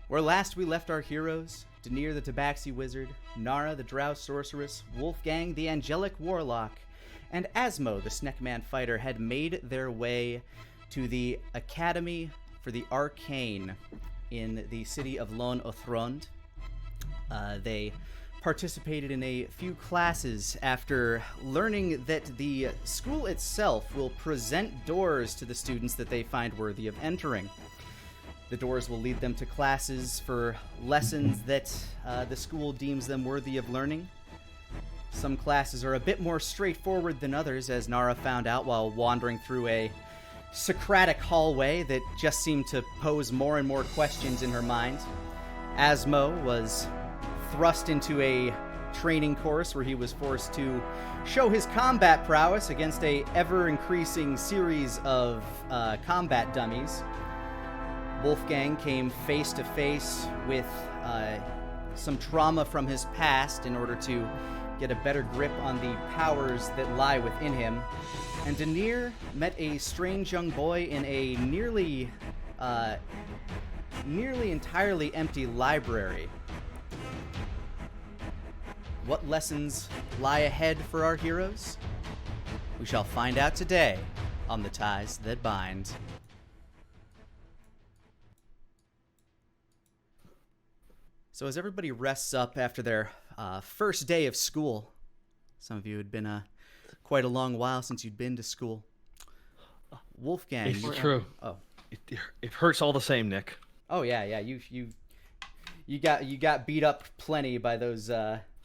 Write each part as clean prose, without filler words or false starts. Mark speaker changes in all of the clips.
Speaker 1: Where last we left our heroes, Danir the Tabaxi Wizard, Nara the Drow Sorceress, Wolfgang the Angelic Warlock, and Asmo the Sneckman Fighter had made their way to the Academy for the Arcane in the city of Lon Othrond. They participated in a few classes after learning that the school itself will present doors to the students that they find worthy of entering. The doors will lead them to classes for lessons that the school deems them worthy of learning. Some classes are a bit more straightforward than others, as Nara found out while wandering through a Socratic hallway that just seemed to pose more and more questions in her mind. Asmo was thrust into a training course where he was forced to show his combat prowess against a ever-increasing series of combat dummies. Wolfgang came face to face with some trauma from his past in order to get a better grip on the powers that lie within him. And Danir met a strange young boy in a nearly entirely empty library. What lessons lie ahead for our heroes? We shall find out today on The Ties That Bind. So as everybody rests up after their first day of school, some of you had been quite a long while since you'd been to school. Wolfgang,
Speaker 2: it's true.
Speaker 1: Oh,
Speaker 2: it hurts all the same, Nick.
Speaker 1: Oh yeah. You got beat up plenty by those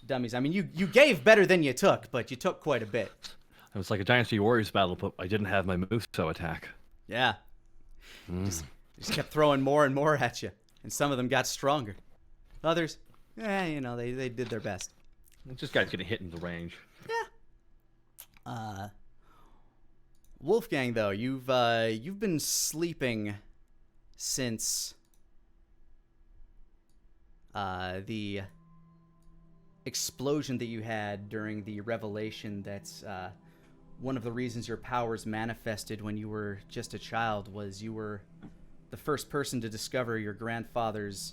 Speaker 1: dummies. I mean, you gave better than you took, but you took quite a bit.
Speaker 2: It was like a Dynasty Warriors battle, but I didn't have my Muso attack.
Speaker 1: Yeah. Just kept throwing more and more at you, and some of them got stronger. Others, they did their best.
Speaker 2: This guy's getting hit in the range.
Speaker 1: Yeah. Wolfgang, though, you've been sleeping since the explosion that you had during the revelation that's one of the reasons your powers manifested when you were just a child was you were the first person to discover your grandfather's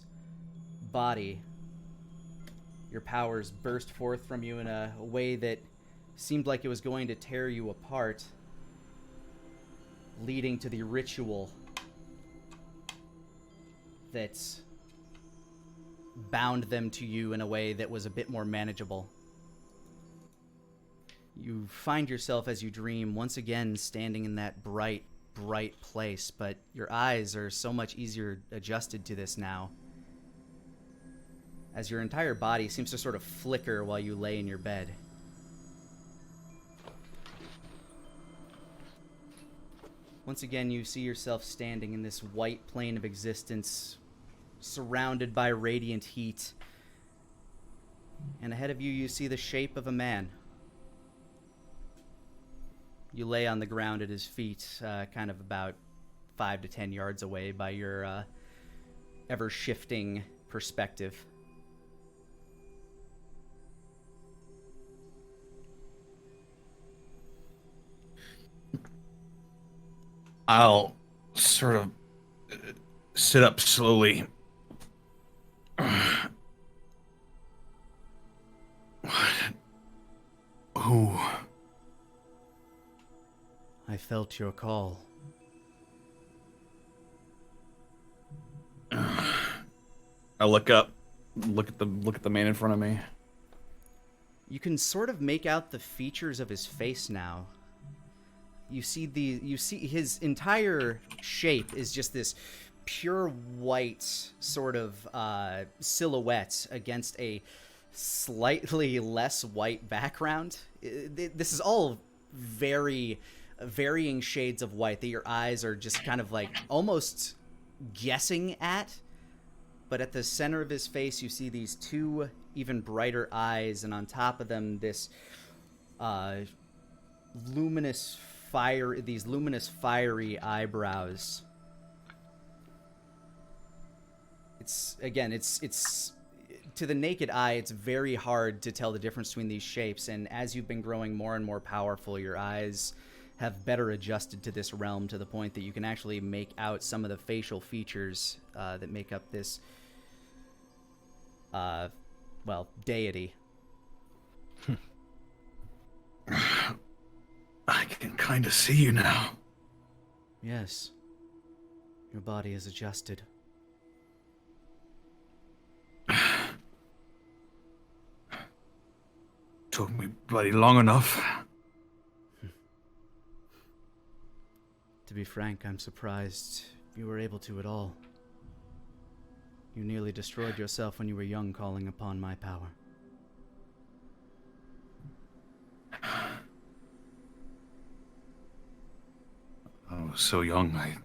Speaker 1: body. Your powers burst forth from you in a way that seemed like it was going to tear you apart, leading to the ritual that bound them to you in a way that was a bit more manageable. You find yourself as you dream once again standing in that bright place, but your eyes are so much easier adjusted to this now, as your entire body seems to sort of flicker while you lay in your bed. Once again, you see yourself standing in this white plane of existence, surrounded by radiant heat. And ahead of you, you see the shape of a man. You lay on the ground at his feet, kind of about 5 to 10 yards away by your ever-shifting perspective.
Speaker 3: I'll sort of sit up slowly. Who?
Speaker 1: I felt your call.
Speaker 3: I look up, look at the man in front of me.
Speaker 1: You can sort of make out the features of his face now. You see his entire shape is just this pure white sort of silhouette against a slightly less white background. This is all very varying shades of white that your eyes are just kind of like almost guessing at. But at the center of his face, you see these two even brighter eyes, and on top of them, this luminous fiery eyebrows. It's to the naked eye, it's very hard to tell the difference between these shapes, and as you've been growing more and more powerful, your eyes have better adjusted to this realm to the point that you can actually make out some of the facial features that make up this well, deity.
Speaker 3: I can kind of see you now.
Speaker 1: Yes. Your body is adjusted.
Speaker 3: Took me bloody long enough.
Speaker 1: To be frank, I'm surprised you were able to at all. You nearly destroyed yourself when you were young, calling upon my power.
Speaker 3: I was so young, I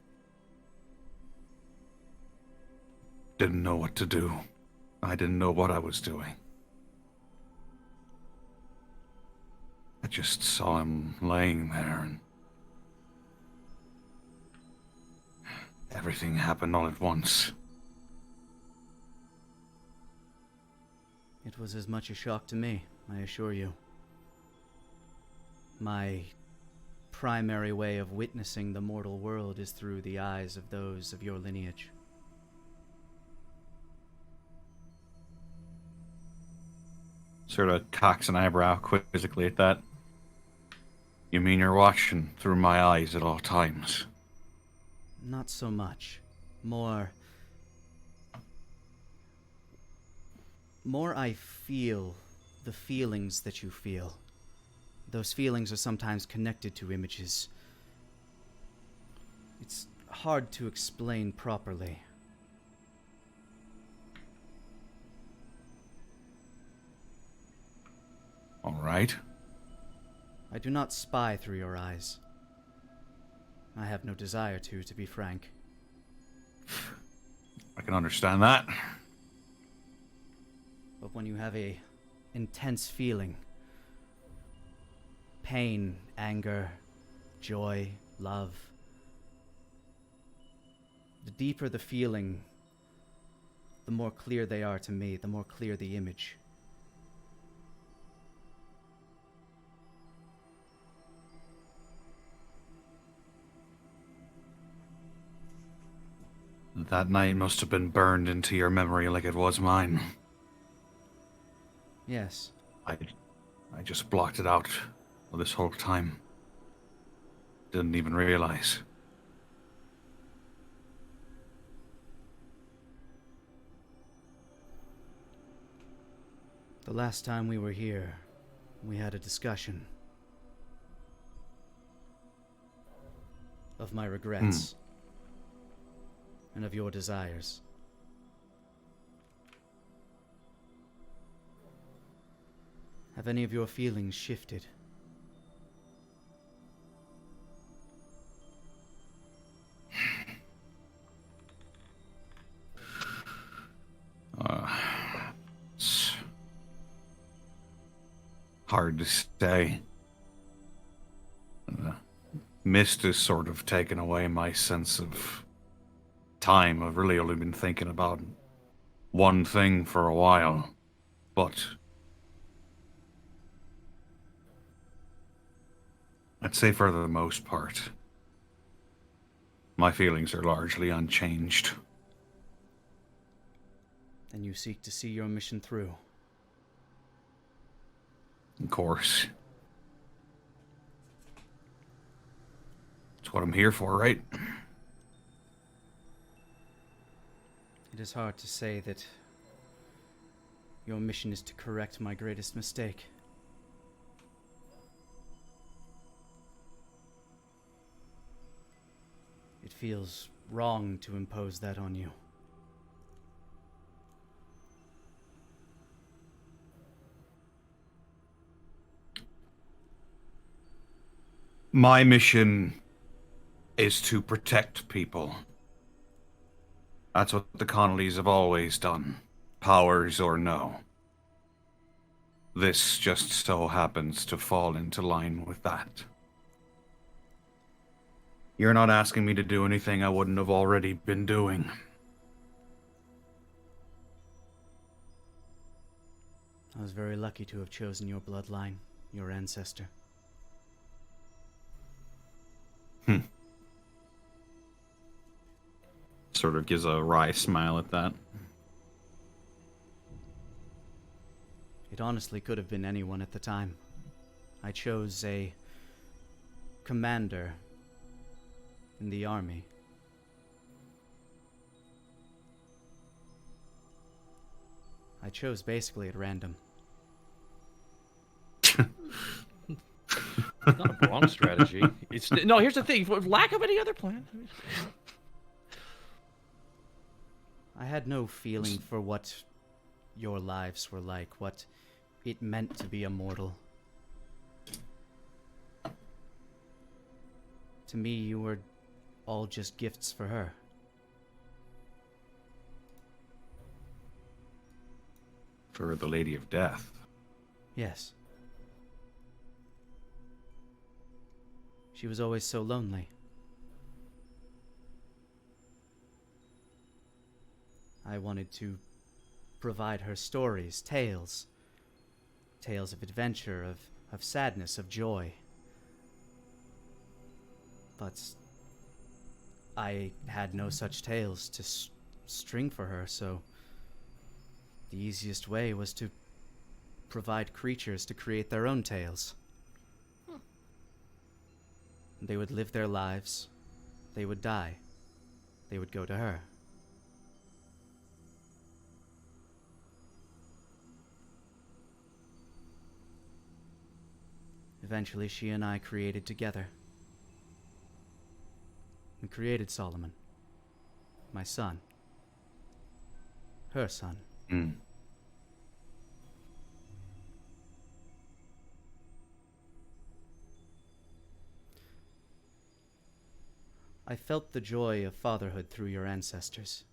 Speaker 3: didn't know what to do. I didn't know what I was doing. I just saw him laying there, and everything happened all at once.
Speaker 1: It was as much a shock to me, I assure you. My primary way of witnessing the mortal world is through the eyes of those of your lineage.
Speaker 3: Sort of cocks an eyebrow quizzically at that. You mean you're watching through my eyes at all times?
Speaker 1: Not so much. More I feel the feelings that you feel. Those feelings are sometimes connected to images. It's hard to explain properly.
Speaker 3: All right.
Speaker 1: I do not spy through your eyes. I have no desire to be frank.
Speaker 3: I can understand that.
Speaker 1: But when you have a intense feeling, pain, anger, joy, love, the deeper the feeling, the more clear they are to me, the more clear the image.
Speaker 3: That night must have been burned into your memory like it was mine.
Speaker 1: Yes.
Speaker 3: I just blocked it out this whole time. Didn't even realize.
Speaker 1: The last time we were here, we had a discussion of my regrets and of your desires. Have any of your feelings shifted?
Speaker 3: It's hard to say. The mist has sort of taken away my sense of time. I've really only been thinking about one thing for a while, but I'd say for the most part, my feelings are largely unchanged.
Speaker 1: And you seek to see your mission through.
Speaker 3: Of course. That's what I'm here for, right?
Speaker 1: It is hard to say that your mission is to correct my greatest mistake. It feels wrong to impose that on you.
Speaker 3: My mission is to protect people. That's what the Connollys have always done, powers or no. This just so happens to fall into line with that. You're not asking me to do anything I wouldn't have already been doing.
Speaker 1: I was very lucky to have chosen your bloodline, your ancestor.
Speaker 2: Sort of gives a wry smile at that.
Speaker 1: It honestly could have been anyone at the time. I chose a commander in the army. I chose basically at random.
Speaker 2: It's not a wrong strategy. No, here's the thing. Lack of any other plan.
Speaker 1: I had no feeling for what your lives were like, what it meant to be immortal. To me, you were all just gifts for her.
Speaker 3: For the Lady of Death.
Speaker 1: Yes. She was always so lonely. I wanted to provide her stories, tales. Tales of adventure, of sadness, of joy. But I had no such tales to string for her, so the easiest way was to provide creatures to create their own tales. They would live their lives. They would die. They would go to her. Eventually, she and I created together. We created Solomon. My son. Her son.
Speaker 3: Mm.
Speaker 1: I felt the joy of fatherhood through your ancestors.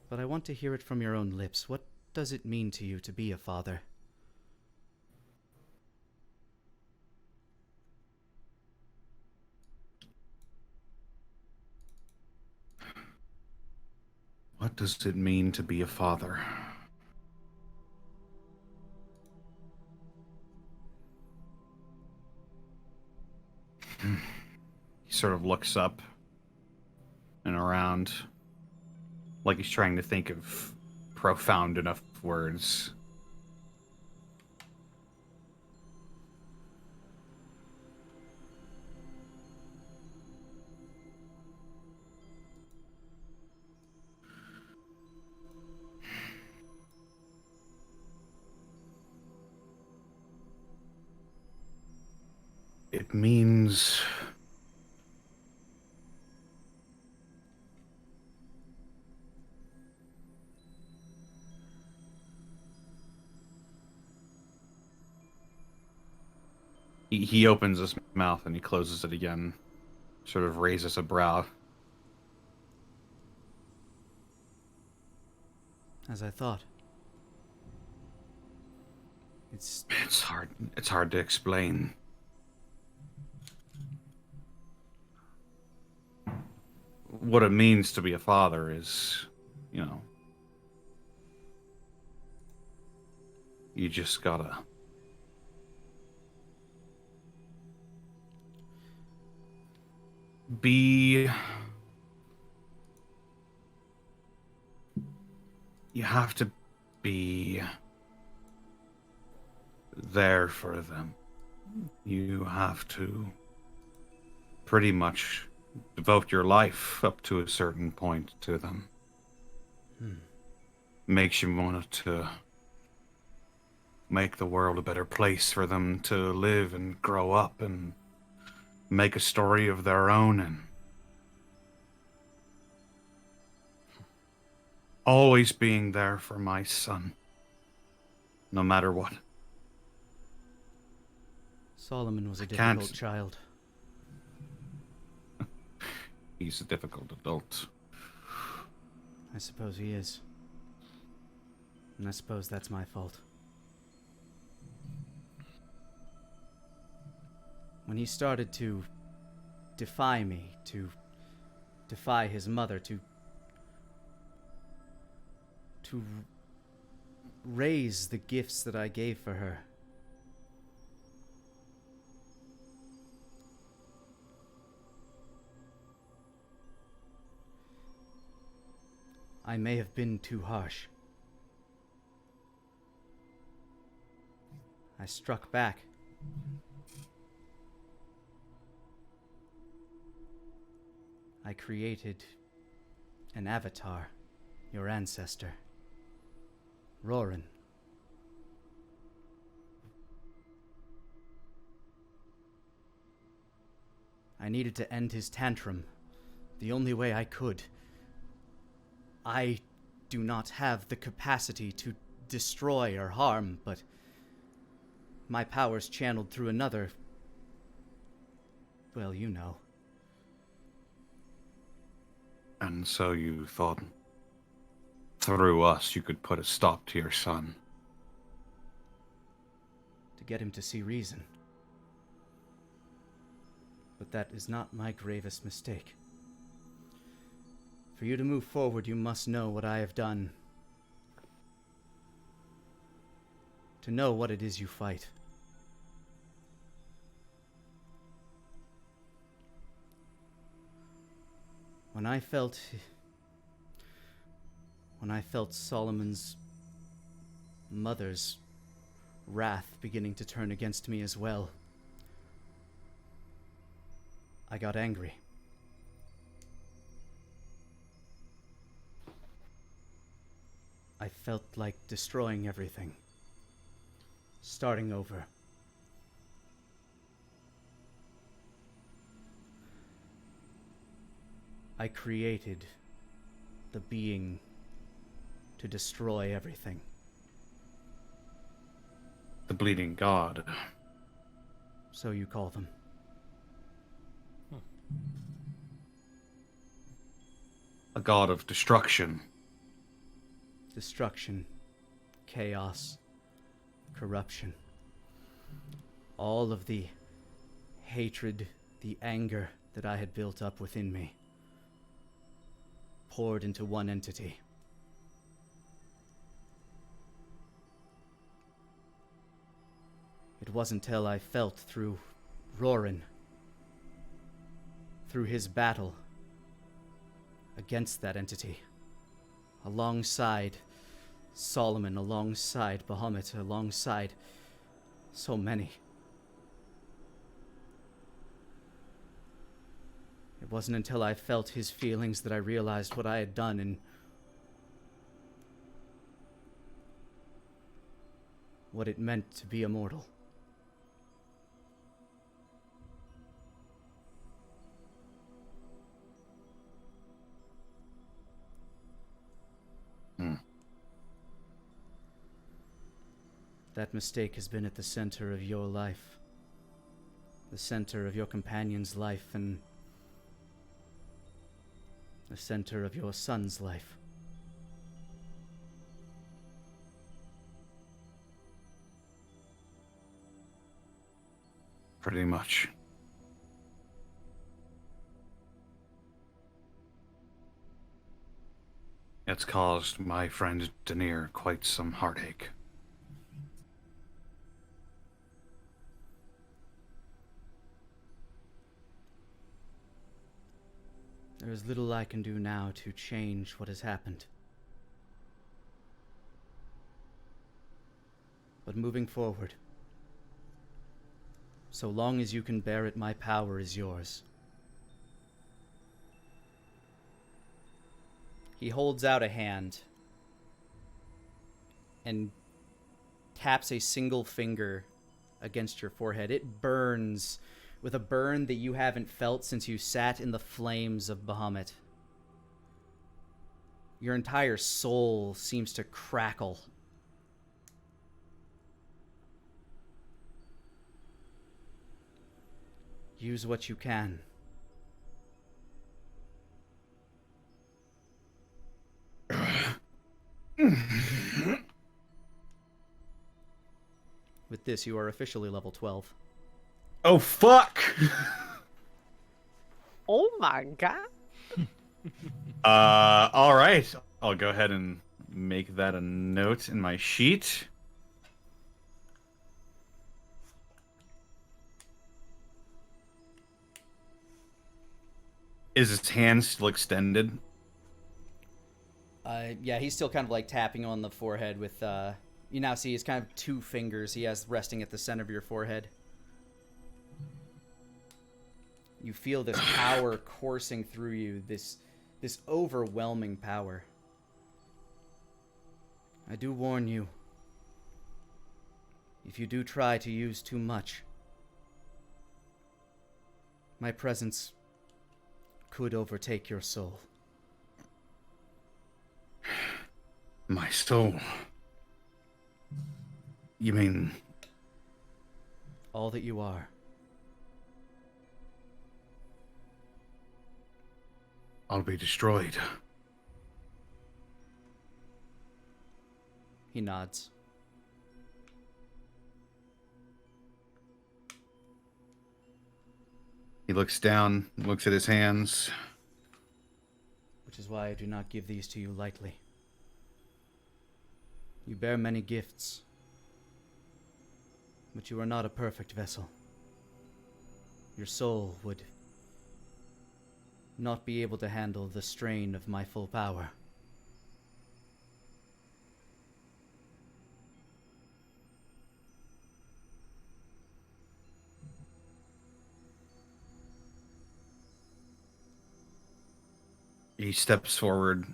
Speaker 1: But I want to hear it from your own lips. What does it mean to you to be a father?
Speaker 3: What does it mean to be a father? He sort of looks up and around, like he's trying to think of profound enough words. It means he opens his mouth and he closes it again, sort of raises a brow.
Speaker 1: As I thought. It's
Speaker 3: hard to explain. What it means to be a father is, you just gotta be... You have to be there for them. You have to pretty much devote your life up to a certain point to them. Makes you want to make the world a better place for them to live and grow up and make a story of their own, and always being there for my son, no matter what.
Speaker 1: Solomon was a difficult child.
Speaker 3: He's a difficult adult.
Speaker 1: I suppose he is. And I suppose that's my fault. When he started to defy me, to defy his mother, to raise the gifts that I gave for her, I may have been too harsh. I struck back. I created an avatar, your ancestor, Roran. I needed to end his tantrum the only way I could. I do not have the capacity to destroy or harm, but my powers channeled through another. Well, you know.
Speaker 3: And so you thought through us you could put a stop to your son.
Speaker 1: To get him to see reason. But that is not my gravest mistake. For you to move forward, you must know what I have done. To know what it is you fight. When I felt Solomon's mother's wrath beginning to turn against me as well, I got angry. I felt like destroying everything. Starting over. I created the being to destroy everything.
Speaker 3: The bleeding god.
Speaker 1: So you call them.
Speaker 3: A god of destruction.
Speaker 1: Destruction, chaos, corruption. All of the hatred, the anger that I had built up within me, poured into one entity. It wasn't till I felt through Roran, through his battle against that entity, alongside Solomon, alongside Bahamut, alongside so many. It wasn't until I felt his feelings that I realized what I had done and what it meant to be immortal. That mistake has been at the center of your life, the center of your companion's life, and the center of your son's life.
Speaker 3: Pretty much. It's caused my friend Denier quite some heartache.
Speaker 1: There is little I can do now to change what has happened. But moving forward, so long as you can bear it, my power is yours. He holds out a hand and taps a single finger against your forehead. It burns with a burn that you haven't felt since you sat in the flames of Bahamut. Your entire soul seems to crackle. Use what you can. With this, you are officially level 12.
Speaker 3: Oh, fuck!
Speaker 4: Oh my god.
Speaker 3: Alright. I'll go ahead and make that a note in my sheet. Is his hand still extended?
Speaker 1: Yeah, he's still kind of like tapping on the forehead with, you now see his kind of 2 fingers he has resting at the center of your forehead. You feel this power coursing through you, this overwhelming power. I do warn you, if you do try to use too much, my presence could overtake your soul.
Speaker 3: My soul? You mean...
Speaker 1: all that you are.
Speaker 3: I'll be destroyed.
Speaker 1: He nods.
Speaker 3: He looks down, looks at his hands.
Speaker 1: Which is why I do not give these to you lightly. You bear many gifts, but you are not a perfect vessel. Your soul would not be able to handle the strain of my full power.
Speaker 3: He steps forward,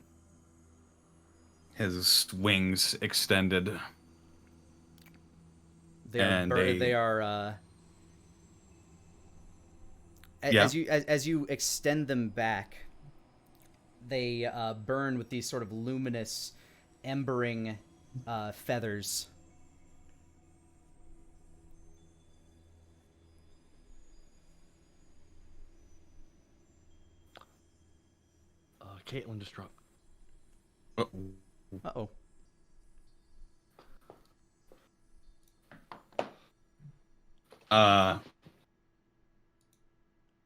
Speaker 3: his wings extended.
Speaker 1: They are as you extend them back, they burn with these sort of luminous, embering feathers.
Speaker 2: Caitlin just dropped.
Speaker 1: Uh-oh.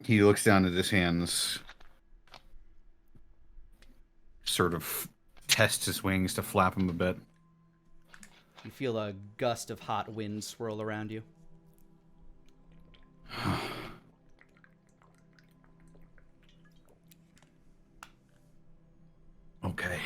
Speaker 3: He looks down at his hands, sort of tests his wings to flap him a bit.
Speaker 1: You feel a gust of hot wind swirl around you.
Speaker 3: Okay.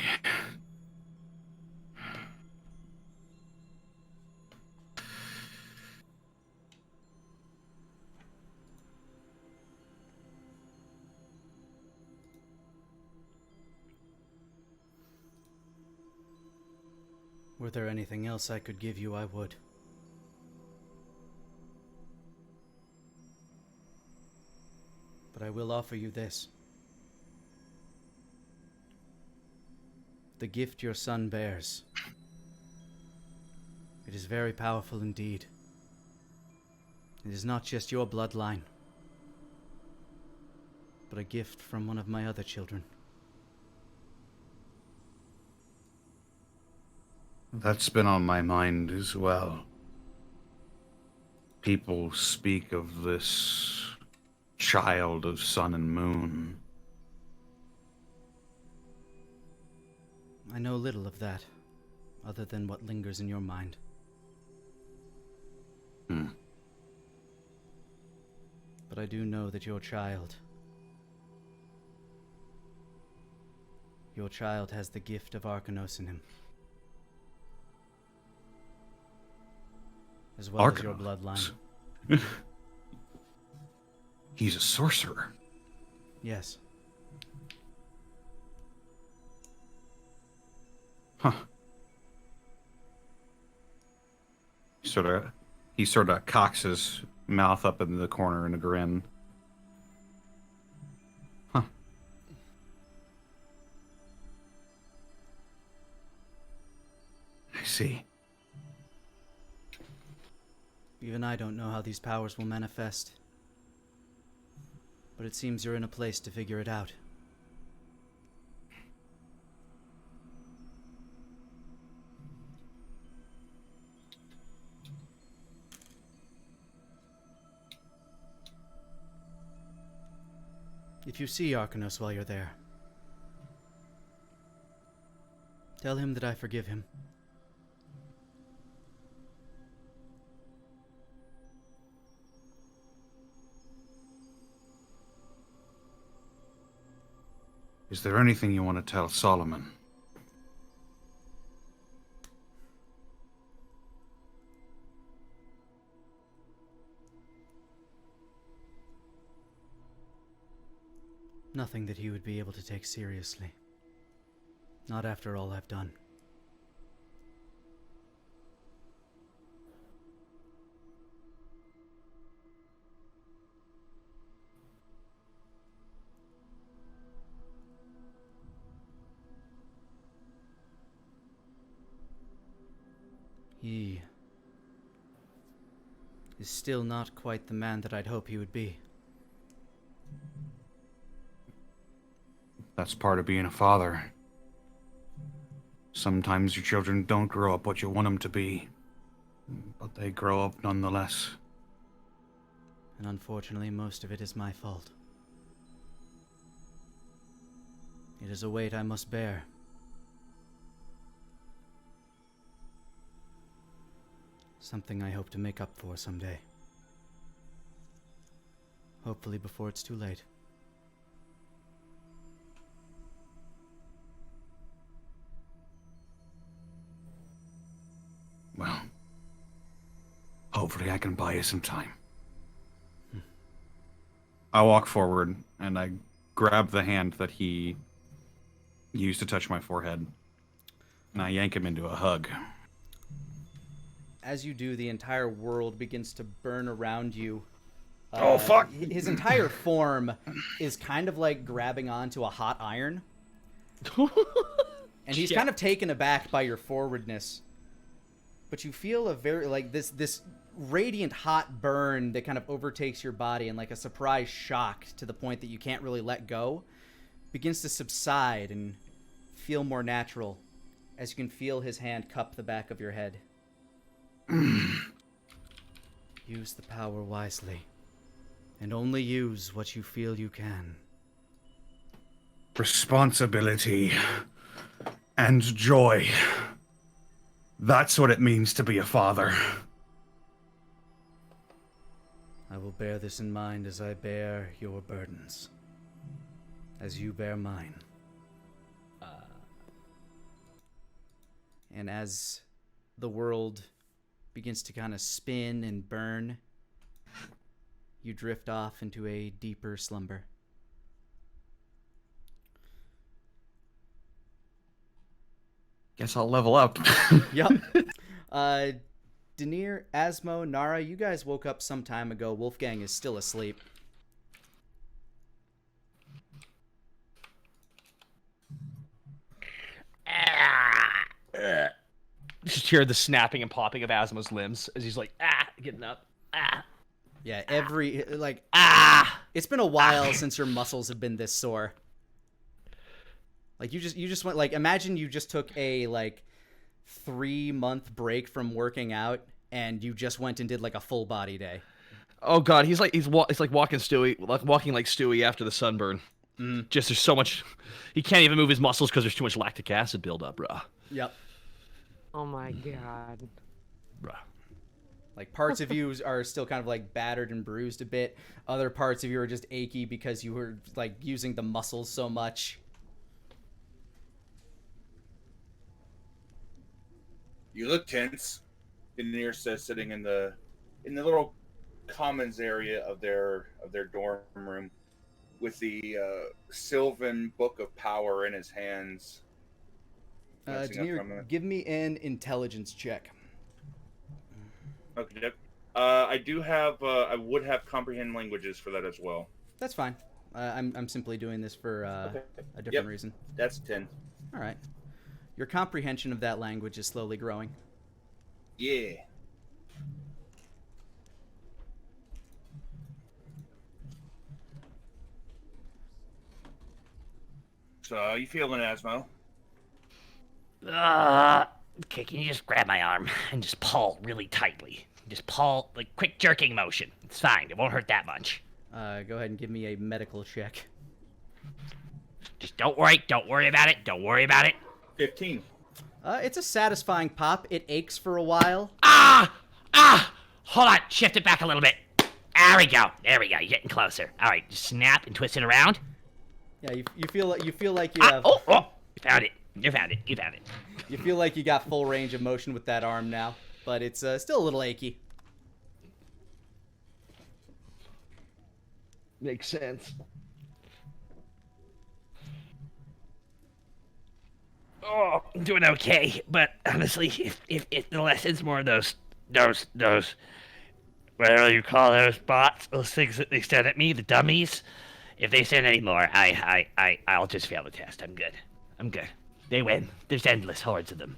Speaker 1: Were there anything else I could give you, I would. But I will offer you this. The gift your son bears. It is very powerful indeed. It is not just your bloodline, but a gift from one of my other children.
Speaker 3: That's been on my mind as well. People speak of this child of sun and moon.
Speaker 1: I know little of that, other than what lingers in your mind. But I do know that your child has the gift of Arcanos in him. As well as your bloodline.
Speaker 3: He's a sorcerer.
Speaker 1: Yes.
Speaker 3: Huh. He sort of cocks his mouth up in the corner in a grin. Huh. I see.
Speaker 1: Even I don't know how these powers will manifest. But it seems you're in a place to figure it out. If you see Arcanos while you're there, tell him that I forgive him.
Speaker 3: Is there anything you want to tell Solomon?
Speaker 1: Nothing that he would be able to take seriously. Not after all I've done. He is still not quite the man that I'd hope he would be.
Speaker 3: That's part of being a father. Sometimes your children don't grow up what you want them to be, but they grow up nonetheless.
Speaker 1: And unfortunately, most of it is my fault. It is a weight I must bear. Something I hope to make up for someday. Hopefully before it's too late.
Speaker 3: Well, hopefully I can buy you some time. I walk forward and I grab the hand that he used to touch my forehead, and I yank him into a hug.
Speaker 1: As you do, the entire world begins to burn around you.
Speaker 3: Oh, fuck!
Speaker 1: His entire form is kind of like grabbing onto a hot iron. And he's kind of taken aback by your forwardness. But you feel a very, like, this radiant hot burn that kind of overtakes your body, and like a surprise shock to the point that you can't really let go begins to subside and feel more natural as you can feel his hand cup the back of your head. Use the power wisely, and only use what you feel you can.
Speaker 3: Responsibility and joy. That's what it means to be a father.
Speaker 1: I will bear this in mind as I bear your burdens, as you bear mine. And as the world begins to kind of spin and burn, you drift off into a deeper slumber.
Speaker 3: Guess I'll level up.
Speaker 1: Yep. Denier, Asmo, Nara, you guys woke up some time ago. Wolfgang is still asleep.
Speaker 4: Just hear the snapping and popping of Asmo's limbs as he's like, getting up.
Speaker 1: Yeah, it's been a while since your muscles have been this sore. Like you just went, like, imagine you just took a 3-month break from working out and you just went and did like a full body day.
Speaker 4: Oh god, it's like walking Stewie, walking like Stewie after the sunburn. Just there's so much, he can't even move his muscles because there's too much lactic acid buildup, bruh.
Speaker 1: Yep.
Speaker 5: Oh my god.
Speaker 4: Bruh.
Speaker 1: Like parts of you are still kind of like battered and bruised a bit. Other parts of you are just achy because you were like using the muscles so much.
Speaker 6: You look tense. Denier says, sitting in the little commons area of their dorm room, with the Sylvan Book of Power in his hands.
Speaker 1: Denier, give me an intelligence check.
Speaker 6: Okay. I do have. I would have comprehend languages for that as well.
Speaker 1: That's fine. I'm simply doing this for a different reason.
Speaker 6: That's 10.
Speaker 1: All right. Your comprehension of that language is slowly growing.
Speaker 6: Yeah. So, how you feeling, Asmo?
Speaker 7: Okay, can you just grab my arm and just pull really tightly? Just pull, like, quick jerking motion. It's fine. It won't hurt that much.
Speaker 1: Go ahead and give me a medical check.
Speaker 7: Just don't worry about it. Don't worry about it.
Speaker 6: 15.
Speaker 1: It's a satisfying pop. It aches for a while.
Speaker 7: Hold on. Shift it back a little bit. There we go. You're getting closer. All right, just snap and twist it around.
Speaker 1: Yeah, you feel like you have.
Speaker 7: Oh, you found it. You found it.
Speaker 1: You feel like you got full range of motion with that arm now, but it's still a little achy.
Speaker 4: Makes sense.
Speaker 7: Oh, I'm doing okay, but honestly, if the lessons more of those, whatever you call those bots, those things that they send at me, the dummies, if they send any more, I'll just fail the test. I'm good. I'm good. They win. There's endless hordes of them.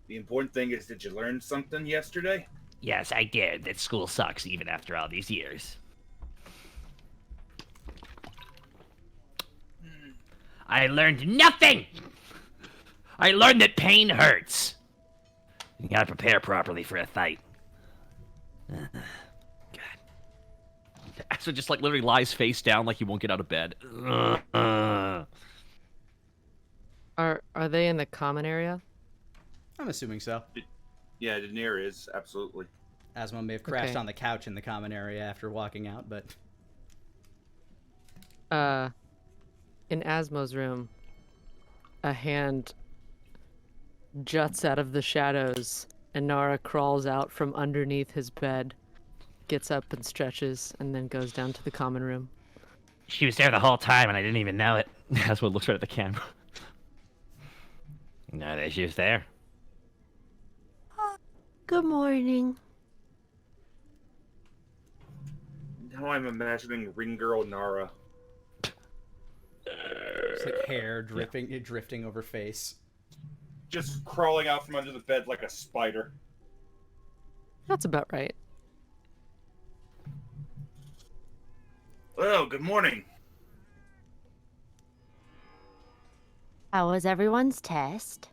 Speaker 6: The important thing is, did you learn something yesterday?
Speaker 7: Yes, I did. That school sucks even after all these years. I learned nothing! I learned that pain hurts. You gotta prepare properly for a fight. God.
Speaker 4: So just like literally lies face down like he won't get out of bed.
Speaker 5: Are they in the common area?
Speaker 1: I'm assuming so.
Speaker 6: Yeah, Daenerys is, absolutely.
Speaker 1: Asmo may have crashed
Speaker 5: Okay.
Speaker 1: on the couch in the common area after walking out, but
Speaker 5: In Asmo's room, a hand juts out of the shadows, and Nara crawls out from underneath his bed, gets up and stretches, and then goes down to the common room.
Speaker 7: She was there the whole time and I didn't even know it.
Speaker 4: That's what looks right at the camera.
Speaker 7: No, there she was there.
Speaker 8: Good morning.
Speaker 6: Now I'm imagining Ring Girl Nara.
Speaker 1: it's like hair drifting over face.
Speaker 6: Just crawling out from under the bed like a spider.
Speaker 5: That's about right.
Speaker 6: Oh, good morning.
Speaker 8: How was everyone's test?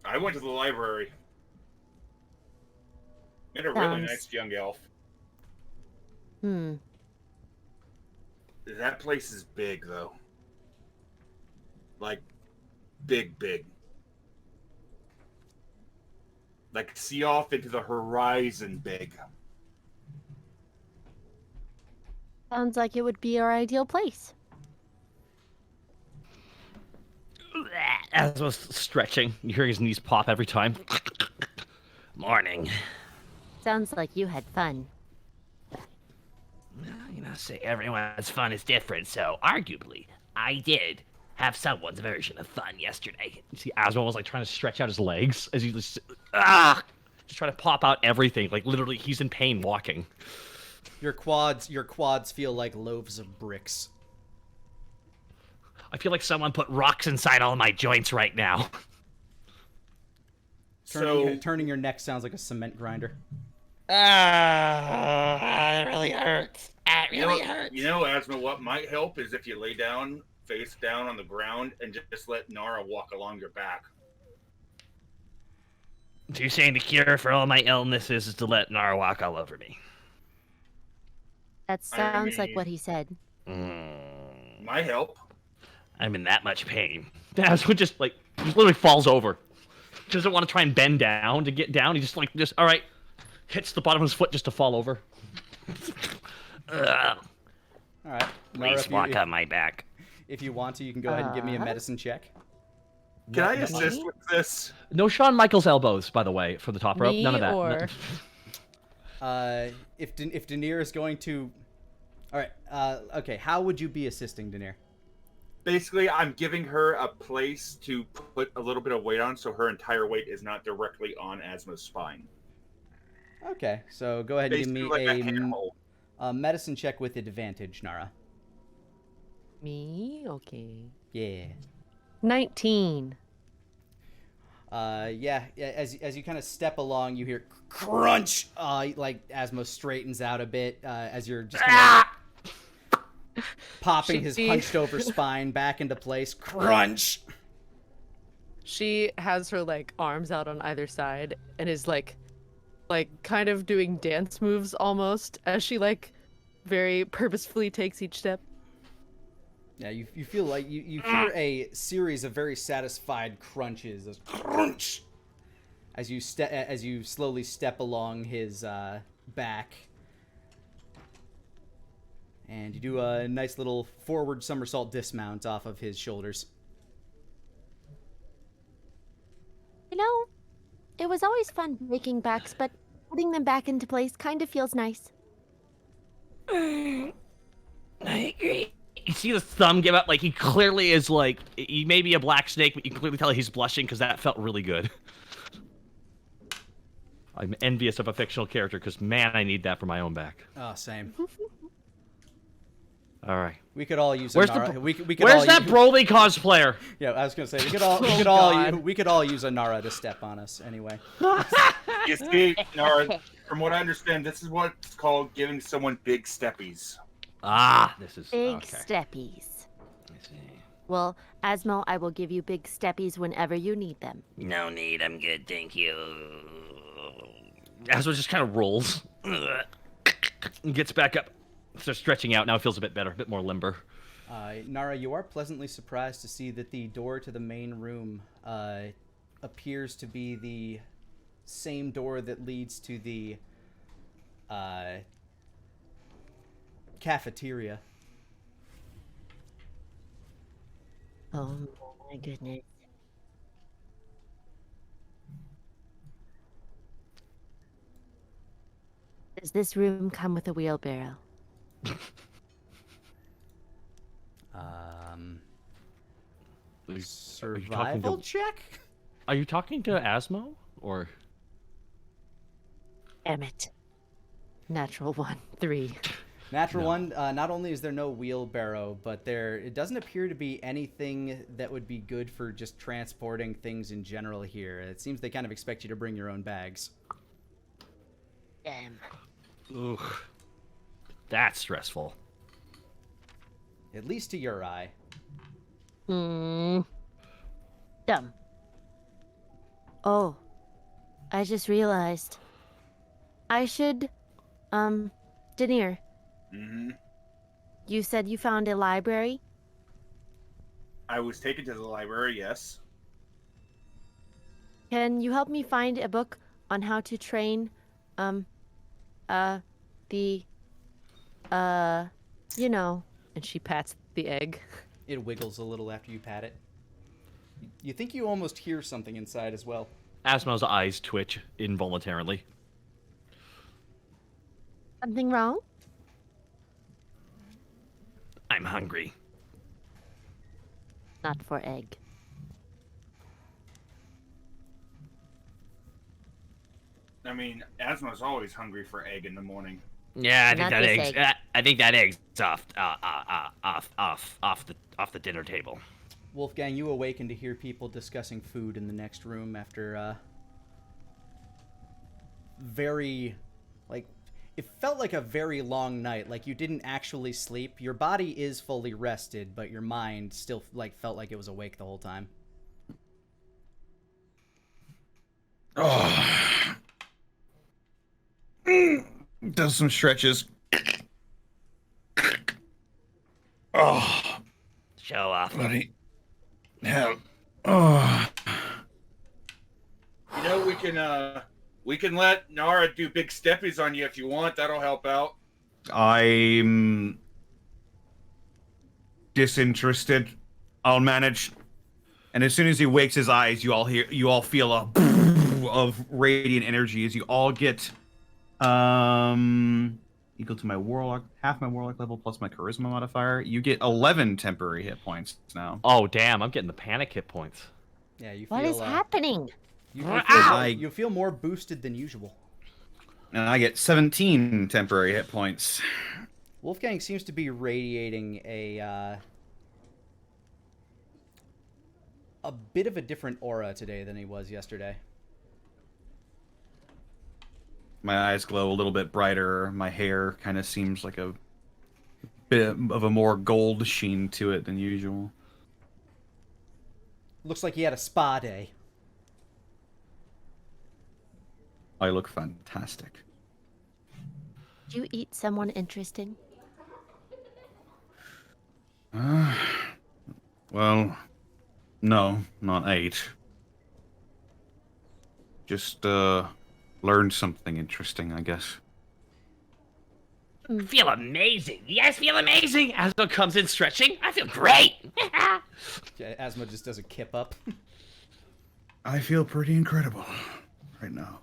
Speaker 6: I went to the library. Met a really
Speaker 8: Sounds-
Speaker 6: nice young elf.
Speaker 8: Hmm.
Speaker 6: That place is big, though. Like, big, big. Like, see off into the horizon big.
Speaker 8: Sounds like it would be our ideal place.
Speaker 4: As was stretching, you hear his knees pop every time.
Speaker 7: Morning.
Speaker 8: Sounds like you had fun.
Speaker 7: You know, say everyone's fun is different, so arguably, I did have someone's version of fun yesterday.
Speaker 4: You see, Asmo was like trying to stretch out his legs as he just trying to pop out everything. Like literally, he's in pain walking.
Speaker 1: Your quads feel like loaves of bricks.
Speaker 4: I feel like someone put
Speaker 7: Rocks inside all my joints right now.
Speaker 1: Turning your neck sounds like a cement grinder.
Speaker 7: It really hurts. It really hurts.
Speaker 6: You know, Asma, what might help is if you lay down, face down on the ground, and just let Nara walk along your back.
Speaker 7: So you're saying the cure for all my illnesses is to let Nara walk all over me?
Speaker 8: That sounds like
Speaker 6: mean-
Speaker 8: what he said.
Speaker 6: Might help.
Speaker 7: I'm in that much pain.
Speaker 4: Asmo just like he literally falls over. He doesn't want to try and bend down to get down. He just all right, hits the bottom of his foot just to fall over.
Speaker 7: Ugh.
Speaker 1: All right. Nara,
Speaker 7: Please walk on my back.
Speaker 1: if you want to, you can go ahead and give me a medicine check.
Speaker 6: Can I assist with this?
Speaker 4: No Shawn Michaels elbows, by the way, for the top rope.
Speaker 5: Me
Speaker 4: None of that.
Speaker 5: or-
Speaker 1: If Daenerys is going to, all right. Okay. How would you be assisting Daenerys?
Speaker 6: Basically, I'm giving her a place to put a little bit of weight on, so her entire weight is not directly on Asma's spine.
Speaker 1: Okay. So go ahead and give
Speaker 6: Basically,
Speaker 1: me
Speaker 6: like a handhold.
Speaker 1: a medicine check with advantage, Nara.
Speaker 5: Me? Okay.
Speaker 1: Yeah.
Speaker 5: 19.
Speaker 1: Yeah. As you kind of step along, you hear crunch. Like Asmo straightens out a bit as you're just kind of popping his
Speaker 5: She-
Speaker 1: hunched over spine back into place. Crunch.
Speaker 5: She has her like arms out on either side and is like kind of doing dance moves almost as she like very purposefully takes each step.
Speaker 1: Yeah, you feel like you hear a series of very satisfied crunches, those crunch, as you slowly step along his back, and you do a nice little forward somersault dismount off of his shoulders.
Speaker 8: You know, it was always fun breaking backs, but putting them back into place kind of feels nice.
Speaker 7: I agree.
Speaker 4: You see the thumb give up, like he clearly is like, he may be a black snake, but you can clearly tell he's blushing because that felt really good. I'm envious of a fictional character because, man, I need that for my own back.
Speaker 1: Oh, same.
Speaker 4: All right.
Speaker 1: We could all use
Speaker 4: Where's
Speaker 1: a Nara.
Speaker 4: the,
Speaker 1: we could
Speaker 4: where's
Speaker 1: all
Speaker 4: that
Speaker 1: use,
Speaker 4: Broly cosplayer?
Speaker 1: Yeah, I was gonna say we could all use a Nara to step on us anyway.
Speaker 6: You see, Nara, from what I understand, this is what's called giving someone big steppies.
Speaker 4: Ah, this is
Speaker 8: Big
Speaker 4: okay.
Speaker 8: steppies.
Speaker 4: I see.
Speaker 8: Well, Asmo, I will give you big steppies whenever you need them.
Speaker 7: No need, I'm good, thank you.
Speaker 4: Asmo just kind of rolls and gets back up. Starts stretching out. Now it feels a bit better, a bit more limber.
Speaker 1: Nara, you are pleasantly surprised to see that the door to the main room appears to be the same door that leads to the cafeteria.
Speaker 8: Oh my goodness. Does this room come with a wheelbarrow?
Speaker 1: Survival check?
Speaker 4: Are you talking to Asmo or?
Speaker 8: Damn it. Natural 1, 3.
Speaker 1: Natural one. Not only is there no wheelbarrow, but it doesn't appear to be anything that would be good for just transporting things in general here. It seems they kind of expect you to bring your own bags.
Speaker 8: Damn.
Speaker 4: Ugh. That's stressful.
Speaker 1: At least to your eye.
Speaker 8: Dumb. Oh. I just realized. I should, Denier.
Speaker 6: Mm-hmm.
Speaker 8: You said you found a library?
Speaker 6: I was taken to the library, yes.
Speaker 8: Can you help me find a book on how to train, you know.
Speaker 5: And she pats the egg.
Speaker 1: It wiggles a little after you pat it. You think you almost hear something inside as well.
Speaker 4: Asmo's eyes twitch involuntarily.
Speaker 8: Something wrong?
Speaker 4: I'm hungry.
Speaker 8: Not for egg.
Speaker 6: I mean, Asma's always hungry for egg in the morning.
Speaker 7: Yeah, I think
Speaker 8: Not
Speaker 7: that
Speaker 8: this
Speaker 7: egg's.
Speaker 8: egg.
Speaker 7: I think that egg's off the dinner table.
Speaker 1: Wolfgang, you awaken to hear people discussing food in the next room after it felt like a very long night. Like you didn't actually sleep. Your body is fully rested, but your mind still felt like it was awake the whole time.
Speaker 3: Oh. Does some stretches. Oh,
Speaker 7: Show off.
Speaker 3: bloody hell. Oh.
Speaker 6: You know, we can let Nara do big steppies on you if you want. That'll help out.
Speaker 3: I'm disinterested. I'll manage. And as soon as he wakes his eyes, you all feel a of radiant energy as you all get equal to my warlock, half my warlock level plus my charisma modifier. You get 11 temporary hit points now.
Speaker 4: Oh, damn, I'm getting the panic hit points.
Speaker 1: Yeah, you feel.
Speaker 8: What is happening?
Speaker 1: You feel more boosted than usual.
Speaker 3: And I get 17 temporary hit points.
Speaker 1: Wolfgang seems to be radiating a bit of a different aura today than he was yesterday.
Speaker 3: My eyes glow a little bit brighter. My hair kind of seems like a bit of a more gold sheen to it than usual.
Speaker 1: Looks like he had a spa day.
Speaker 3: I look fantastic.
Speaker 8: Did you eat someone interesting?
Speaker 3: Well, no, not 8. Just, learned something interesting, I guess.
Speaker 7: Feel amazing. You guys feel amazing. Asmo comes in stretching. I feel great.
Speaker 1: Asma just does a kip up.
Speaker 3: I feel pretty incredible right now.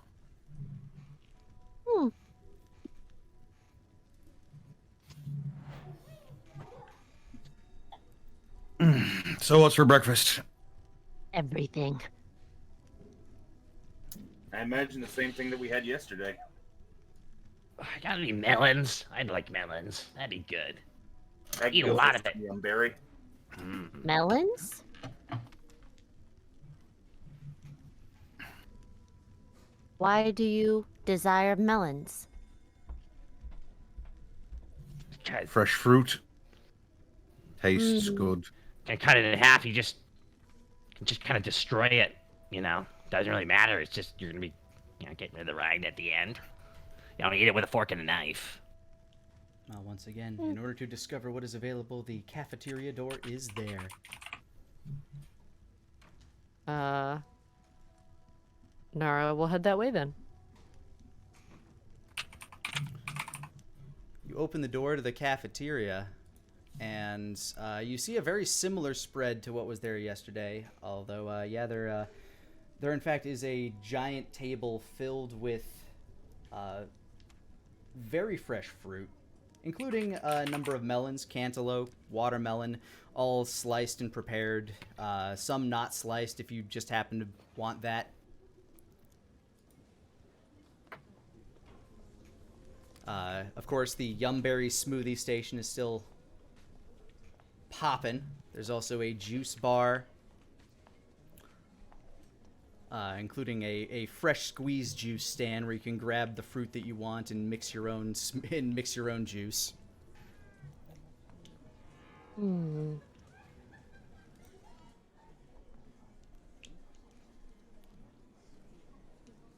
Speaker 3: So what's for breakfast?
Speaker 8: Everything.
Speaker 6: I imagine the same thing that we had yesterday.
Speaker 7: Gotta be melons. I'd like melons. That'd be good.
Speaker 6: I'd
Speaker 7: Eat a
Speaker 6: go
Speaker 7: lot
Speaker 6: for
Speaker 7: of it.
Speaker 6: some berry.
Speaker 8: Melons? Why do you desire melons?
Speaker 7: Because
Speaker 3: Fresh fruit. Tastes good.
Speaker 7: can cut it in half. You just kind of destroy it. You know, doesn't really matter. It's just you're gonna be, getting rid of the rind at the end. You don't eat it with a fork and a knife.
Speaker 1: Once again, in order to discover what is available, the cafeteria door is there.
Speaker 5: Nara, we'll head that way then.
Speaker 1: You open the door to the cafeteria, and you see a very similar spread to what was there yesterday. Although, there in fact is a giant table filled with very fresh fruit, including a number of melons, cantaloupe, watermelon, all sliced and prepared. Some not sliced if you just happen to want that. Of course, the Yumberry smoothie station is still poppin'. There's also a juice bar, including a fresh squeezed juice stand where you can grab the fruit that you want and mix your own juice.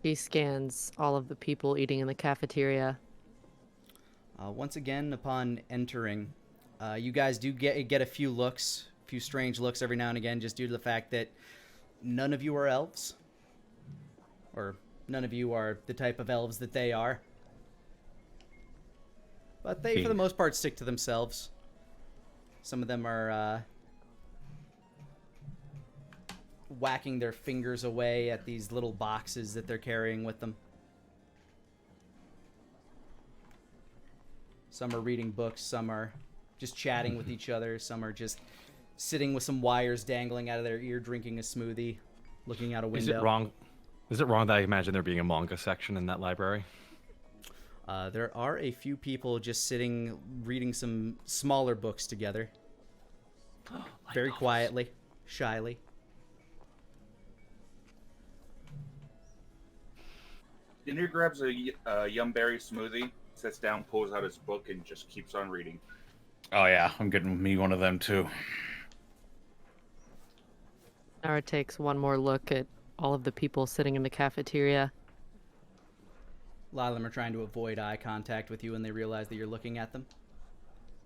Speaker 5: He scans all of the people eating in the cafeteria.
Speaker 1: Once again, upon entering, you guys do get a few looks, a few strange looks every now and again, just due to the fact that none of you are elves. Or none of you are the type of elves that they are. But they, for the most part, stick to themselves. Some of them are whacking their fingers away at these little boxes that they're carrying with them. Some are reading books, some are just chatting with each other, some are just sitting with some wires dangling out of their ear, drinking a smoothie, looking out a window.
Speaker 2: Is it wrong that I imagine there being a manga section in that library?
Speaker 1: There are a few people just sitting, reading some smaller books together. Very quietly, shyly.
Speaker 6: Dinner grabs a Yumberry smoothie, sits down, pulls out his book, and just keeps on reading.
Speaker 3: Oh yeah, I'm getting me one of them too.
Speaker 5: Nara takes one more look at all of the people sitting in the cafeteria.
Speaker 1: A lot of them are trying to avoid eye contact with you when they realize that you're looking at them.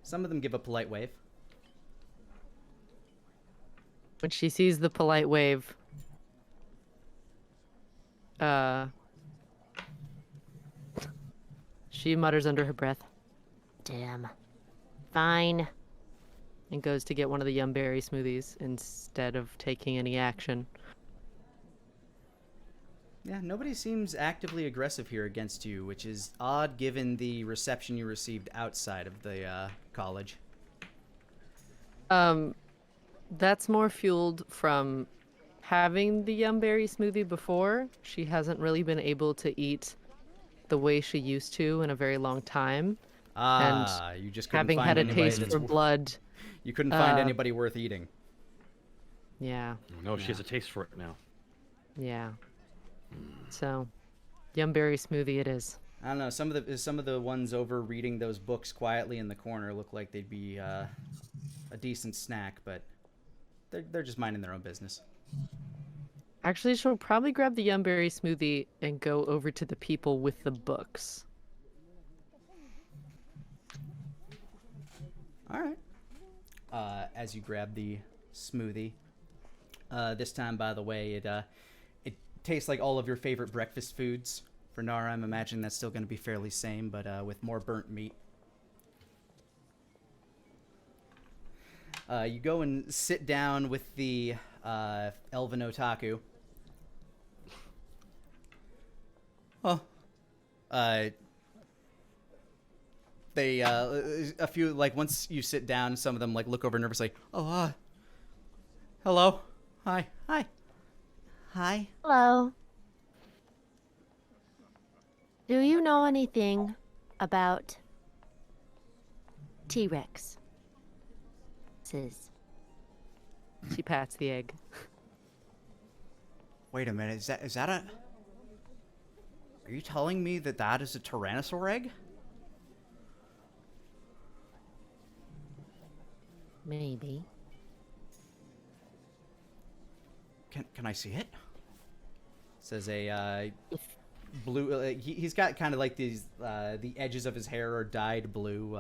Speaker 1: Some of them give a polite wave.
Speaker 5: When she sees the polite wave, she mutters under her breath,
Speaker 8: Damn. Fine.
Speaker 5: and goes to get one of the Yumberry smoothies instead of taking any action.
Speaker 1: Yeah, nobody seems actively aggressive here against you, which is odd given the reception you received outside of the college.
Speaker 5: That's more fueled from having the Yumberry smoothie before. She hasn't really been able to eat the way she used to in a very long time.
Speaker 1: You just couldn't
Speaker 5: Having
Speaker 1: find
Speaker 5: had a
Speaker 1: anybody
Speaker 5: taste
Speaker 1: that's
Speaker 5: for blood.
Speaker 1: You couldn't find anybody worth eating.
Speaker 5: Yeah.
Speaker 2: No, she has a taste for it now.
Speaker 5: Yeah. So, Yumberry smoothie it is.
Speaker 1: I don't know. Some of the ones over reading those books quietly in the corner look like they'd be a decent snack, but they're just minding their own business.
Speaker 5: Actually, she'll probably grab the Yumberry smoothie and go over to the people with the books.
Speaker 1: All right. As you grab the smoothie, this time, by the way, it tastes like all of your favorite breakfast foods. For Nara, I'm imagining that's still going to be fairly same, but with more burnt meat. You go and sit down with the Elven Otaku. Oh. They, a few, like, once you sit down, some of them, like, look over nervously. Oh, Hello. Hi. Hi. Hi.
Speaker 8: Hello. Do you know anything about T-Rex?
Speaker 5: She pats the egg.
Speaker 1: Wait a minute. Is that a? Are you telling me that that is a tyrannosaur egg?
Speaker 8: Maybe.
Speaker 1: Can I see it? Says a blue. He's got kind of like these. The edges of his hair are dyed blue.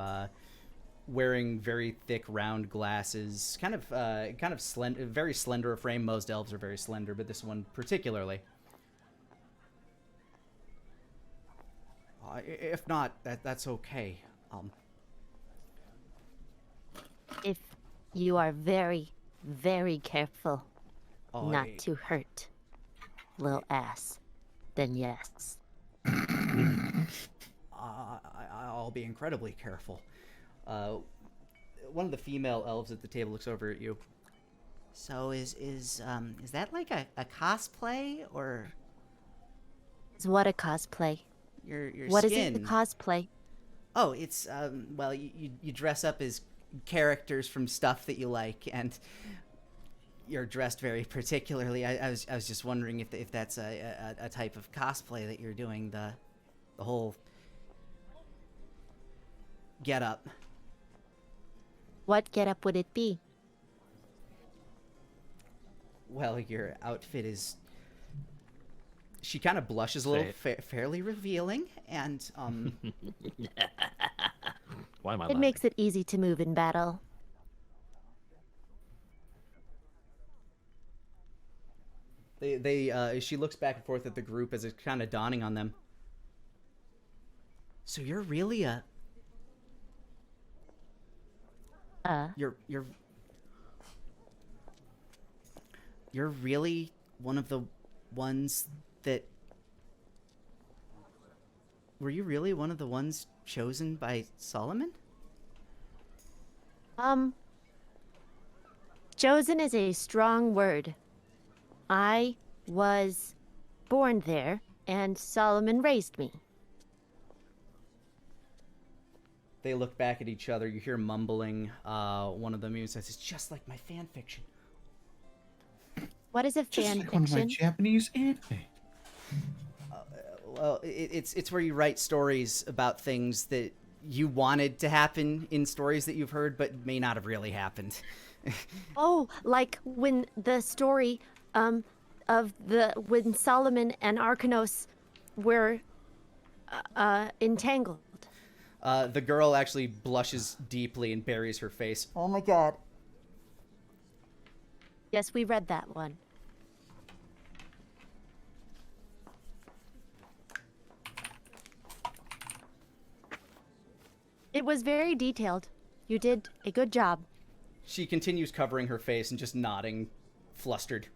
Speaker 1: Wearing very thick, round glasses. Kind of slender, very slender frame. Most elves are very slender, but this one particularly. If not, that's okay.
Speaker 8: If you are very, very careful not
Speaker 1: I-
Speaker 8: to hurt little ass, then yes.
Speaker 1: I'll be incredibly careful. One of the female elves at the table looks over at you. So is that like a cosplay or
Speaker 8: Is what a cosplay?
Speaker 1: your
Speaker 8: What is
Speaker 1: skin?
Speaker 8: it, the cosplay?
Speaker 1: Oh, it's well, you dress up as characters from stuff that you like, and you're dressed very particularly. I was just wondering if that's a type of cosplay that you're doing, the whole get up.
Speaker 8: What getup would it be?
Speaker 1: Well, your outfit is. She kind of blushes a little, fairly revealing, and
Speaker 2: Why am I
Speaker 8: It
Speaker 2: laughing?
Speaker 8: makes it easy to move in battle.
Speaker 1: she looks back and forth at the group as it's kind of dawning on them. So you're really a. You're really one of the ones that. Were you really one of the ones chosen by Solomon?
Speaker 8: Chosen is a strong word. I was born there, and Solomon raised me.
Speaker 1: They look back at each other. You hear mumbling. One of them even says, "It's just like my fan fiction."
Speaker 8: What is a
Speaker 3: Just
Speaker 8: fan
Speaker 3: like one of my
Speaker 8: fiction?
Speaker 3: Japanese anime.
Speaker 1: Well, it's where you write stories about things that you wanted to happen in stories that you've heard, but may not have really happened.
Speaker 8: Oh, like when the story when Solomon and Arkanos were entangled.
Speaker 1: The girl actually blushes deeply and buries her face. Oh my god.
Speaker 8: Yes, we read that one. It was very detailed. You did a good job.
Speaker 1: She continues covering her face and just nodding, flustered.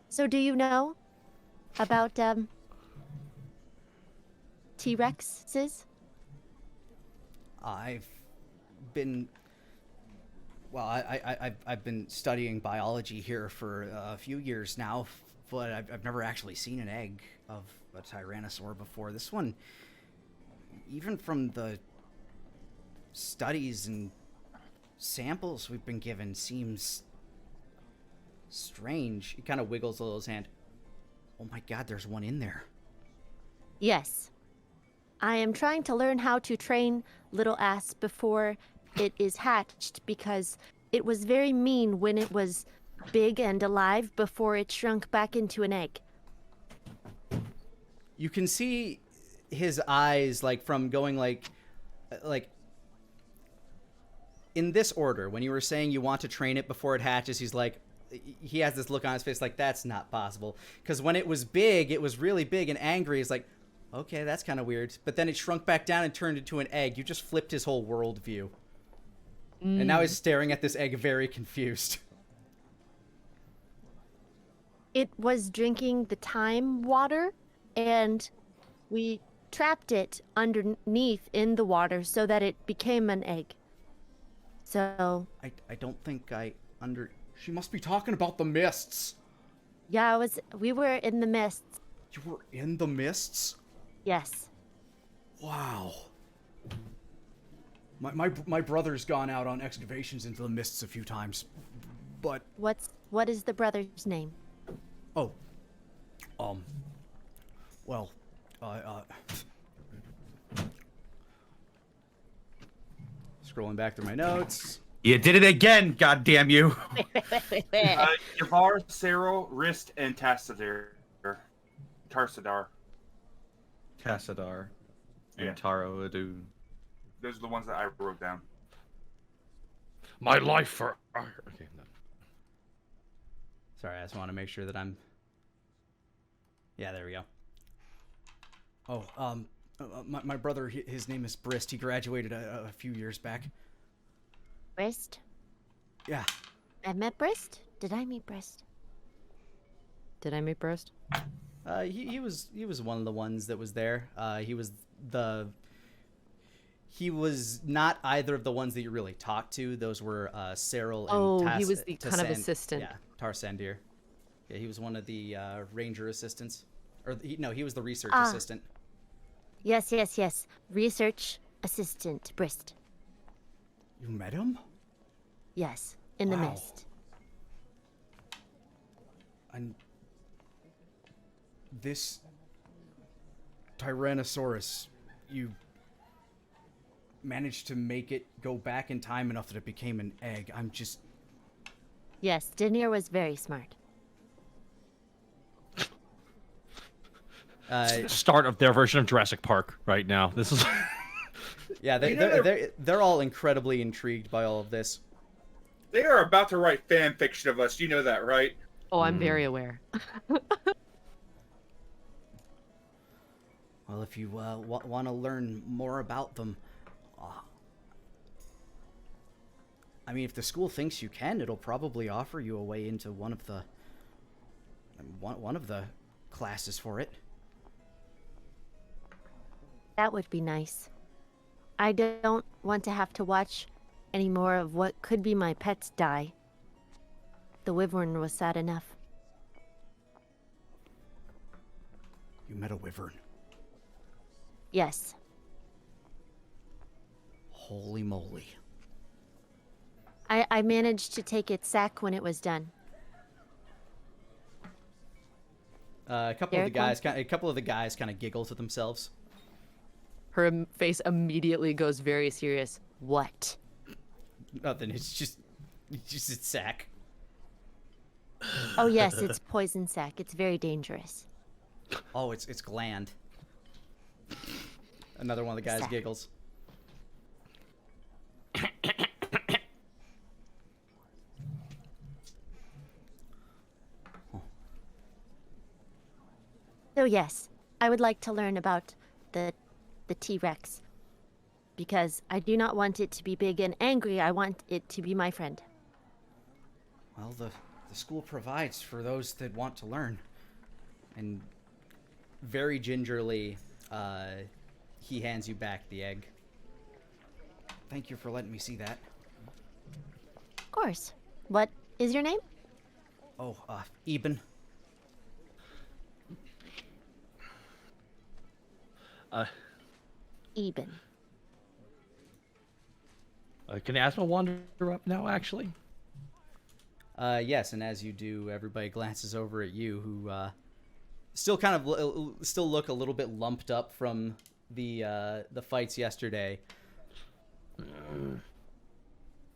Speaker 8: So do you know about T-Rexes?
Speaker 1: I've been. Well, I've been studying biology here for a few years now, but I've never actually seen an egg of a tyrannosaur before. This one, even from the studies and samples we've been given, seems strange. He kind of wiggles a little his hand. Oh my god, there's one in there.
Speaker 8: Yes. I am trying to learn how to train little ass before it is hatched because it was very mean when it was big and alive before it shrunk back into an egg.
Speaker 1: You can see his eyes from going like in this order. When you were saying you want to train it before it hatches, he has this look on his face like that's not possible. Because when it was big, it was really big and angry. He's like, okay, that's kind of weird. But then it shrunk back down and turned into an egg. You just flipped his whole worldview. And now he's staring at this egg very confused.
Speaker 8: It was drinking the time water, and we trapped it underneath in the water so that it became an egg. So,
Speaker 1: I don't think She must be talking about the mists.
Speaker 8: yeah, we were in the mists.
Speaker 1: You were in the mists?
Speaker 8: Yes.
Speaker 1: Wow. My brother's gone out on excavations into the mists a few times, but...
Speaker 8: What is the brother's name?
Speaker 1: Oh. Well, scrolling back through my notes.
Speaker 3: You did it again, goddamn you!
Speaker 6: Yavar, Cyril, Rist, and Tassadar. Tarsadar.
Speaker 3: Tassadar. And
Speaker 6: Yeah.
Speaker 3: Taro Adun.
Speaker 6: Those are the ones that I wrote down.
Speaker 4: My life for. Okay. No.
Speaker 1: Sorry, I just want to make sure that I'm... Yeah, there we go. Oh, my brother, his name is Brist. He graduated a few years back.
Speaker 8: Brist?
Speaker 1: Yeah.
Speaker 8: I met Brist? Did I meet Brist?
Speaker 5: Did I meet Brist?
Speaker 1: He was one of the ones that was there. He was not either of the ones that you really talked to. Those were Cyril and
Speaker 5: he was the kind of assistant.
Speaker 1: Yeah, Tarsandir. Yeah, he was one of the ranger assistants. He was the research assistant.
Speaker 8: Yes. Research assistant, Brist.
Speaker 1: You met him?
Speaker 8: Yes, in the
Speaker 1: Wow.
Speaker 8: mist.
Speaker 1: And this Tyrannosaurus, you managed to make it go back in time enough that it became an egg. I'm just...
Speaker 8: Yes, Denier was very smart.
Speaker 4: It's the start of their version of Jurassic Park right now. This is.
Speaker 1: Yeah, they're all incredibly intrigued by all of this.
Speaker 6: They are about to write fan fiction of us. You know that, right?
Speaker 5: Oh, I'm very aware.
Speaker 1: Well, if you want to learn more about them, I mean, if the school thinks you can, it'll probably offer you a way into one of the classes for it.
Speaker 8: That would be nice. I don't want to have to watch any more of what could be my pets die. The wyvern was sad enough.
Speaker 1: You met a wyvern.
Speaker 8: Yes.
Speaker 1: Holy moly.
Speaker 8: I managed to take its sack when it was done.
Speaker 1: A couple of the guys kind of giggle to themselves.
Speaker 5: Her face immediately goes very serious.
Speaker 8: What?
Speaker 1: Nothing. It's just its sack.
Speaker 8: Oh yes, it's poison sac. It's very dangerous.
Speaker 1: Oh, it's gland. Another one of the guys
Speaker 8: Sack.
Speaker 1: giggles.
Speaker 8: So yes, I would like to learn about the T-Rex. Because I do not want it to be big and angry. I want it to be my friend.
Speaker 1: Well, the school provides for those that want to learn. And very gingerly, he hands you back the egg. Thank you for letting me see that.
Speaker 8: Of course. What is your name?
Speaker 1: Oh, Eben.
Speaker 8: Eben.
Speaker 4: Can Asma wander up now, actually?
Speaker 1: Yes, and as you do, everybody glances over at you, who still kind of still look a little bit lumped up from the fights yesterday.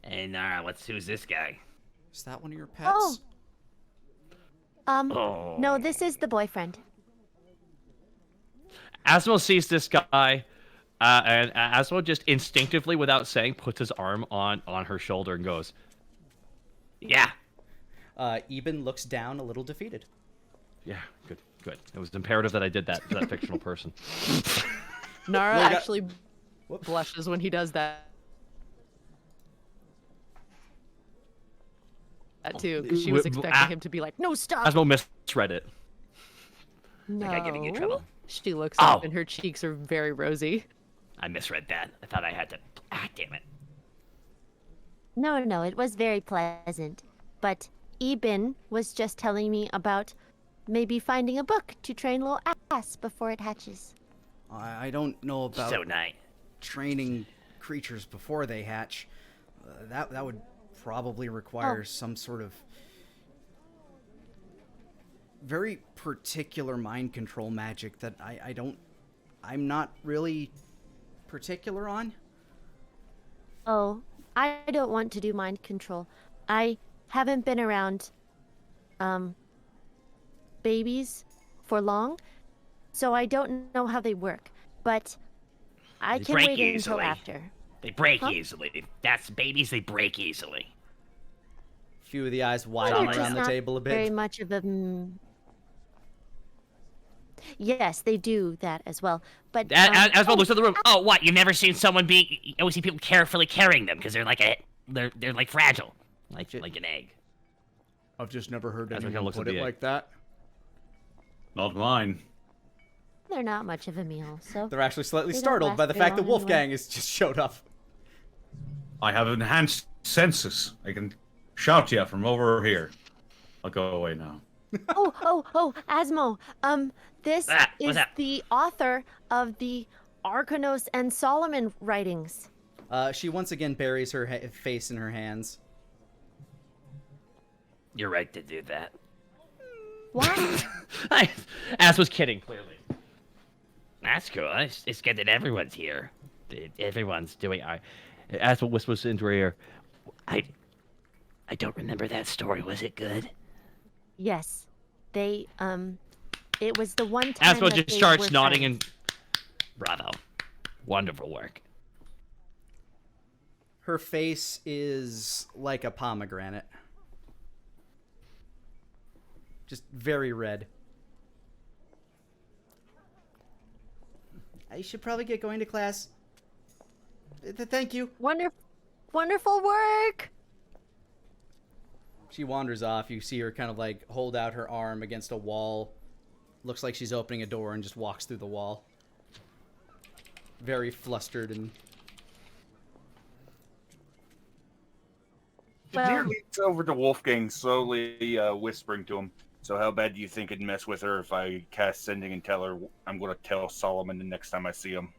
Speaker 7: Hey, Nara, who's this guy?
Speaker 1: Is that one of your pets?
Speaker 8: Oh. No, this is the boyfriend.
Speaker 4: Asmo sees this guy, and Asmo just instinctively, without saying, puts his arm on her shoulder and goes, "Yeah."
Speaker 1: Eben looks down a little defeated.
Speaker 4: Yeah, good. It was imperative that I did that to that fictional person.
Speaker 5: Nara actually blushes when he does that. That too, because she was expecting him to be like, "No, stop."
Speaker 4: Asmo misread it.
Speaker 8: No.
Speaker 7: Like I giving you trouble.
Speaker 5: She looks up
Speaker 7: Oh.
Speaker 5: and her cheeks are very rosy.
Speaker 7: I misread that. I thought I had to. Ah, damn it.
Speaker 8: No, it was very pleasant. But Eben was just telling me about maybe finding a book to train little ass before it hatches.
Speaker 1: I don't know about
Speaker 7: So nice.
Speaker 1: training creatures before they hatch. That would probably require some sort of very particular mind control magic that I'm not really particular on.
Speaker 8: Oh, I don't want to do mind control. I haven't been around babies for long, so I don't know how they work. But I
Speaker 7: They
Speaker 8: can
Speaker 7: break
Speaker 8: wait until
Speaker 7: easily.
Speaker 8: after.
Speaker 7: They break
Speaker 8: Huh?
Speaker 7: easily. That's babies. They break easily.
Speaker 1: Few of the eyes
Speaker 8: They're
Speaker 1: widen
Speaker 8: just
Speaker 1: around the
Speaker 8: not
Speaker 1: table a
Speaker 8: very
Speaker 1: bit.
Speaker 8: much of a. Yes, they do that as well. But
Speaker 7: Asmo looks at the room. Oh, what? You've never seen someone being? You always see people carefully carrying them because they're like they're like fragile, like an egg.
Speaker 1: I've just never heard
Speaker 4: That's what
Speaker 1: anyone
Speaker 4: kinda looks
Speaker 1: put
Speaker 4: at
Speaker 1: it
Speaker 4: the
Speaker 1: like that.
Speaker 3: Not mine.
Speaker 8: they're not much of a meal, so
Speaker 1: They're actually slightly
Speaker 8: They don't
Speaker 1: startled
Speaker 8: last
Speaker 1: by the
Speaker 8: very
Speaker 1: fact that
Speaker 8: long anyway.
Speaker 1: Wolfgang has just showed up.
Speaker 3: I have enhanced senses. I can shout to you from over here. I'll go away now.
Speaker 8: oh, Asmo. This
Speaker 7: What's
Speaker 8: is
Speaker 7: that?
Speaker 8: the author of the Arcanos and Solomon writings.
Speaker 1: She once again buries her face in her hands.
Speaker 7: You're right to do that.
Speaker 8: What?
Speaker 4: Ass was kidding, clearly.
Speaker 7: That's cool. It's good that everyone's here. Everyone's doing.
Speaker 4: Ass whispers into her ear.
Speaker 7: I don't remember that story. Was it good?
Speaker 8: Yes, they it was the one time
Speaker 4: Asmo
Speaker 8: that
Speaker 4: just
Speaker 8: they
Speaker 4: starts
Speaker 8: were
Speaker 4: nodding
Speaker 8: friends.
Speaker 4: and
Speaker 7: Bravo. Wonderful work.
Speaker 1: Her face is like a pomegranate. Just very red. I should probably get going to class. Thank you.
Speaker 8: Wonderful work.
Speaker 1: She wanders off. You see her kind of like hold out her arm against a wall. Looks like she's opening a door and just walks through the wall. Very flustered and...
Speaker 6: Daenerys leads over to Wolfgang, slowly whispering to him. So how bad do you think it'd mess with her if I cast Sending and tell her I'm going to tell Solomon the next time I see him?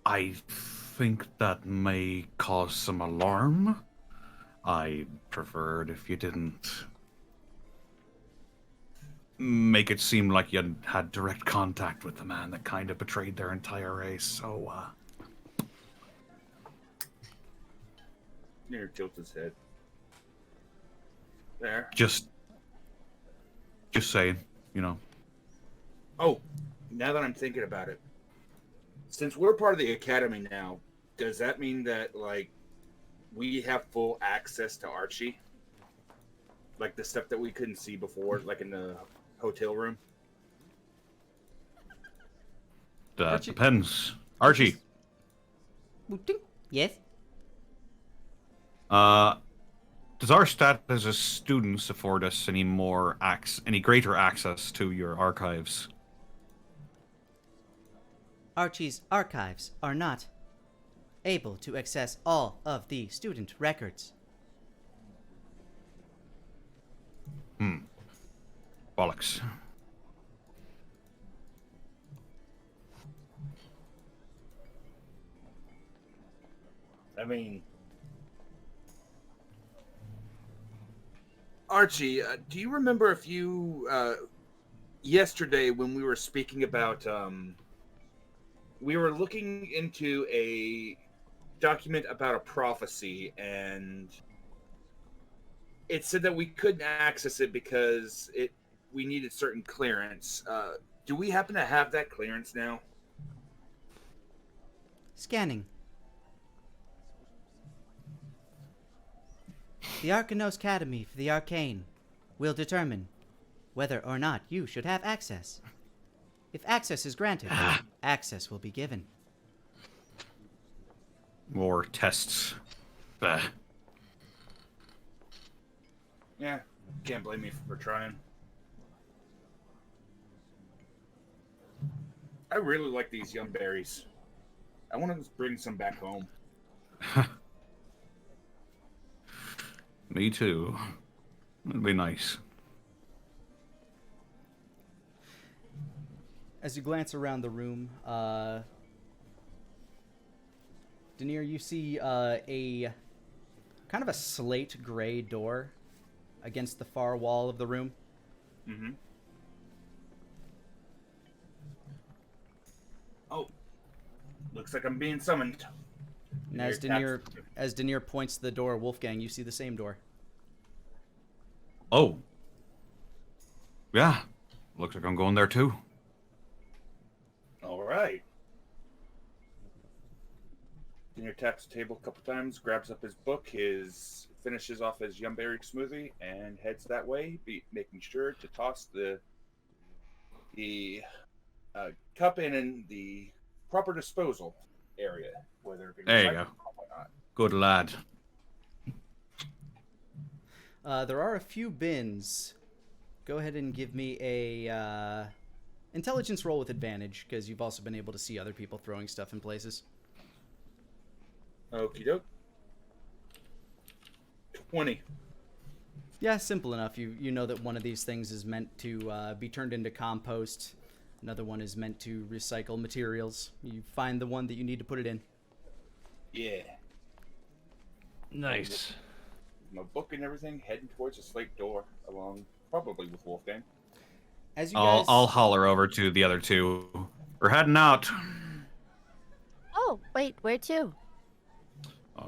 Speaker 3: I think that may cause some alarm. I preferred if you didn't make it seem like you had direct contact with the man that kind of betrayed their entire race, so,
Speaker 6: Daenerys tilts his head. There.
Speaker 3: Just saying, you know.
Speaker 6: Oh, now that I'm thinking about it, since we're part of the academy now, does that mean that like we have full access to Archie? Like the stuff that we couldn't see before, like in the hotel room?
Speaker 3: That
Speaker 1: Archie-
Speaker 3: depends. Archie,
Speaker 1: Yes?
Speaker 3: does our status as students afford us any greater access to your archives?
Speaker 1: Archie's archives are not able to access all of the student records.
Speaker 3: Bollocks.
Speaker 6: I mean, Archie, do you remember if you yesterday when we were speaking about we were looking into a document about a prophecy, and it said that we couldn't access it because we needed certain clearance. Do we happen to have that clearance now?
Speaker 1: Scanning. The Arcanos Academy for the Arcane will determine whether or not you should have access. If access is granted, access will be given.
Speaker 3: More tests. Bah.
Speaker 6: Yeah, can't blame me for trying. I really like these yum berries. I want to bring some back home.
Speaker 3: Me too. It'd be nice.
Speaker 1: As you glance around the room, Denier, you see a kind of a slate gray door against the far wall of the room.
Speaker 6: Mm-hmm. Oh, looks like I'm being summoned.
Speaker 1: And as Denier points to the door, Wolfgang, you see the same door.
Speaker 3: Oh. Yeah. Looks like I'm going there too.
Speaker 6: All right. Denier taps the table a couple times, grabs up his book, finishes off his yumberry smoothie, and heads that way, making sure to toss the cup in the proper disposal area, whether it be
Speaker 3: There you
Speaker 6: recycled
Speaker 3: go.
Speaker 6: or whatnot.
Speaker 3: Good lad.
Speaker 1: There are a few bins. Go ahead and give me a intelligence roll with advantage, because you've also been able to see other people throwing stuff in places.
Speaker 6: Okie doke. 20.
Speaker 1: Yeah, simple enough. You know that one of these things is meant to be turned into compost. Another one is meant to recycle materials. You find the one that you need to put it in.
Speaker 6: Yeah.
Speaker 4: Nice.
Speaker 6: My book and everything, heading towards the slate door, along probably with Wolfgang.
Speaker 1: As you guys,
Speaker 3: I'll holler over to the other two. We're heading out.
Speaker 8: Oh, wait, where to?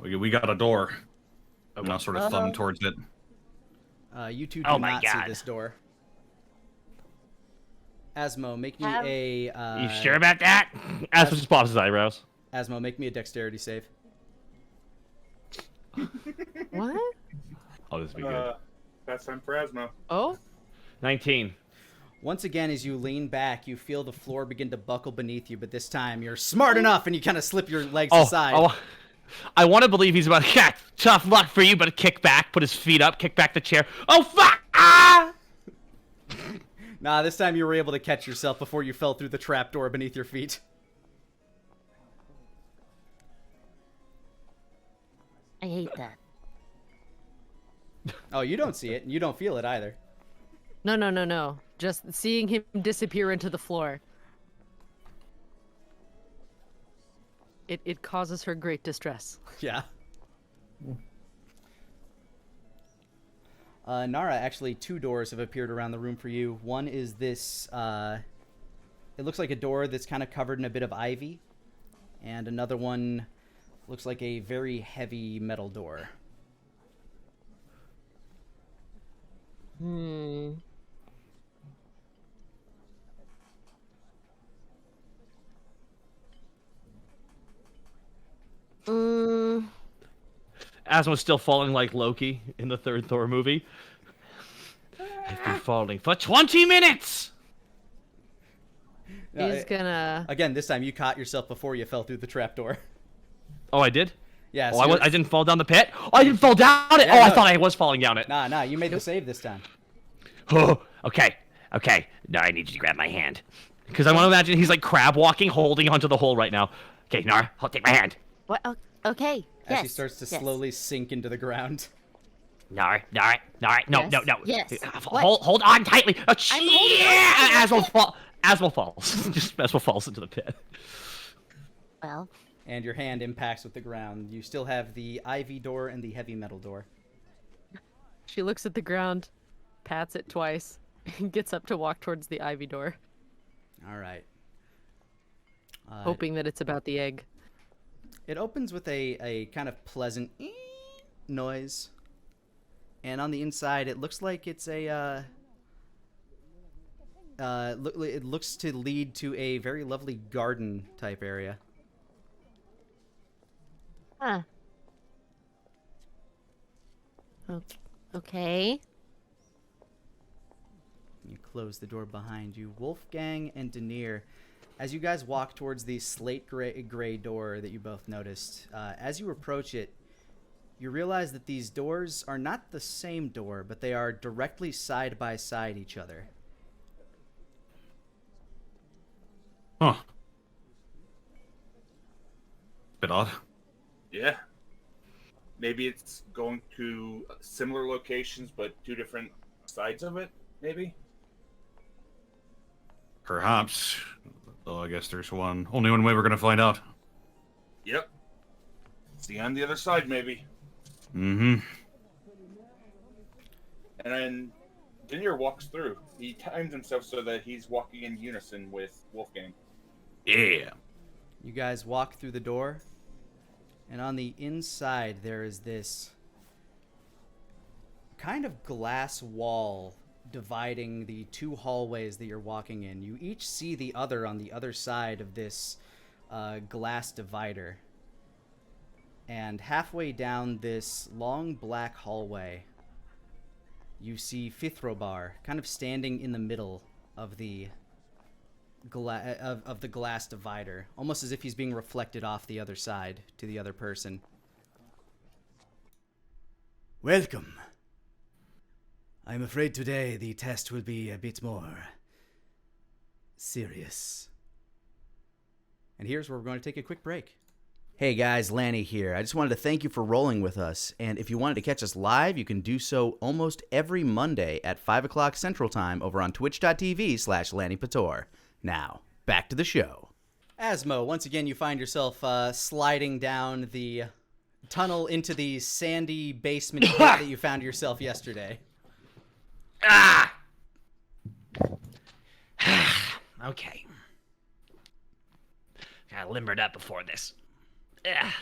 Speaker 3: We got a door. And I'll sort of thumb towards it.
Speaker 1: you two do
Speaker 7: Oh my
Speaker 1: not
Speaker 7: God.
Speaker 1: see this door. Asmo, make me
Speaker 8: Have-
Speaker 1: a.
Speaker 7: You sure about that?
Speaker 4: Asmo just pops his eyebrows.
Speaker 1: Asmo, make me a dexterity save.
Speaker 5: What?
Speaker 4: Oh, this will be good.
Speaker 6: That's time for Asmo.
Speaker 5: Oh?
Speaker 4: 19.
Speaker 1: Once again, as you lean back, you feel the floor begin to buckle beneath you, but this time you're smart enough and you kind of slip your legs aside.
Speaker 4: I want to believe he's about, yeah, tough luck for you, but kick back, put his feet up, kick back the chair. Oh, fuck! Ah!
Speaker 1: Nah, this time you were able to catch yourself before you fell through the trapdoor beneath your feet.
Speaker 8: I hate that.
Speaker 1: Oh, you don't see it, and you don't feel it either.
Speaker 5: No. Just seeing him disappear into the floor. It causes her great distress.
Speaker 1: Yeah. Nara, actually, two doors have appeared around the room for you. One is this, it looks like a door that's kind of covered in a bit of ivy. And another one looks like a very heavy metal door.
Speaker 4: Asmo's still falling like Loki in the third Thor movie. I've been falling for 20 minutes!
Speaker 5: He's gonna...
Speaker 1: Again, this time you caught yourself before you fell through the trapdoor.
Speaker 4: Oh, I did?
Speaker 1: Yeah,
Speaker 4: Oh, I didn't fall down the pit? Oh, I didn't fall down it!
Speaker 1: Yeah,
Speaker 4: Oh, I
Speaker 1: no.
Speaker 4: thought I was falling down it.
Speaker 1: Nah, you made the save this time.
Speaker 7: Oh, okay. Now I need you to grab my hand.
Speaker 4: Because I want to imagine he's like crab walking, holding onto the hole right now.
Speaker 7: Okay, Nar, take my hand.
Speaker 8: What? Oh, okay.
Speaker 1: As
Speaker 8: Yes.
Speaker 1: she starts to
Speaker 8: yes.
Speaker 1: slowly sink into the ground.
Speaker 7: Nar. No.
Speaker 8: Yes.
Speaker 7: Hold on tightly. Oh,
Speaker 8: I'm holding
Speaker 7: yeah!
Speaker 4: Asmo falls. Just Asmo falls into the pit.
Speaker 8: Well,
Speaker 1: And your hand impacts with the ground. You still have the ivy door and the heavy metal door.
Speaker 5: She looks at the ground, pats it twice, and gets up to walk towards the ivy door,
Speaker 1: All right.
Speaker 5: hoping that it's about the egg.
Speaker 1: It opens with a kind of pleasant noise. And on the inside, it looks like it's a... it looks to lead to a very lovely garden type area.
Speaker 8: huh. Okay.
Speaker 1: You close the door behind you. Wolfgang and Denier, as you guys walk towards the slate gray door that you both noticed, as you approach it, you realize that these doors are not the same door, but they are directly side by side each other.
Speaker 3: Huh. Bit odd.
Speaker 6: Yeah. Maybe it's going to similar locations, but 2 different sides of it, maybe?
Speaker 3: Perhaps. Though I guess there's only one way we're gonna find out.
Speaker 6: Yep. See you on the other side, maybe.
Speaker 3: Mm-hmm.
Speaker 6: And then Denier walks through. He times himself so that he's walking in unison with Wolfgang.
Speaker 3: Yeah.
Speaker 1: You guys walk through the door, and on the inside there is this kind of glass wall dividing the 2 hallways that you're walking in. You each see the other on the other side of this glass divider. And halfway down this long black hallway, you see Fithrobar kind of standing in the middle of the of the glass divider, almost as if he's being reflected off the other side to the other person. Welcome. I'm afraid today the test will be a bit more serious. And here's where we're going to take a quick break. Hey guys, Lani here. I just wanted to thank you for rolling with us. And if you wanted to catch us live, you can do so almost every Monday at 5 o'clock Central Time over on twitch.tv/Lanipator. Now, back to the show. Asmo, once again, you find yourself sliding down the tunnel into the sandy basement pit that you found yourself yesterday.
Speaker 7: Ah! Okay. Got limbered up before this. Ah.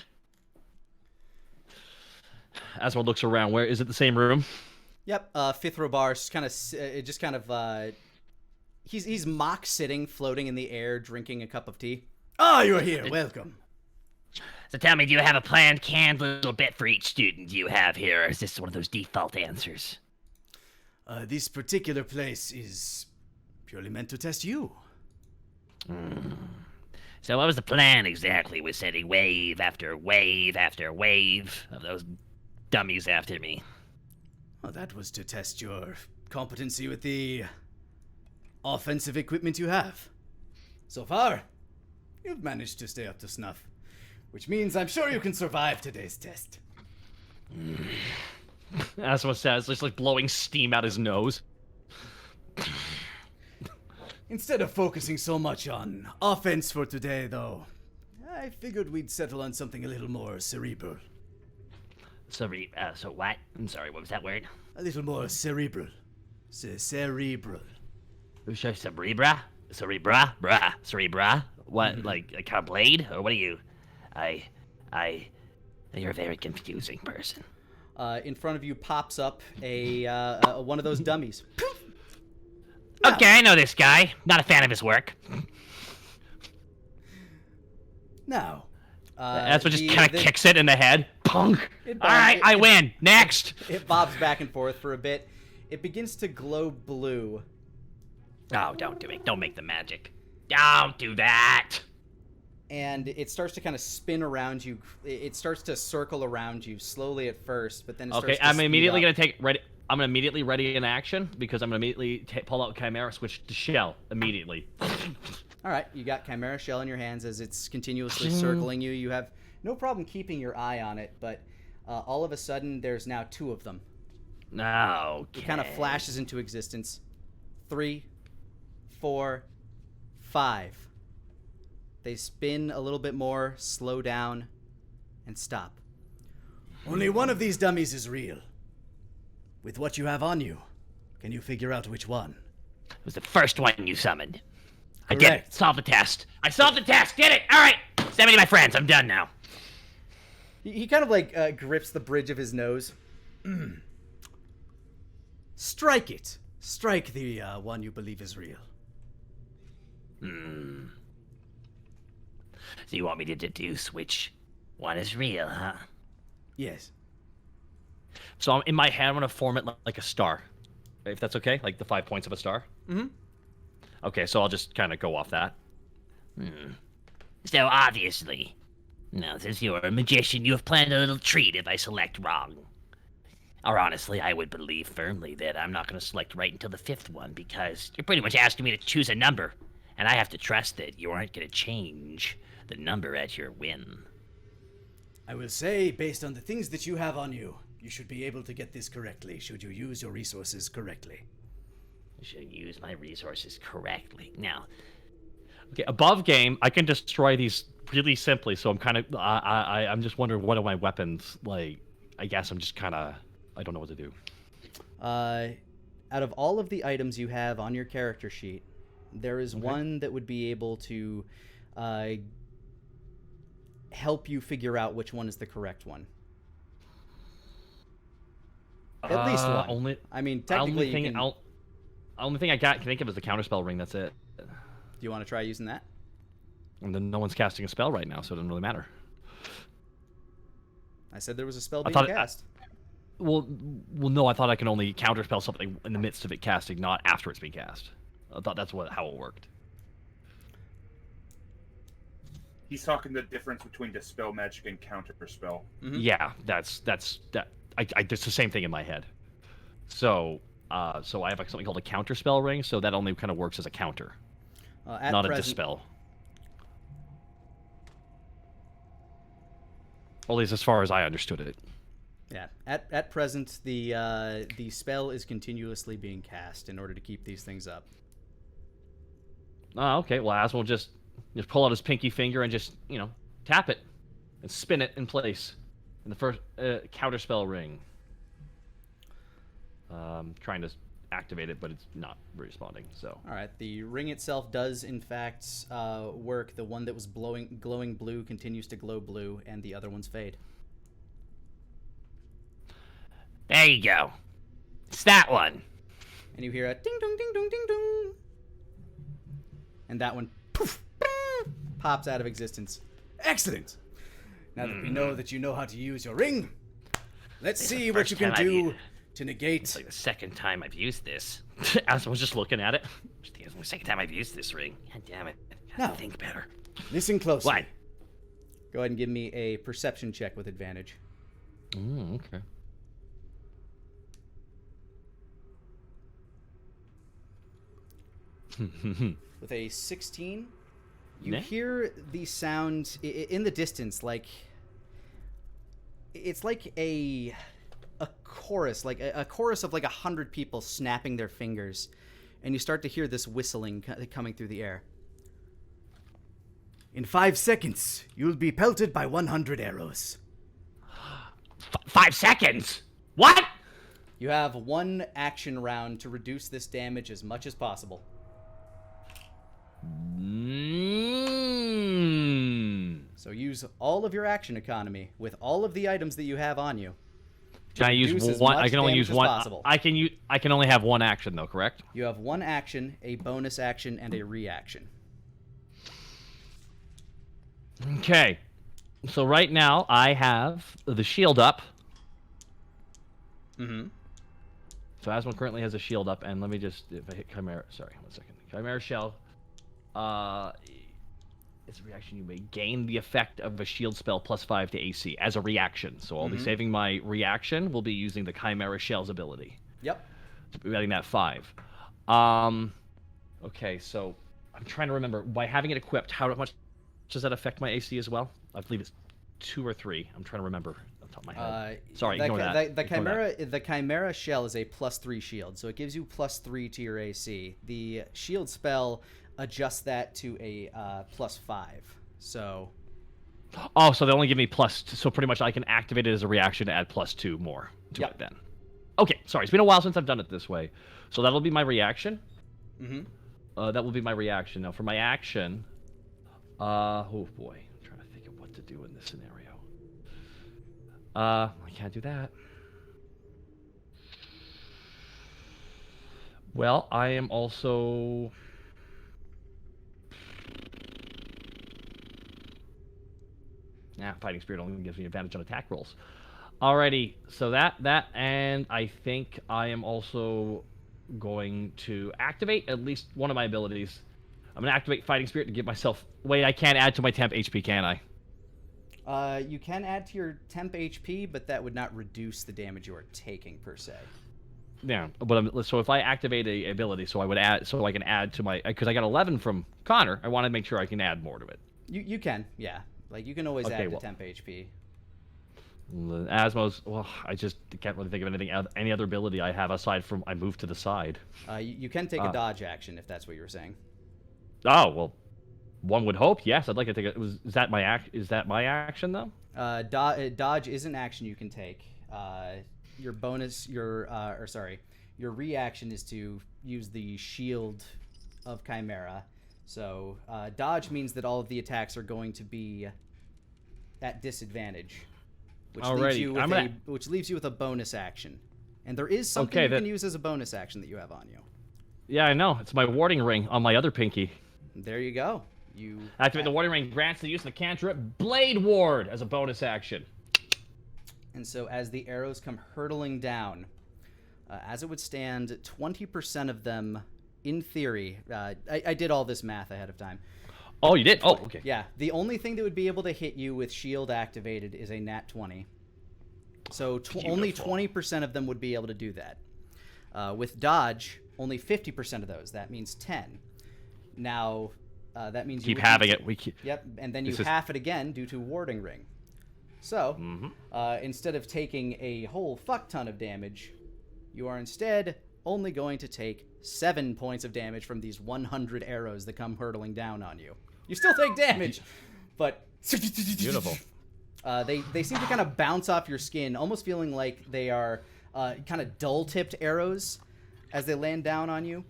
Speaker 4: Asmo looks around. Where is it? The same room?
Speaker 1: Yep. Fithrobar just kind of he's mock sitting, floating in the air, drinking a cup of tea. Ah, you're here. Welcome.
Speaker 7: So tell me, do you have a planned canned little bit for each student you have here, or is this one of those default answers?
Speaker 1: This particular place is purely meant to test you.
Speaker 7: So what was the plan exactly with sending wave after wave after wave of those dummies after me?
Speaker 1: Well, that was to test your competency with the offensive equipment you have. So far, you've managed to stay up to snuff, which means I'm sure you can survive today's test.
Speaker 4: Asmo says, just like blowing steam out his nose.
Speaker 1: Instead of focusing so much on offense for today, though, I figured we'd settle on something a little more cerebral.
Speaker 7: So what? I'm sorry, what was that word?
Speaker 1: A little more cerebral. Cerebral.
Speaker 7: Sure, cerebra? Cerebra? What, like a kind of blade? Or what are you? You're a very confusing person.
Speaker 1: In front of you pops up a one of those dummies.
Speaker 7: Okay, I know this guy. Not a fan of his work.
Speaker 1: Now,
Speaker 4: Asmo just kind of kicks it in the head. Punk!
Speaker 7: Alright, I win. Next!
Speaker 1: It bobs back and forth for a bit. It begins to glow blue.
Speaker 7: Oh, don't do it. Don't make the magic. Don't do that!
Speaker 1: And it starts to kind of spin around you. It starts to circle around you, slowly at first, but then it starts to
Speaker 4: I'm
Speaker 1: speed
Speaker 4: immediately
Speaker 1: up.
Speaker 4: going to ready. I'm going to immediately ready an action, because I'm going to immediately pull out Chimera, switch to Shell, immediately.
Speaker 1: Alright, you got Chimera Shell in your hands as it's continuously circling you. You have no problem keeping your eye on it, but all of a sudden, there's now 2 of them.
Speaker 7: Okay.
Speaker 1: It kind of flashes into existence. 3, 4, 5. They spin a little bit more, slow down, and stop. Only one of these dummies is real. With what you have on you, can you figure out which one?
Speaker 7: It was the first one you summoned. I did
Speaker 1: Correct.
Speaker 7: it. Solved the test. I solved the test. Did it. All right. Send me to my friends. I'm done now.
Speaker 1: He kind of like grips the bridge of his nose. Strike it. Strike the one you believe is real.
Speaker 7: So you want me to deduce which one is real, huh?
Speaker 1: Yes.
Speaker 4: So in my head, I'm going to form it like a star. If that's okay? Like the 5 points of a star?
Speaker 1: Mm-hmm.
Speaker 4: Okay, so I'll just kind of go off that.
Speaker 7: So obviously, now since you're a magician, you have planned a little treat if I select wrong. Or honestly, I would believe firmly that I'm not going to select right until the 5th one, because you're pretty much asking me to choose a number, and I have to trust that you aren't going to change the number at your whim.
Speaker 1: I will say, based on the things that you have on you, you should be able to get this correctly, should you use your resources correctly.
Speaker 7: I should use my resources correctly. Now,
Speaker 4: Okay, above game, I can destroy these really simply. So I'm kind of, I'm just wondering what are my weapons like. I guess I'm just kind of, I don't know what to do.
Speaker 1: Out of all of the items you have on your character sheet, there is one that would be able to help you figure out which one is the correct one. At least one. I mean, technically,
Speaker 4: only thing I can think of is the counterspell ring. That's it.
Speaker 1: Do you want to try using that?
Speaker 4: And then no one's casting a spell right now, so it doesn't really matter.
Speaker 1: I said there was a spell being
Speaker 4: thought
Speaker 1: cast.
Speaker 4: Well, no, I thought I can only counterspell something in the midst of it casting, not after it's being cast. I thought that's how it worked.
Speaker 6: He's talking the difference between dispel magic and counter spell.
Speaker 1: Mm-hmm.
Speaker 4: Yeah, that's that. It's the same thing in my head. So I have something called a counterspell ring, so that only kind of works as a counter, not a dispel. At least as far as I understood it.
Speaker 1: Yeah. At present, the spell is continuously being cast in order to keep these things up.
Speaker 4: Okay. Well, Asmo will just pull out his pinky finger and just tap it and spin it in place in the first counterspell ring. Trying to activate it, but it's not responding. So.
Speaker 1: All right. The ring itself does in fact work. The one that was glowing blue continues to glow blue, and the other ones fade.
Speaker 7: there you go. It's that one.
Speaker 1: And you hear a ding dong ding dong ding dong, and that one poof pops out of existence. Excellent. Now that we know that you know how to use your ring, let's see what you can do to negate.
Speaker 7: It's like the second time I've used this.
Speaker 4: Asmo was just looking at it.
Speaker 7: It's the second time I've used this ring. God damn it. I
Speaker 1: Now,
Speaker 7: gotta think better.
Speaker 1: listen closely.
Speaker 7: What?
Speaker 1: Go ahead and give me a perception check with advantage.
Speaker 4: Okay.
Speaker 1: With a 16, you hear the sound in the distance, like it's like a chorus, like a chorus of like 100 people snapping their fingers, and you start to hear this whistling coming through the air. In 5 seconds, you'll be pelted by 100 arrows.
Speaker 7: 5 seconds? What?
Speaker 1: You have one action round to reduce this damage as much as possible. So use all of your action economy with all of the items that you have on you.
Speaker 4: Can I use one? I can only use one. I can only have one action though, correct?
Speaker 1: You have one action, a bonus action, and a reaction.
Speaker 4: Okay. So right now I have the shield up.
Speaker 1: Mm-hmm.
Speaker 4: So Asmo currently has a shield up, and let me just, if I hit Chimera, sorry, 1 second. Chimera Shell. It's a reaction you may gain the effect of a shield spell +5 to AC as a reaction. So I'll be saving my reaction. We'll be using the Chimera Shell's ability.
Speaker 1: Yep.
Speaker 4: So we're adding that 5. Okay, so I'm trying to remember, by having it equipped, how much does that affect my AC as well? I believe it's 2 or 3. I'm trying to remember off the top of my head. Sorry, ignore that.
Speaker 1: The Chimera Shell is a +3 shield, so it gives you +3 to your AC. The shield spell adjusts that to a +5. So.
Speaker 4: Oh, so they only give me so pretty much I can activate it as a reaction to add +2 more to it then. Okay, sorry, it's been a while since I've done it this way. So that'll be my reaction.
Speaker 1: Mm-hmm.
Speaker 4: That will be my reaction. Now for my action, oh boy, I'm trying to think of what to do in this scenario. I can't do that. Well, I am also. Fighting Spirit only gives me advantage on attack rolls. Alrighty, so that, and I think I am also going to activate at least one of my abilities. I'm going to activate Fighting Spirit to give myself... Wait, I can't add to my temp HP, can I?
Speaker 1: You can add to your temp HP, but that would not reduce the damage you are taking, per se.
Speaker 4: Yeah, but so if I activate a ability, so I would add, so I can add to my... Because I got 11 from Connor, I want to make sure I can add more to it.
Speaker 1: You can, yeah. Like, you can always add to temp HP.
Speaker 4: Asmo's. Well, I just can't really think of any other ability I have aside from I move to the side.
Speaker 1: You can take a dodge action if that's what you were saying.
Speaker 4: Oh well, one would hope. Yes, I'd like to take it. Is that my action though?
Speaker 1: Dodge is an action you can take. Your bonus, your reaction is to use the shield of Chimera. So dodge means that all of the attacks are going to be at disadvantage, which leaves you with a bonus action. And there is something you can use as a bonus action that you have on you.
Speaker 4: Yeah, I know. It's my warding ring on my other pinky.
Speaker 1: There you go. You
Speaker 4: activate the warding ring, grants the use of the cantrip Blade Ward as a bonus action.
Speaker 1: And so as the arrows come hurtling down, as it would stand, 20% of them, in theory, I did all this math ahead of time.
Speaker 4: Oh, you did? Oh, okay.
Speaker 1: Yeah, the only thing that would be able to hit you with shield activated is a nat 20. So only 20% of them would be able to do that. With dodge, only 50% of those. That means 10. Now, that means
Speaker 4: keep having it.
Speaker 1: Yep, and then you half it again due to warding ring. So, instead of taking a whole fuck ton of damage, you are instead only going to take 7 points of damage from these 100 arrows that come hurtling down on you. You still take damage, but
Speaker 4: beautiful.
Speaker 1: They seem to kind of bounce off your skin, almost feeling like they are kind of dull-tipped arrows as they land down on you,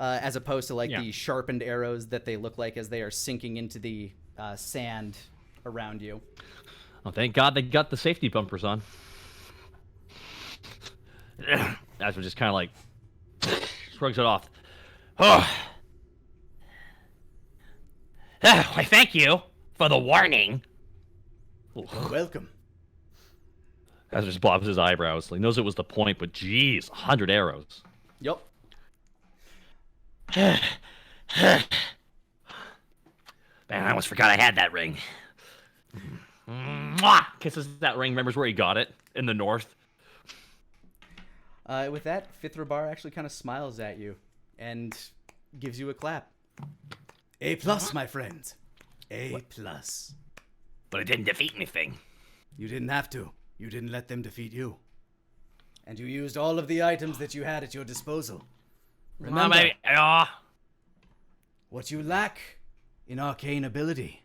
Speaker 1: as opposed to the sharpened arrows that they look like as they are sinking into the sand around you.
Speaker 4: Oh, thank God they got the safety bumpers on. As we're just kind of like shrugs it off.
Speaker 7: Oh. Why, thank you for the warning.
Speaker 1: Welcome.
Speaker 4: As just bobs his eyebrows. He knows it was the point, but geez, 100 arrows.
Speaker 1: Yep.
Speaker 7: Man, I almost forgot I had that ring.
Speaker 4: Mwah! Kisses that ring, remembers where he got it, in the north.
Speaker 1: With that, Fithrabar actually kind of smiles at you and gives you a clap. A+, my friend. A+.
Speaker 7: But it didn't defeat anything.
Speaker 1: You didn't have to. You didn't let them defeat you. And you used all of the items that you had at your disposal. Remember, what you lack in arcane ability,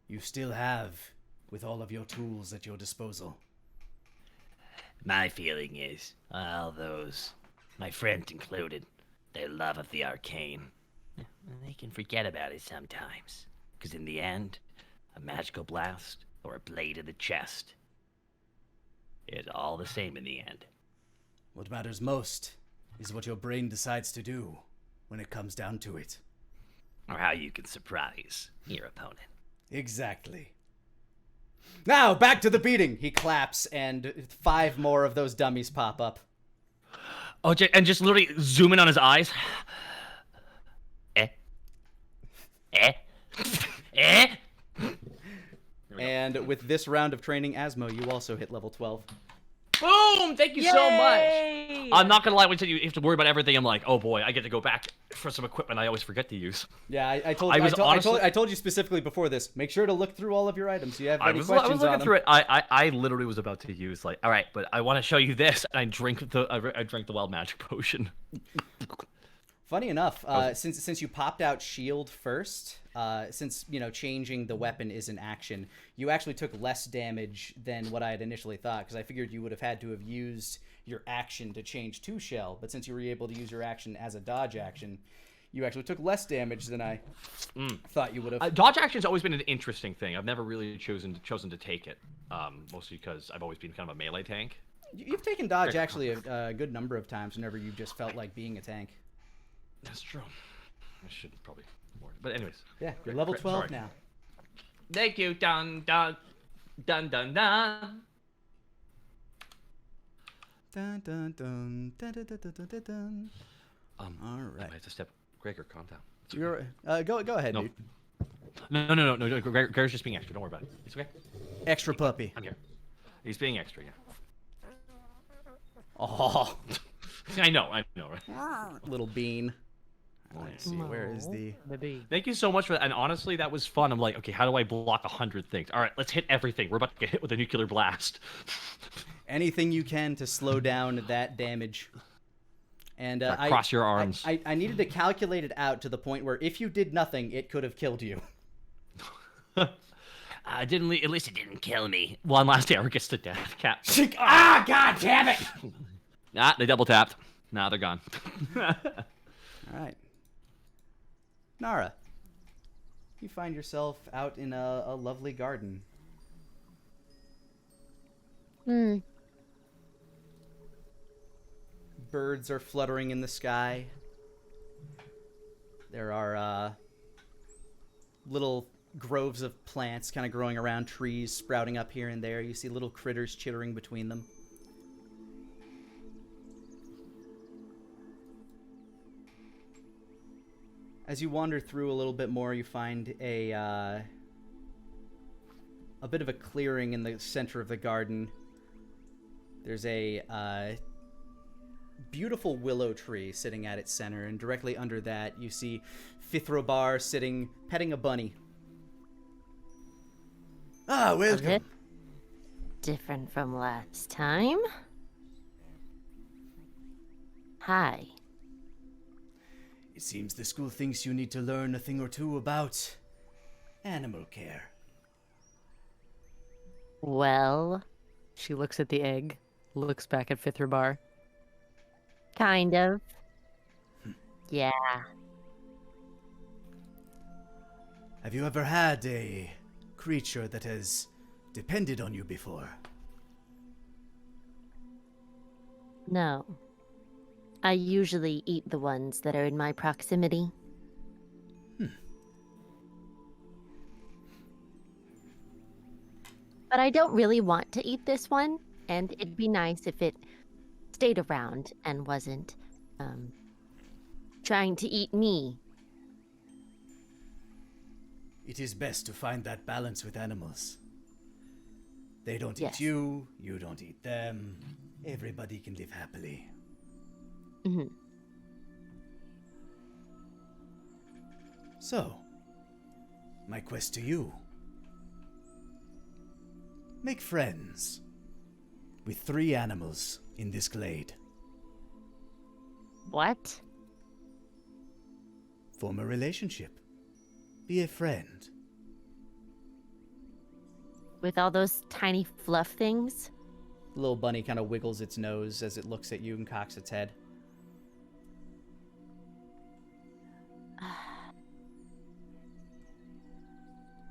Speaker 1: you still have with all of your tools at your disposal.
Speaker 7: My feeling is, all those, my friends included, their love of the arcane, they can forget about it sometimes. Because in the end, a magical blast or a blade in the chest is all the same in the end.
Speaker 1: What matters most is what your brain decides to do when it comes down to it.
Speaker 7: Or how you can surprise your opponent.
Speaker 1: Exactly. Now, back to the beating! He claps, and 5 more of those dummies pop up.
Speaker 4: Oh, and just literally zoom in on his eyes. And with this round of training, Asmo, you also hit level 12. Boom! Thank you so much. I'm not gonna lie. When you have to worry about everything, I'm like, oh boy, I get to go back for some equipment I always forget to use.
Speaker 1: Yeah, I told you specifically before this. Make sure to look through all of your items. You have any questions
Speaker 4: I was looking
Speaker 1: on
Speaker 4: through it. I literally was about to use all right, but I want to show you this. And I drank the wild magic potion.
Speaker 1: Funny enough, since you popped out shield first, since changing the weapon is an action, you actually took less damage than what I had initially thought, because I figured you would have had to have used your action to change to shell, but since you were able to use your action as a dodge action, you actually took less damage than I thought you would have.
Speaker 4: Dodge action's always been an interesting thing. I've never really chosen to take it, mostly because I've always been kind of a melee tank.
Speaker 1: You've taken dodge actually a good number of times whenever you just felt like being a tank.
Speaker 4: That's true. I should probably more. But anyways.
Speaker 1: Yeah, you're level 12 now.
Speaker 4: Thank you. Dun dun dun dun dun.
Speaker 1: Dun dun dun dun dun dun dun dun dun. All right.
Speaker 4: I have to step. Gregor, calm down.
Speaker 1: You're go ahead, dude.
Speaker 4: No. Gregor's just being extra. Don't worry about it. It's okay.
Speaker 1: Extra puppy.
Speaker 4: I'm here. He's being extra, yeah.
Speaker 1: Oh.
Speaker 4: I know. Right?
Speaker 1: Little bean. Let's see, where is the...
Speaker 5: Maybe.
Speaker 4: Thank you so much for that. And honestly, that was fun. I'm like, okay, how do I block 100 things? All right, let's hit everything. We're about to get hit with a nuclear blast.
Speaker 1: Anything you can to slow down that damage. And
Speaker 4: Cross your arms.
Speaker 1: I needed to calculate it out to the point where if you did nothing, it could have killed you.
Speaker 7: At least it didn't kill me.
Speaker 4: One last arrow gets to death. Cap.
Speaker 7: God damn it!
Speaker 4: They double tapped. Now they're gone.
Speaker 1: All right. Nara, you find yourself out in a lovely garden. Birds are fluttering in the sky. There are little groves of plants kind of growing around trees, sprouting up here and there. You see little critters chittering between them. As you wander through a little bit more, you find a bit of a clearing in the center of the garden. There's a beautiful willow tree sitting at its center, and directly under that you see Fithrobar sitting, petting a bunny. Ah, welcome.
Speaker 8: Okay. Different from last time. Hi.
Speaker 1: It seems the school thinks you need to learn a thing or two about animal care.
Speaker 8: Well,
Speaker 5: She looks at the egg, looks back at Fithrobar.
Speaker 8: kind of. Yeah.
Speaker 1: Have you ever had a creature that has depended on you before?
Speaker 8: No. I usually eat the ones that are in my proximity. But I don't really want to eat this one, and it'd be nice if it stayed around and wasn't trying to eat me.
Speaker 1: It is best to find that balance with animals. They don't
Speaker 8: Yes.
Speaker 1: eat you, you don't eat them. Everybody can live happily.
Speaker 8: Mhm.
Speaker 1: So, my quest to you. Make friends with 3 animals in this glade.
Speaker 8: What?
Speaker 1: Form a relationship. Be a friend.
Speaker 8: With all those tiny fluff things?
Speaker 1: The little bunny kind of wiggles its nose as it looks at you and cocks its head.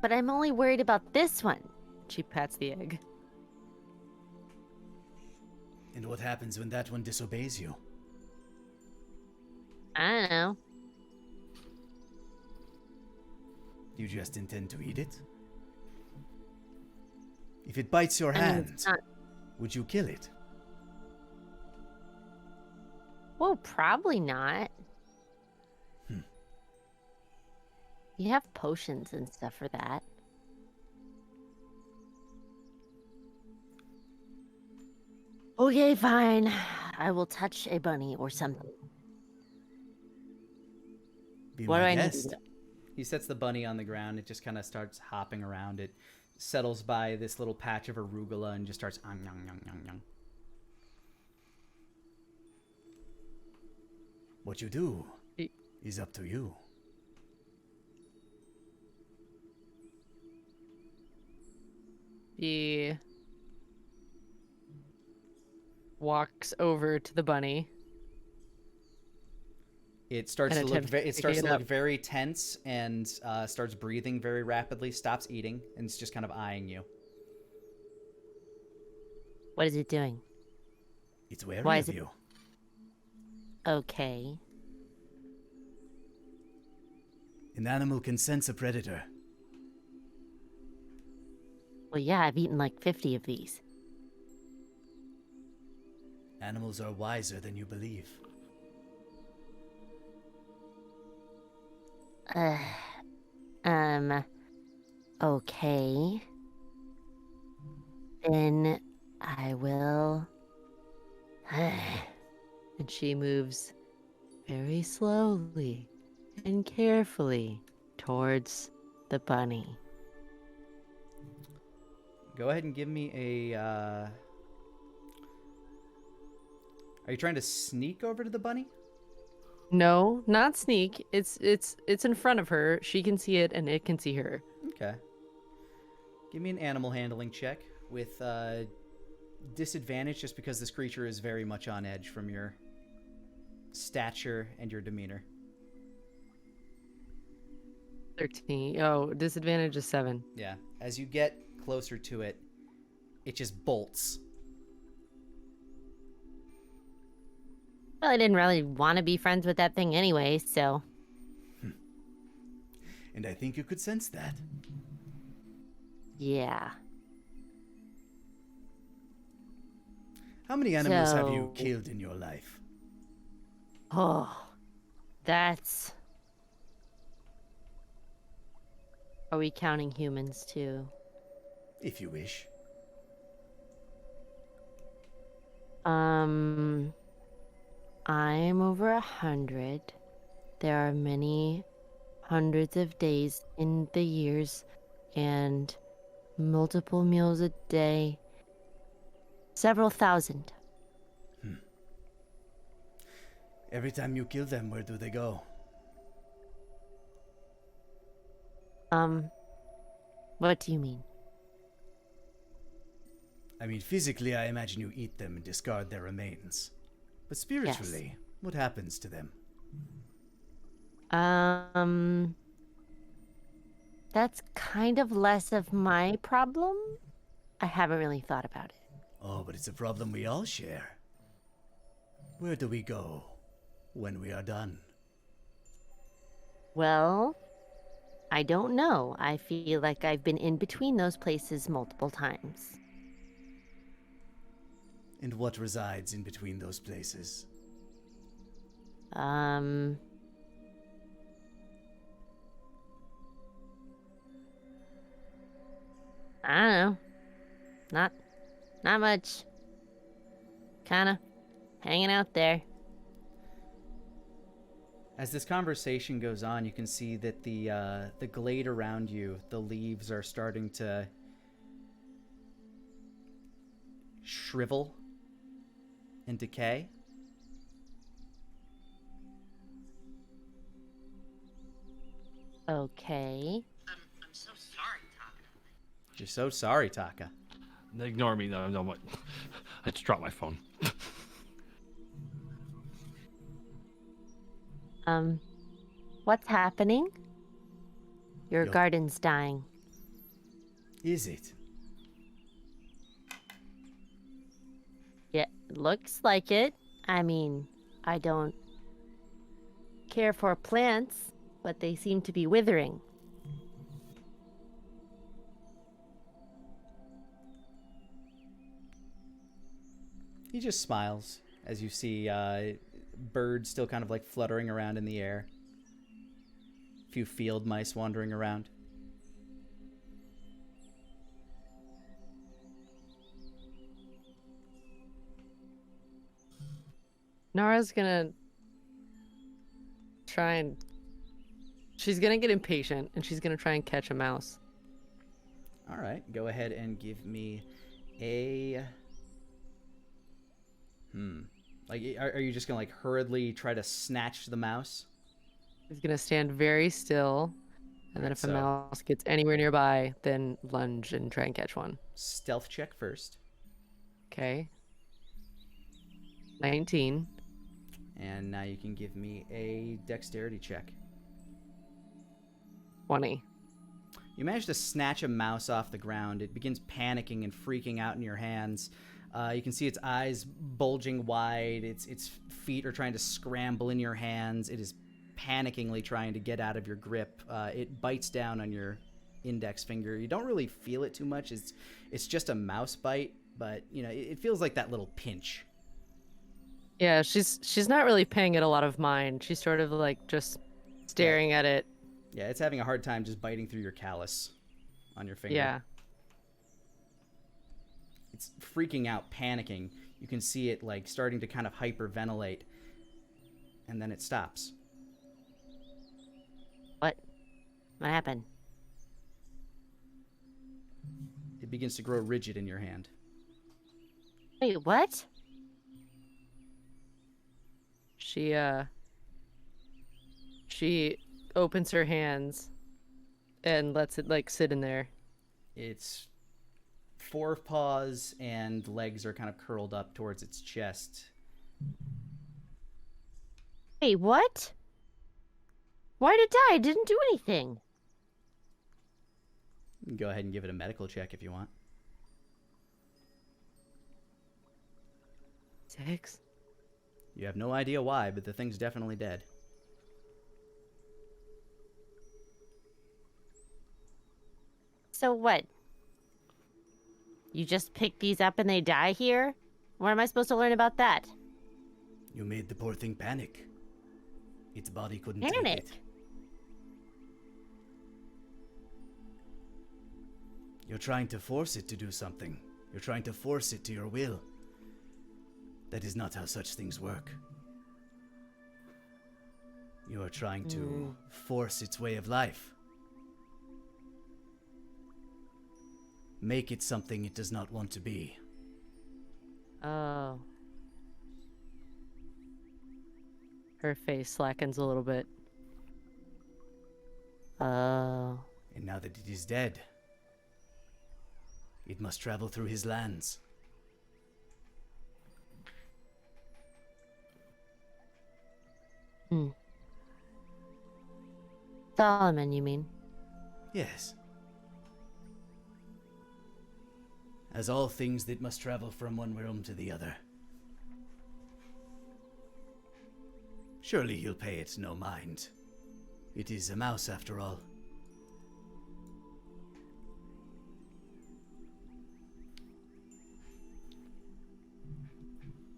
Speaker 8: But I'm only worried about this one.
Speaker 5: She pats the egg.
Speaker 1: And what happens when that one disobeys you?
Speaker 8: I don't know.
Speaker 1: You just intend to eat it? If it bites your
Speaker 8: I mean,
Speaker 1: hand,
Speaker 8: it's not...
Speaker 1: would you kill it?
Speaker 8: Well, probably not. You have potions and stuff for that. Okay, fine. I will touch a bunny or something.
Speaker 1: Be
Speaker 8: What
Speaker 1: my
Speaker 8: do I need to
Speaker 1: guest.
Speaker 8: do?
Speaker 1: He sets the bunny on the ground. It just kind of starts hopping around. It settles by this little patch of arugula and just starts nyang. What you do is up to you.
Speaker 5: He walks over to the bunny.
Speaker 1: It starts
Speaker 5: And
Speaker 1: to look.
Speaker 5: attempts
Speaker 1: It starts
Speaker 5: picking
Speaker 1: to
Speaker 5: it
Speaker 1: look
Speaker 5: up.
Speaker 1: very tense and starts breathing very rapidly. Stops eating and it's just kind of eyeing you.
Speaker 8: What is it doing?
Speaker 1: It's wary
Speaker 8: Why
Speaker 1: of
Speaker 8: is it-
Speaker 1: you.
Speaker 8: Okay.
Speaker 1: An animal can sense a predator.
Speaker 8: Well, yeah, I've eaten like 50 of these.
Speaker 1: Animals are wiser than you believe.
Speaker 8: Okay. Then I will.
Speaker 5: And she moves very slowly and carefully towards the bunny.
Speaker 1: Go ahead and give me a. Are you trying to sneak over to the bunny?
Speaker 5: No, not sneak. It's in front of her. She can see it, and it can see her.
Speaker 1: Okay. Give me an animal handling check with disadvantage, just because this creature is very much on edge from your stature and your demeanor.
Speaker 5: 13. Oh, disadvantage is 7.
Speaker 1: Yeah. As you get closer to it, it just bolts.
Speaker 8: Well, I didn't really want to be friends with that thing anyway, so.
Speaker 1: And I think you could sense that.
Speaker 8: Yeah.
Speaker 1: How many animals have you
Speaker 8: So-
Speaker 1: killed in your life?
Speaker 8: Oh, that's.
Speaker 5: Are we counting humans too?
Speaker 1: If you wish.
Speaker 5: I'm over 100. There are many hundreds of days in the years and multiple meals a day.
Speaker 8: Several thousand.
Speaker 1: Every time you kill them, where do they go?
Speaker 8: What do you mean?
Speaker 1: I mean, physically, I imagine you eat them and discard their remains. But spiritually, what happens to them?
Speaker 8: That's kind of less of my problem. I haven't really thought about it.
Speaker 1: Oh, but it's a problem we all share. Where do we go when we are done?
Speaker 8: Well, I don't know. I feel like I've been in between those places multiple times.
Speaker 1: And what resides in between those places?
Speaker 8: I don't know. Not much. Kinda hanging out there.
Speaker 1: As this conversation goes on, you can see that the glade around you, the leaves are starting to shrivel and decay.
Speaker 8: Okay.
Speaker 7: I'm so sorry, Taka.
Speaker 1: You're so sorry, Taka.
Speaker 4: Ignore me. No, what? I just dropped my phone.
Speaker 8: What's happening? Your
Speaker 1: Yo-
Speaker 8: garden's dying.
Speaker 1: Is it?
Speaker 8: Yeah, looks like it. I mean, I don't care for plants, but they seem to be withering.
Speaker 1: He just smiles as you see birds still kind of like fluttering around in the air. A few field mice wandering around.
Speaker 5: Nara's gonna try and. She's gonna get impatient and she's gonna try and catch a mouse.
Speaker 1: All right, go ahead and give me a. Like, are you just gonna like hurriedly try to snatch the mouse?
Speaker 5: She's gonna stand very still, and then if a
Speaker 1: So-
Speaker 5: mouse gets anywhere nearby, then lunge and try and catch one.
Speaker 1: Stealth check first,
Speaker 5: Okay. 19.
Speaker 1: and now you can give me a dexterity check.
Speaker 5: 20.
Speaker 1: You manage to snatch a mouse off the ground. It begins panicking and freaking out in your hands. You can see its eyes bulging wide. Its feet are trying to scramble in your hands. It is panickingly trying to get out of your grip. It bites down on your index finger. You don't really feel it too much. It's just a mouse bite, but you know it feels like that little pinch.
Speaker 5: Yeah, she's not really paying it a lot of mind. She's sort of like just staring at it.
Speaker 1: Yeah, it's having a hard time just biting through your callus on your finger.
Speaker 5: Yeah.
Speaker 1: It's freaking out, panicking. You can see it like starting to kind of hyperventilate, and then it stops.
Speaker 8: What? What happened?
Speaker 1: It begins to grow rigid in your hand.
Speaker 8: Wait, what?
Speaker 5: She opens her hands and lets it like sit in there.
Speaker 1: Its forepaws and legs are kind of curled up towards its chest.
Speaker 8: Wait, what? Why'd it die? It didn't do anything.
Speaker 1: You can go ahead and give it a medical check if you want.
Speaker 5: 6.
Speaker 1: You have no idea why, but the thing's definitely dead.
Speaker 8: So what? You just pick these up and they die here? What am I supposed to learn about that?
Speaker 1: You made the poor thing panic. Its body couldn't take
Speaker 8: Panic?
Speaker 1: it. You're trying to force it to do something. You're trying to force it to your will. That is not how such things work. You are trying to force its way of life. Make it something it does not want to be.
Speaker 5: Oh. Her face slackens a little bit.
Speaker 8: Oh.
Speaker 1: And now that it is dead, it must travel through his lands.
Speaker 8: Solomon, you mean?
Speaker 1: Yes. As all things that must travel from one realm to the other. Surely he'll pay it no mind. It is a mouse after all.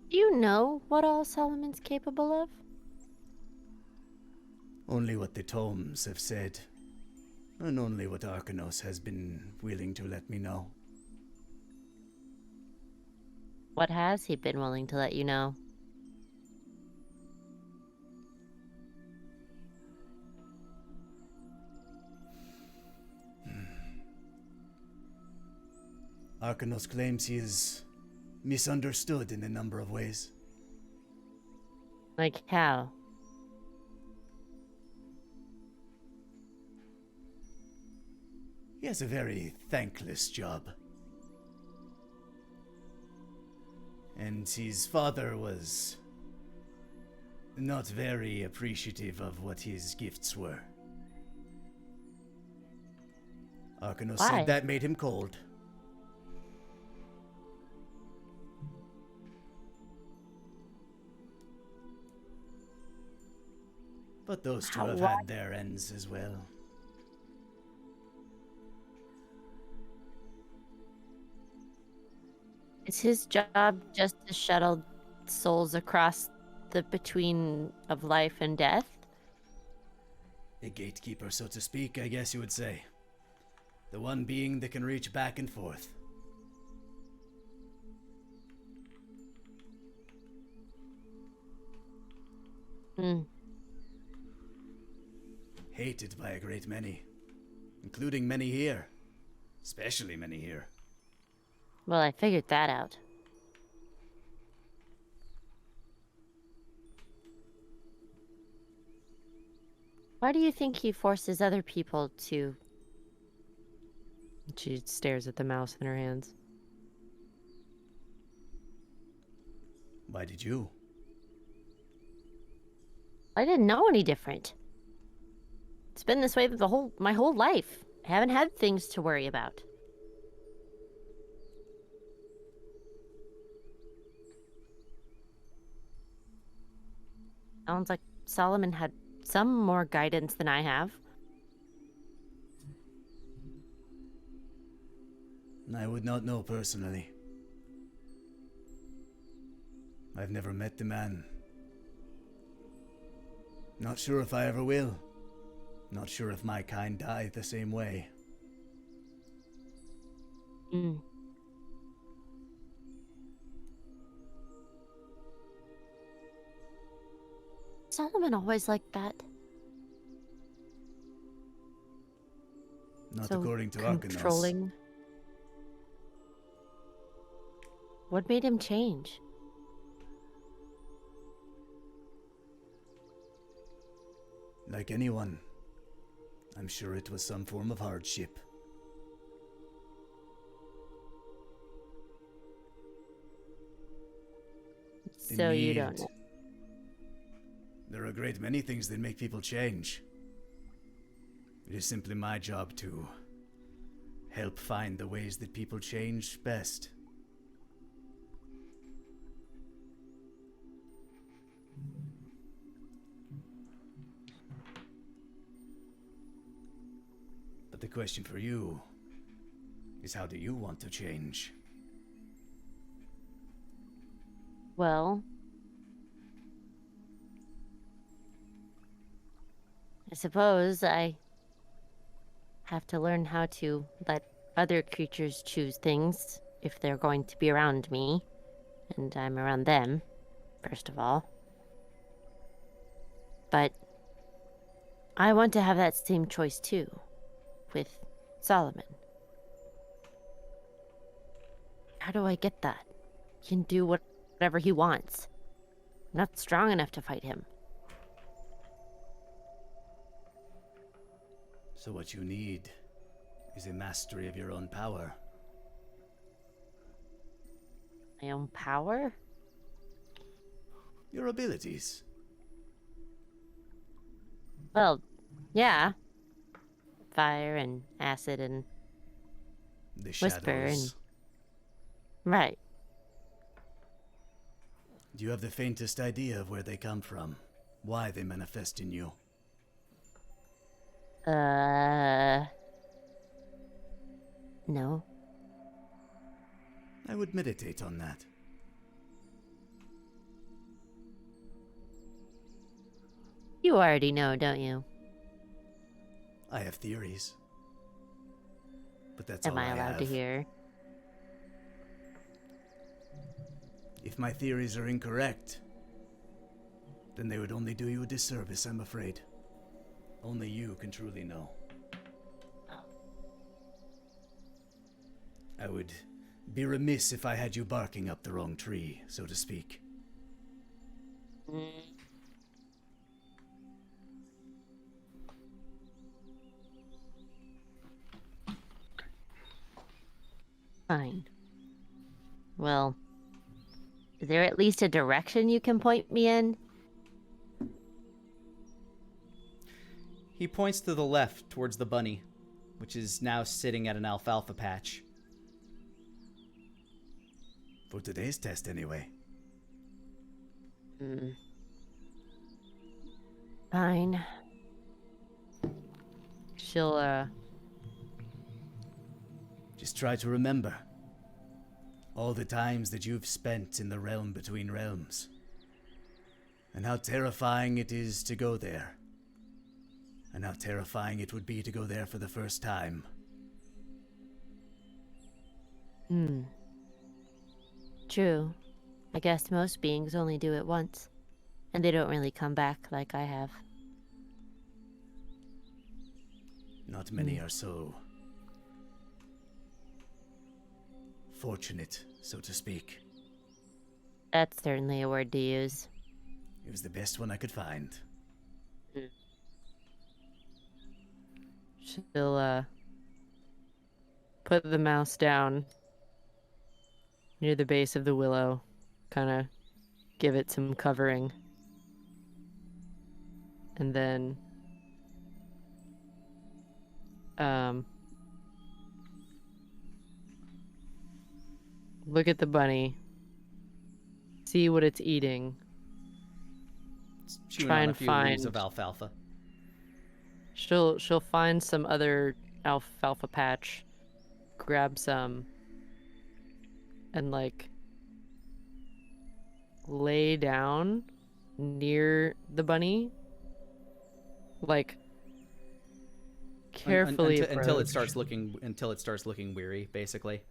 Speaker 8: Do you know what all Solomon's capable of?
Speaker 1: Only what the tomes have said, and only what Arcanos has been willing to let me know.
Speaker 8: What has he been willing to let you know?
Speaker 1: Arcanos claims he is misunderstood in a number of ways.
Speaker 8: Like how?
Speaker 1: He has a very thankless job. And his father was not very appreciative of what his gifts were. Arcanos
Speaker 8: Why?
Speaker 1: said that made him cold. But those two have had their ends as well.
Speaker 8: Is his job just to shuttle souls across the between of life and death?
Speaker 1: A gatekeeper, so to speak, I guess you would say. The one being that can reach back and forth. Hated by a great many, including many here. Especially many here.
Speaker 8: Well, I figured that out. Why do you think he forces other people to?
Speaker 5: She stares at the mouse in her hands.
Speaker 1: Why did you?
Speaker 8: I didn't know any different. It's been this way my whole life. I haven't had things to worry about. Sounds like Solomon had some more guidance than I have.
Speaker 1: I would not know personally. I've never met the man. Not sure if I ever will. Not sure if my kind die the same way.
Speaker 8: Solomon always like that.
Speaker 9: Not
Speaker 8: So
Speaker 9: according to Arcanos.
Speaker 8: controlling. What made him change?
Speaker 9: Like anyone, I'm sure it was some form of hardship.
Speaker 8: So you don't know.
Speaker 9: There are a great many things that make people change. It is simply my job to help find the ways that people change best. But the question for you is, how do you want to change?
Speaker 8: Well, I suppose I have to learn how to let other creatures choose things if they're going to be around me, and I'm around them, first of all. But I want to have that same choice too, with Solomon. How do I get that? He can do whatever he wants. I'm not strong enough to fight him.
Speaker 9: So what you need is a mastery of your own power.
Speaker 8: My own power?
Speaker 9: Your abilities.
Speaker 8: Well, yeah. Fire and acid and
Speaker 9: The
Speaker 8: whisper
Speaker 9: shadows.
Speaker 8: and... Right.
Speaker 9: Do you have the faintest idea of where they come from? Why they manifest in you?
Speaker 8: No.
Speaker 9: I would meditate on that.
Speaker 8: You already know, don't you?
Speaker 9: I have theories. But that's
Speaker 8: Am
Speaker 9: all
Speaker 8: I allowed to
Speaker 9: have.
Speaker 8: hear?
Speaker 9: If my theories are incorrect, then they would only do you a disservice, I'm afraid. Only you can truly know. I would be remiss if I had you barking up the wrong tree, so to speak.
Speaker 8: Fine. Well, is there at least a direction you can point me in?
Speaker 1: He points to the left towards the bunny, which is now sitting at an alfalfa patch.
Speaker 9: For today's test, anyway.
Speaker 5: Fine. She'll,
Speaker 9: Just try to remember all the times that you've spent in the realm between realms, and how terrifying it is to go there, and how terrifying it would be to go there for the first time.
Speaker 8: True. I guess most beings only do it once, and they don't really come back like I have.
Speaker 9: Not many are so fortunate, so to speak.
Speaker 8: That's certainly a word to use.
Speaker 9: It was the best one I could find.
Speaker 5: she'll, put the mouse down near the base of the willow, kind of give it some covering, and then look at the bunny, see what it's eating,
Speaker 1: It's chewing
Speaker 5: Try
Speaker 1: on a
Speaker 5: and
Speaker 1: few leaves
Speaker 5: find-
Speaker 1: of alfalfa.
Speaker 5: she'll find some other alfalfa patch, grab some, and like lay down near the bunny, like carefully
Speaker 1: Until it
Speaker 5: approach.
Speaker 1: starts looking weary, basically.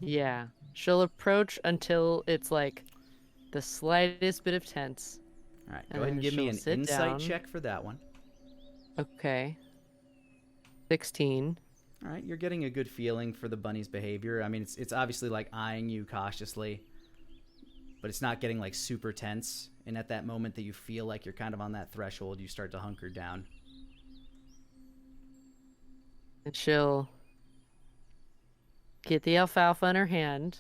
Speaker 5: Yeah, she'll approach until it's like the slightest bit of tense.
Speaker 1: All right,
Speaker 5: And
Speaker 1: go ahead and
Speaker 5: then
Speaker 1: give me
Speaker 5: she'll
Speaker 1: an
Speaker 5: sit
Speaker 1: insight
Speaker 5: down.
Speaker 1: check for that one.
Speaker 5: Okay. 16.
Speaker 1: All right, you're getting a good feeling for the bunny's behavior. I mean, it's obviously like eyeing you cautiously, but it's not getting like super tense. And at that moment that you feel like you're kind of on that threshold, you start to hunker down.
Speaker 5: And she'll get the alfalfa in her hand,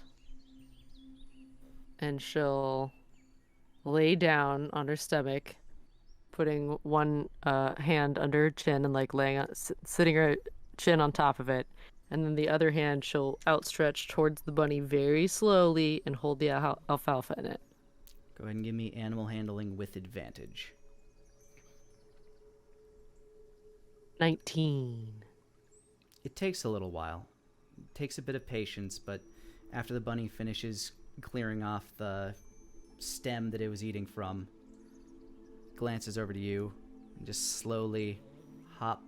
Speaker 5: and she'll lay down on her stomach, putting one hand under her chin and like sitting her chin on top of it, and then the other hand she'll outstretch towards the bunny very slowly and hold the alfalfa in it.
Speaker 1: Go ahead and give me animal handling with advantage.
Speaker 5: 19.
Speaker 1: It takes a little while. It takes a bit of patience, but after the bunny finishes clearing off the stem that it was eating from, glances over to you and just slowly hop,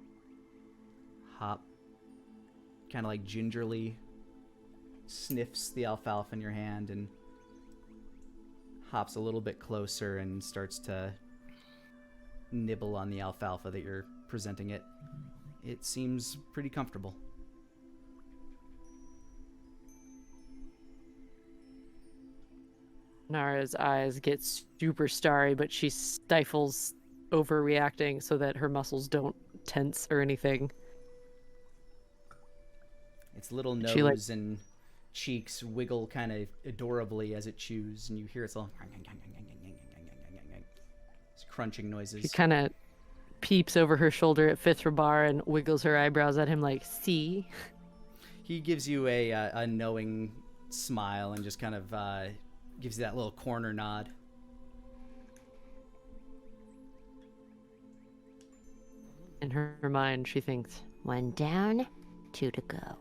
Speaker 1: kind of like gingerly sniffs the alfalfa in your hand and hops a little bit closer and starts to nibble on the alfalfa that you're presenting it. It seems pretty comfortable.
Speaker 5: Nara's eyes get super starry, but she stifles overreacting so that her muscles don't tense or anything.
Speaker 1: Its little nose and cheeks wiggle kind of adorably as it chews, and you hear its little crunching noises.
Speaker 5: She kind of peeps over her shoulder at Fithrabar and wiggles her eyebrows at him like, see?
Speaker 1: He gives you a knowing smile and just kind of gives you that little corner nod.
Speaker 5: In her mind, she thinks,
Speaker 8: 1 down, 2 to go.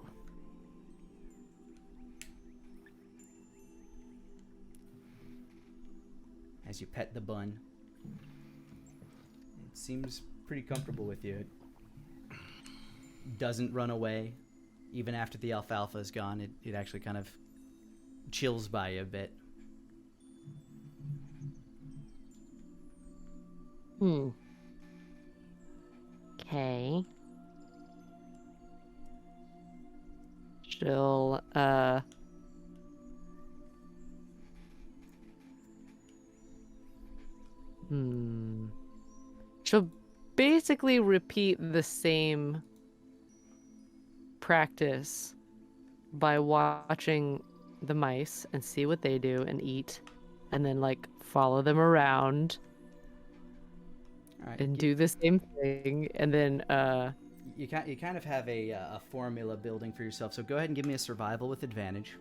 Speaker 1: As you pet the bun, it seems pretty comfortable with you. It doesn't run away. Even after the alfalfa is gone, it actually kind of chills by you a bit.
Speaker 5: Okay. She'll, she'll basically repeat the same practice by watching the mice and see what they do and eat, and then like follow them around. All right, and do the same thing, and then
Speaker 1: you kind of have a formula building for yourself. So go ahead and give me a survival with advantage.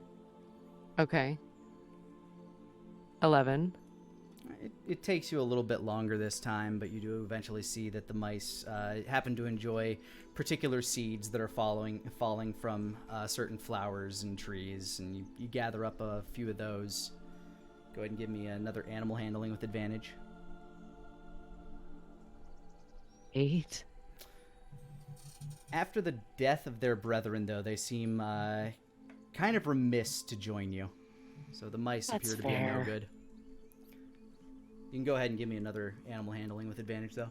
Speaker 5: Okay. 11.
Speaker 1: It takes you a little bit longer this time, but you do eventually see that the mice happen to enjoy particular seeds that are falling from certain flowers and trees, and you gather up a few of those. Go ahead and give me another animal handling with advantage.
Speaker 5: 8.
Speaker 1: After the death of their brethren, though, they seem kind of remiss to join you. So the mice appear to be a no good. You can go ahead and give me another animal handling with advantage, though.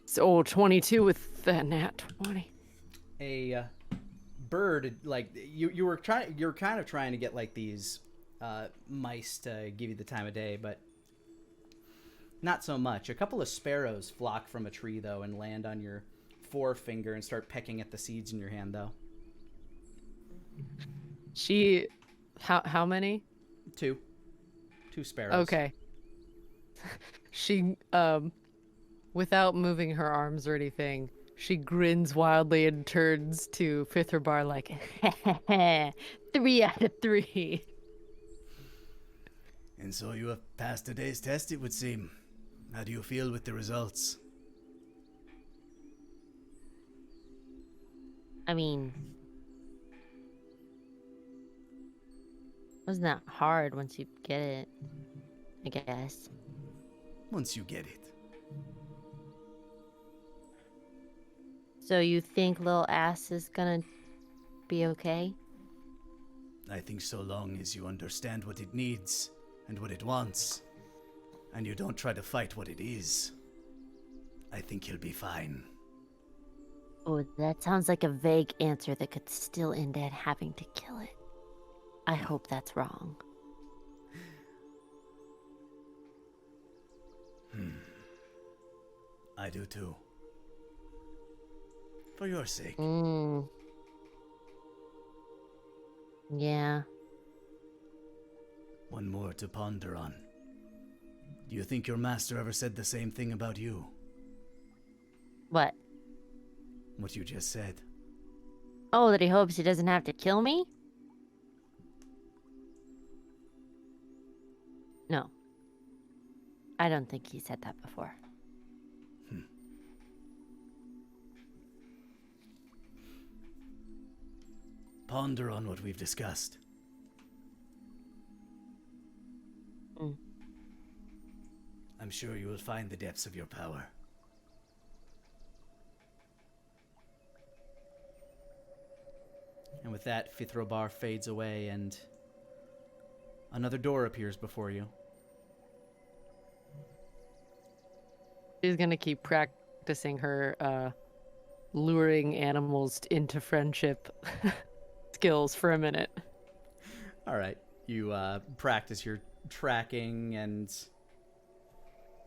Speaker 5: So 22 with the nat 20.
Speaker 1: A bird, like you were kind of trying to get like these mice to give you the time of day, but not so much. A couple of sparrows flock from a tree, though, and land on your forefinger and start pecking at the seeds in your hand, though.
Speaker 5: How many?
Speaker 1: 2 sparrows.
Speaker 5: Okay. She, without moving her arms or anything, she grins wildly and turns to Fithrabar like, 3 out of 3.
Speaker 9: And so you have passed today's test, it would seem. How do you feel with the results?
Speaker 8: I mean, wasn't that hard once you get it, I guess.
Speaker 9: Once you get it.
Speaker 8: So you think little ass is gonna be okay?
Speaker 9: I think so long as you understand what it needs and what it wants, and you don't try to fight what it is, I think you'll be fine.
Speaker 8: Oh, that sounds like a vague answer that could still end at having to kill it. I hope that's wrong.
Speaker 9: I do too. For your sake.
Speaker 8: Yeah.
Speaker 9: One more to ponder on. Do you think your master ever said the same thing about you?
Speaker 8: What?
Speaker 9: What you just said.
Speaker 8: Oh, that he hopes he doesn't have to kill me? No. I don't think he said that before.
Speaker 9: Ponder on what we've discussed. I'm sure you will find the depths of your power.
Speaker 1: And with that, Fithrobar fades away and another door appears before you.
Speaker 5: She's gonna keep practicing her luring animals into friendship skills for a minute.
Speaker 1: All right. You practice your tracking and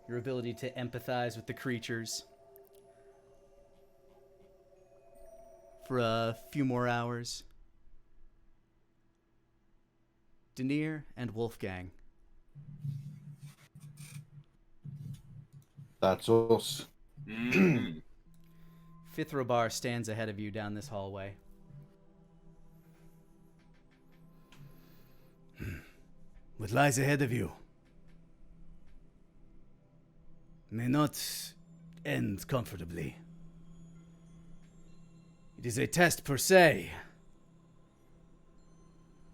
Speaker 1: your ability to empathize with the creatures for a few more hours. Denier and Wolfgang.
Speaker 3: That's us.
Speaker 1: Fithrobar stands ahead of you down this hallway.
Speaker 9: What lies ahead of you may not end comfortably. It is a test per se,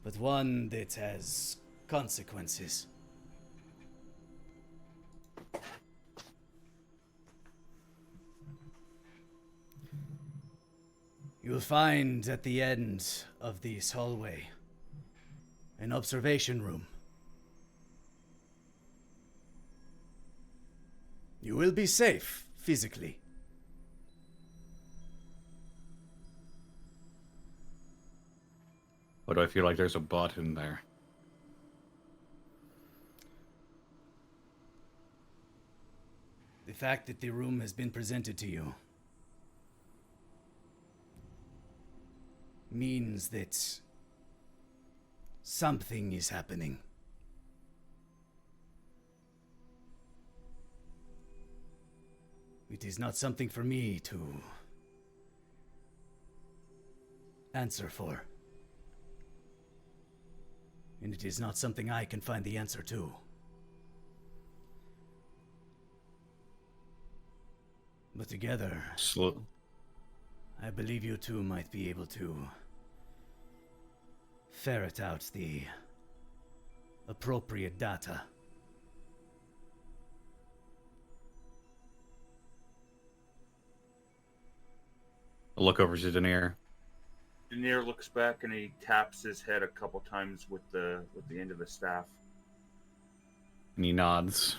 Speaker 9: but one that has consequences. You will find at the end of this hallway an observation room. You will be safe, physically.
Speaker 3: But I feel like there's a bot in there.
Speaker 9: The fact that the room has been presented to you means that something is happening. It is not something for me to answer for. And it is not something I can find the answer to. But together, I believe you two might be able to ferret out the appropriate data.
Speaker 3: I'll look over to Denier.
Speaker 6: Denier looks back and he taps his head a couple times with the end of the staff.
Speaker 3: And he nods.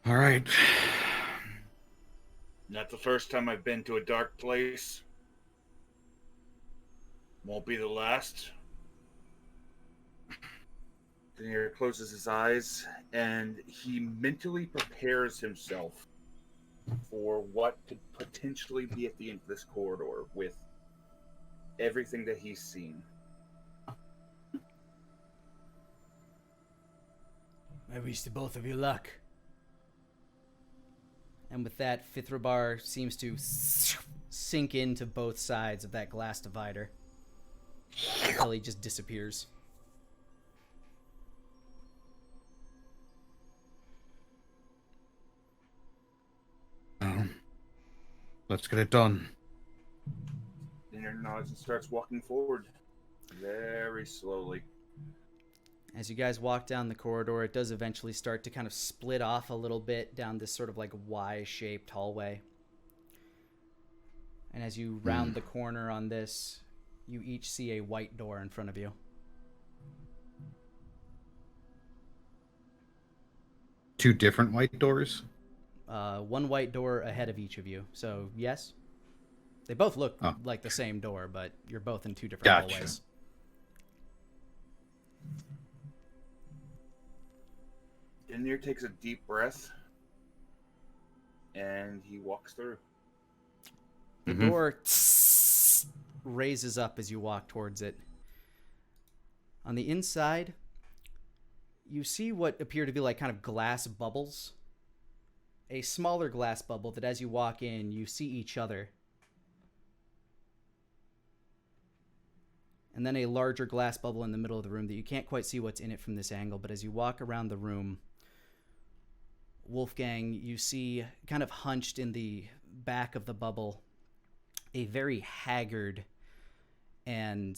Speaker 3: All right.
Speaker 6: Not the first time I've been to a dark place. Won't be the last. Denier closes his eyes and he mentally prepares himself for what could potentially be at the end of this corridor with everything that he's seen.
Speaker 9: I wish the both of you luck.
Speaker 1: And with that, Fithrobar seems to sink into both sides of that glass divider until he just disappears.
Speaker 3: Let's get it done.
Speaker 6: Denier nods and starts walking forward very slowly.
Speaker 1: As you guys walk down the corridor, it does eventually start to kind of split off a little bit down this sort of like Y-shaped hallway. And as you round the corner on this, you each see a white door in front of you.
Speaker 3: Two different white doors?
Speaker 1: one white door ahead of each of you. So, yes? They both look
Speaker 3: Oh.
Speaker 1: like the same door, but you're both in two different
Speaker 3: Gotcha.
Speaker 1: hallways.
Speaker 6: Denir takes a deep breath, and he walks through.
Speaker 1: The door raises up as you walk towards it. On the inside, you see what appear to be like kind of glass bubbles. A smaller glass bubble that as you walk in, you see each other. And then a larger glass bubble in the middle of the room that you can't quite see what's in it from this angle, but as you walk around the room, Wolfgang, you see kind of hunched in the back of the bubble a very haggard and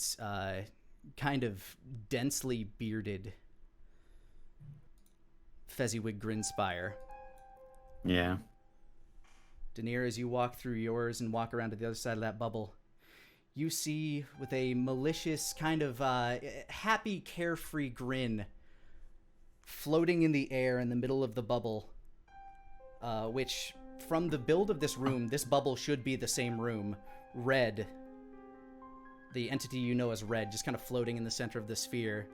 Speaker 1: kind of densely bearded Feswig Grinspire.
Speaker 3: Yeah.
Speaker 1: Denir, as you walk through yours and walk around to the other side of that bubble, you see with a malicious kind of happy, carefree grin floating in the air in the middle of the bubble, which from the build of this room, this bubble should be the same room. Red, the entity you know as Red, just kind of floating in the center of the sphere.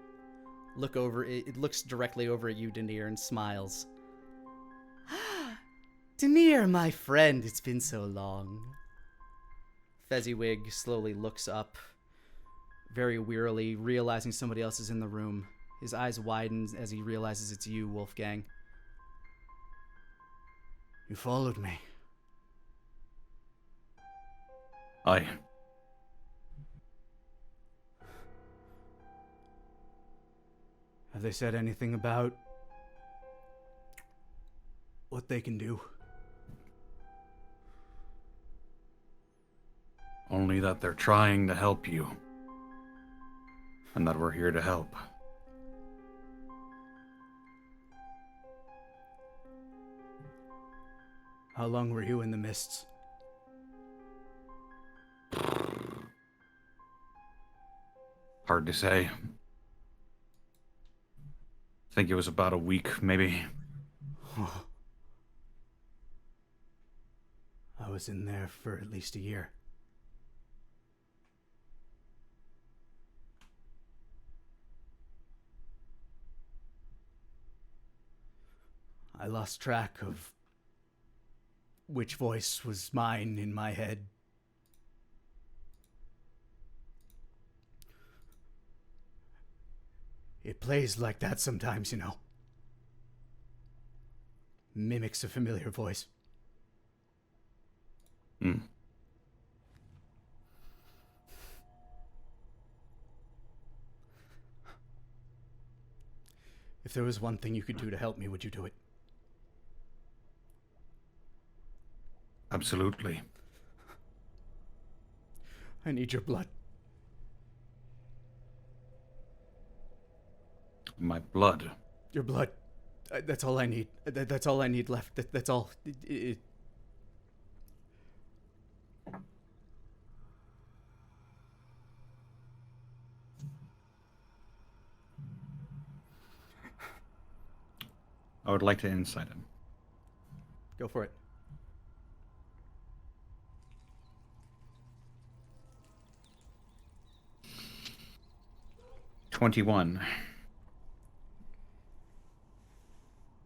Speaker 1: Look over, it looks directly over at you, Denir, and smiles. Denir, my friend, it's been so long. Feswig slowly looks up, very wearily, realizing somebody else is in the room. His eyes widen as he realizes it's you, Wolfgang.
Speaker 9: You followed me.
Speaker 3: Aye.
Speaker 9: Have they said anything about what they can do?
Speaker 3: Only that they're trying to help you. And that we're here to help.
Speaker 9: How long were you in the mists?
Speaker 3: Hard to say. I think it was about a week, maybe.
Speaker 9: I was in there for at least a year. I lost track of which voice was mine in my head. It plays like that sometimes, you know. Mimics a familiar voice.
Speaker 3: Hmm.
Speaker 9: If there was one thing you could do to help me, would you do it?
Speaker 3: Absolutely.
Speaker 9: I need your blood.
Speaker 3: My blood.
Speaker 9: Your blood. That's all I need. That's all I need left. That's all.
Speaker 3: I would like to insight him.
Speaker 1: Go for it.
Speaker 3: 21.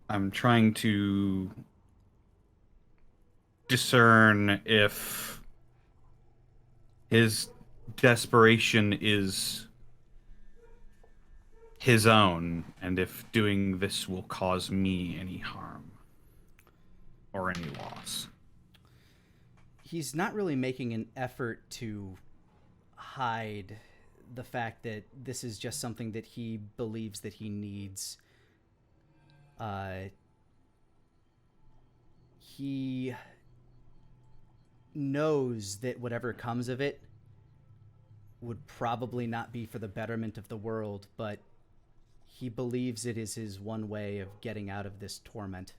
Speaker 3: I'm trying to discern if his desperation is his own, and if doing this will cause me any harm or any loss.
Speaker 1: He's not really making an effort to hide the fact that this is just something that he believes that he needs. He knows that whatever comes of it would probably not be for the betterment of the world, but he believes it is his one way of getting out of this torment.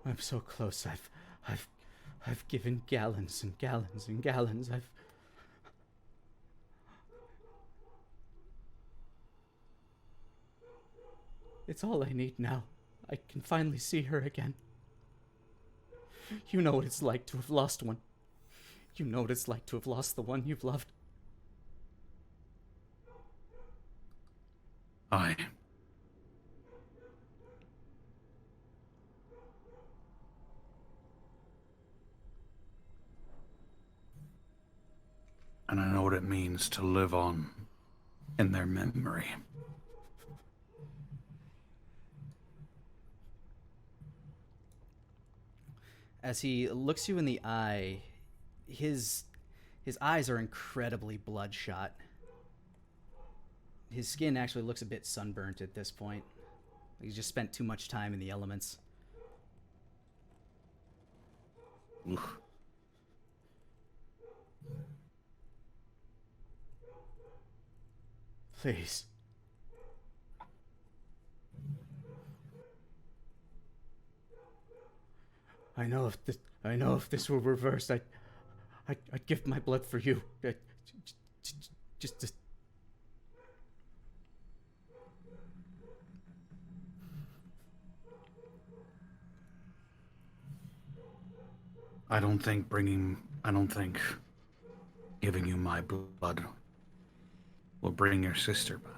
Speaker 9: I'm so close. I've given gallons and gallons and gallons.
Speaker 1: It's all I need now. I can finally see her again. You know what it's like to have lost one. You know what it's like to have lost the one you've loved.
Speaker 3: Aye. And I know what it means to live on in their memory.
Speaker 1: As he looks you in the eye, his eyes are incredibly bloodshot. His skin actually looks a bit sunburnt at this point. He's just spent too much time in the elements.
Speaker 3: Oof.
Speaker 1: Please. I know if this were reversed, I'd give my blood for you. Just.
Speaker 3: I don't think giving you my blood will bring your sister back.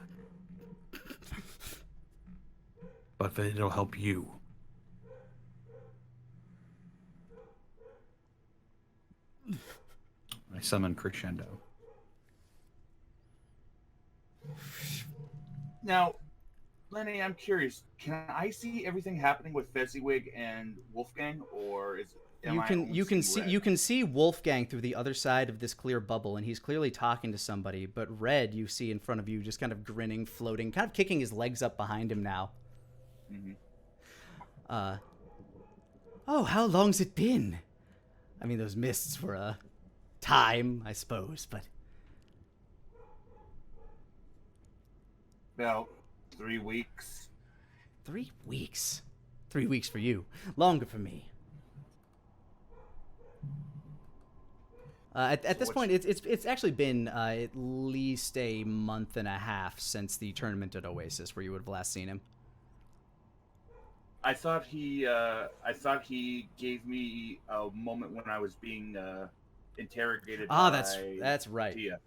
Speaker 3: But it'll help you. I summon Crescendo.
Speaker 6: Now, Lenny, I'm curious. Can I see everything happening with Fezziwig and Wolfgang, or is
Speaker 1: You can see Wolfgang through the other side of this clear bubble, and he's clearly talking to somebody. But Red, you see in front of you, just kind of grinning, floating, kind of kicking his legs up behind him now.
Speaker 6: Mm-hmm.
Speaker 1: Oh, how long's it been? I mean, those mists were a time, I suppose, but
Speaker 6: About 3 weeks.
Speaker 1: 3 weeks. 3 weeks for you, longer for me. At this point, it's actually been at least a month and a half since the tournament at Oasis, where you would have last seen him.
Speaker 6: I thought he gave me a moment when I was being interrogated.
Speaker 1: That's right.
Speaker 6: Tia,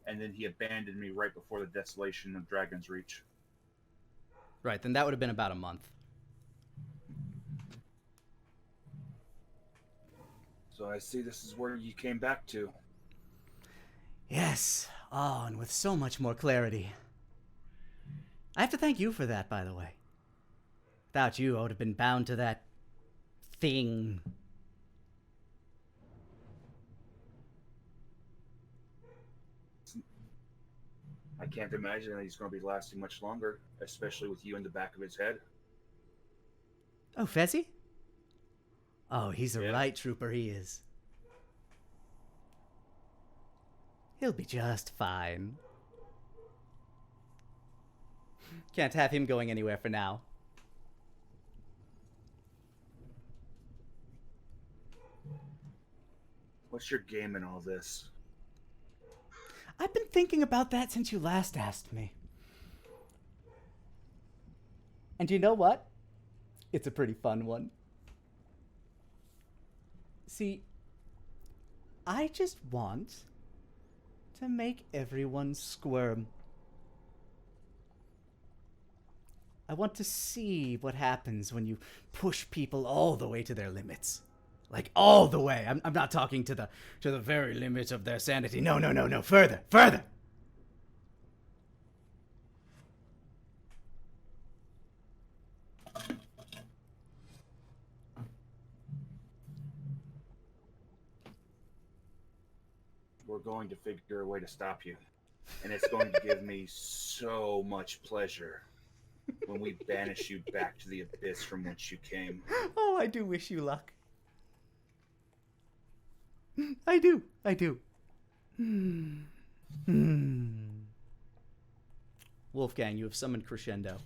Speaker 6: and then he abandoned me right before the desolation of Dragon's Reach.
Speaker 1: Right, then that would have been about a month.
Speaker 6: So I see this is where you came back to.
Speaker 1: Yes. Oh, and with so much more clarity. I have to thank you for that, by the way. Without you, I would have been bound to that thing.
Speaker 6: I can't imagine that he's going to be lasting much longer, especially with you in the back of his head.
Speaker 1: Oh, Fezzy? Oh, he's a right trooper, he is. He'll be just fine. Can't have him going anywhere for now.
Speaker 6: What's your game in all this?
Speaker 1: I've been thinking about that since you last asked me. And you know what? It's a pretty fun one. See, I just want to make everyone squirm. I want to see what happens when you push people all the way to their limits. Like, all the way. I'm not talking to the very limit of their sanity. No. Further.
Speaker 6: We're going to figure a way to stop you. And it's going to give me so much pleasure when we banish you back to the abyss from whence you came.
Speaker 1: Oh, I do wish you luck. I do. Wolfgang, you have summoned Crescendo.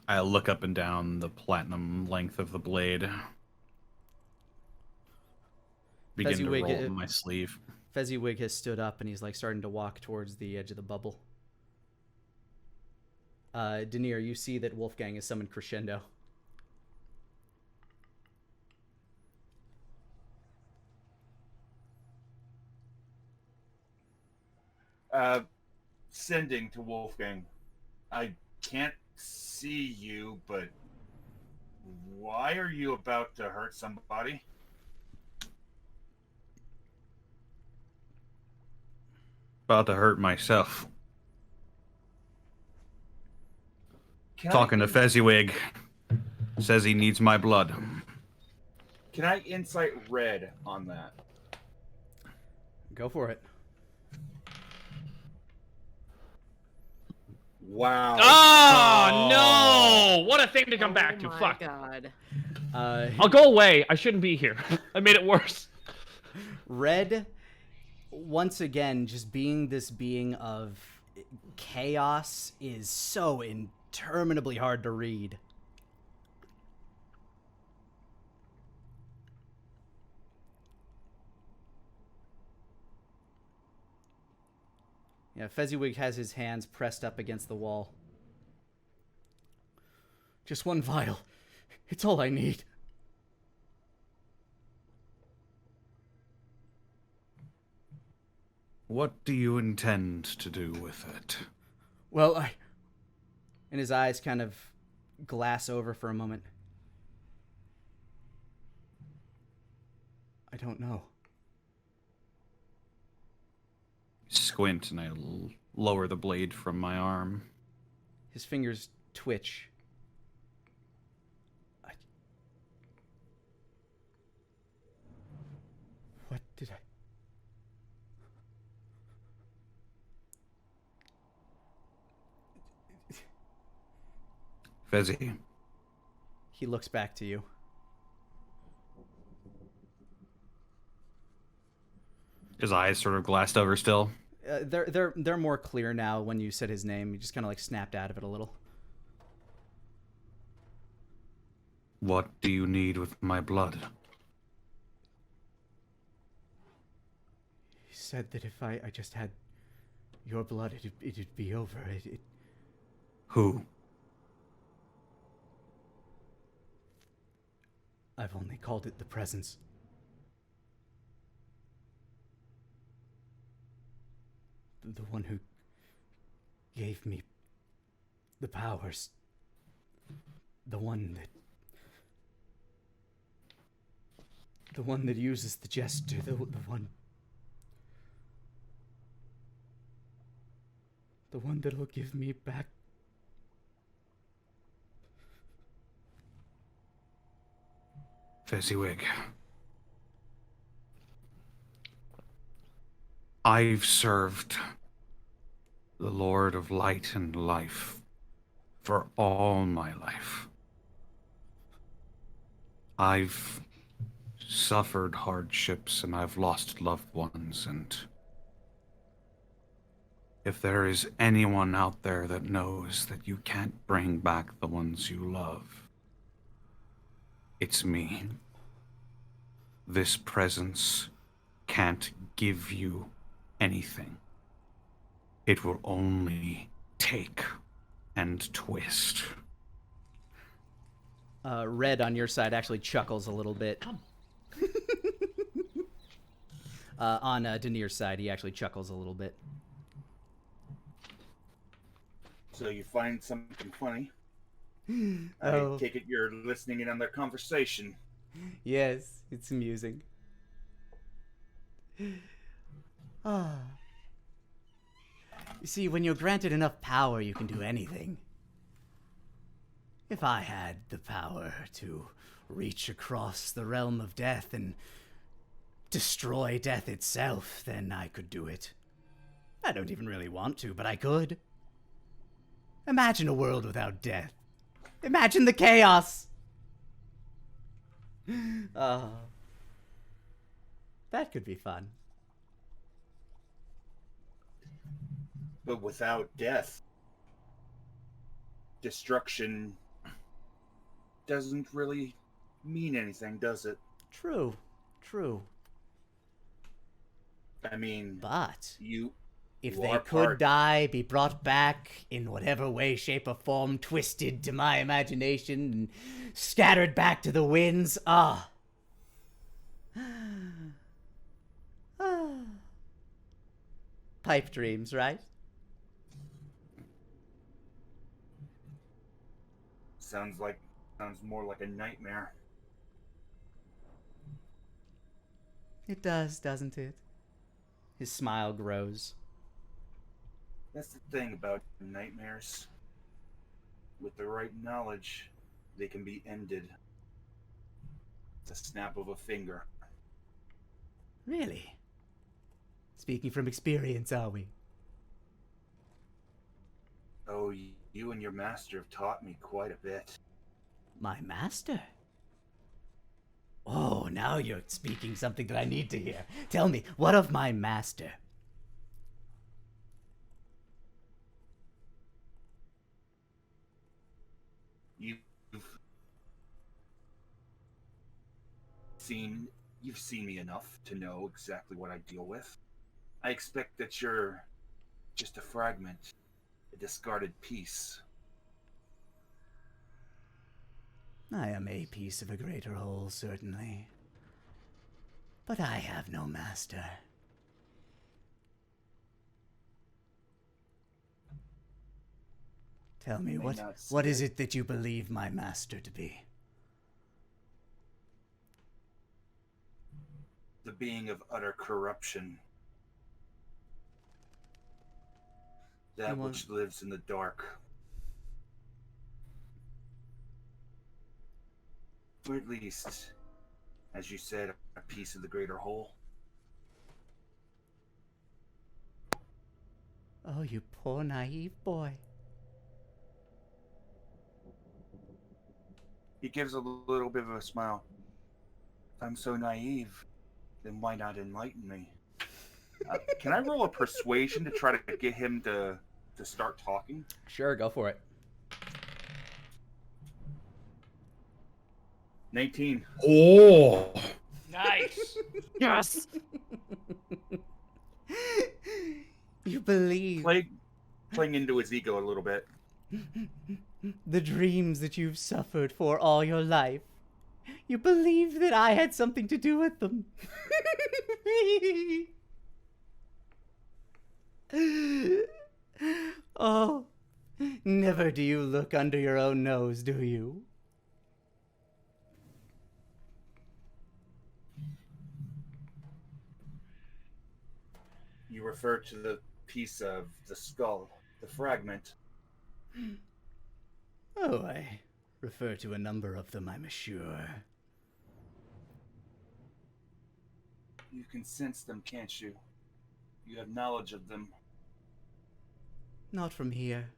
Speaker 3: I look up and down the platinum length of the blade. Begin to roll in my sleeve.
Speaker 1: Fezziwig has stood up and he's like starting to walk towards the edge of the bubble. Denier, you see that Wolfgang is summoned Crescendo.
Speaker 6: Sending to Wolfgang. I can't see you, but why are you about to hurt somebody?
Speaker 3: About to hurt myself. Talking to Feswig. Says he needs my blood.
Speaker 6: Can I insight Red on that?
Speaker 1: Go for it.
Speaker 6: Wow.
Speaker 4: Oh, no! What a thing to come back to.
Speaker 5: Oh my
Speaker 4: Fuck.
Speaker 5: God.
Speaker 4: I'll go away. I shouldn't be here. I made it worse.
Speaker 1: Red, once again, just being this being of chaos is so interminably hard to read. Yeah, Fezziwig has his hands pressed up against the wall. Just one vial. It's all I need.
Speaker 3: What do you intend to do with it?
Speaker 1: Well, And his eyes kind of glass over for a moment. I don't know.
Speaker 3: Squint and I lower the blade from my arm.
Speaker 1: His fingers twitch. What did I...
Speaker 3: Fezzy.
Speaker 1: He looks back to you.
Speaker 3: His eyes sort of glassed over still.
Speaker 1: They're more clear now when you said his name. He just kind of like snapped out of it a little.
Speaker 3: What do you need with my blood?
Speaker 1: He said that if I just had your blood, it'd be over.
Speaker 3: Who?
Speaker 1: I've only called it the presence. The one who gave me the powers. The one that uses the gesture. The one that'll give me back.
Speaker 3: Fezziwig. I've served the Lord of Light and Life for all my life. I've suffered hardships and I've lost loved ones, and if there is anyone out there that knows that you can't bring back the ones you love, it's me. This presence can't give you anything. It will only take and twist.
Speaker 1: Red on your side actually chuckles a little bit. On Denir's side, he actually chuckles a little bit.
Speaker 6: So you find something funny.
Speaker 1: Oh.
Speaker 6: I take it you're listening in on their conversation.
Speaker 1: Yes, it's amusing. Ah. You see, when you're granted enough power, you can do anything. If I had the power to reach across the realm of death and destroy death itself, then I could do it. I don't even really want to, but I could. Imagine a world without death. Imagine the chaos! That could be fun.
Speaker 6: But without death, destruction doesn't really mean anything, does it?
Speaker 1: True.
Speaker 6: I mean,
Speaker 1: But
Speaker 6: you
Speaker 9: If
Speaker 6: You
Speaker 9: they
Speaker 6: are
Speaker 9: could
Speaker 6: part.
Speaker 9: die, be brought back in whatever way, shape, or form, twisted to my imagination and scattered back to the winds, Pipe dreams, right?
Speaker 6: Sounds more like a nightmare.
Speaker 1: It does, doesn't it? His smile grows.
Speaker 6: That's the thing about nightmares. With the right knowledge, they can be ended. The snap of a finger.
Speaker 9: Really? Speaking from experience, are we?
Speaker 6: Oh, you and your master have taught me quite a bit.
Speaker 9: My master? Oh, now you're speaking something that I need to hear. Tell me, what of my master?
Speaker 6: You've seen me enough to know exactly what I deal with. I expect that you're just a fragment, a discarded piece.
Speaker 9: I am a piece of a greater whole, certainly. But I have no master. Tell me,
Speaker 6: May
Speaker 9: what
Speaker 6: not
Speaker 9: is
Speaker 6: say.
Speaker 9: it that you believe my master to be?
Speaker 6: The being of utter corruption. That
Speaker 1: want-
Speaker 6: which lives in the dark. Or at least, as you said, a piece of the greater whole.
Speaker 9: Oh, you poor naive boy.
Speaker 6: He gives a little bit of a smile. If I'm so naive, then why not enlighten me? Can I roll a persuasion to try to get him to start talking?
Speaker 1: Sure, go for it.
Speaker 6: 19.
Speaker 3: Oh!
Speaker 7: Nice.
Speaker 5: Yes.
Speaker 9: You believe
Speaker 6: Playing into his ego a little bit.
Speaker 9: the dreams that you've suffered for all your life. You believe that I had something to do with them. Oh, never do you look under your own nose, do you?
Speaker 6: You refer to the piece of the skull, the fragment.
Speaker 9: Oh, I refer to a number of them, I'm sure.
Speaker 6: You can sense them, can't you? You have knowledge of them.
Speaker 9: Not from here.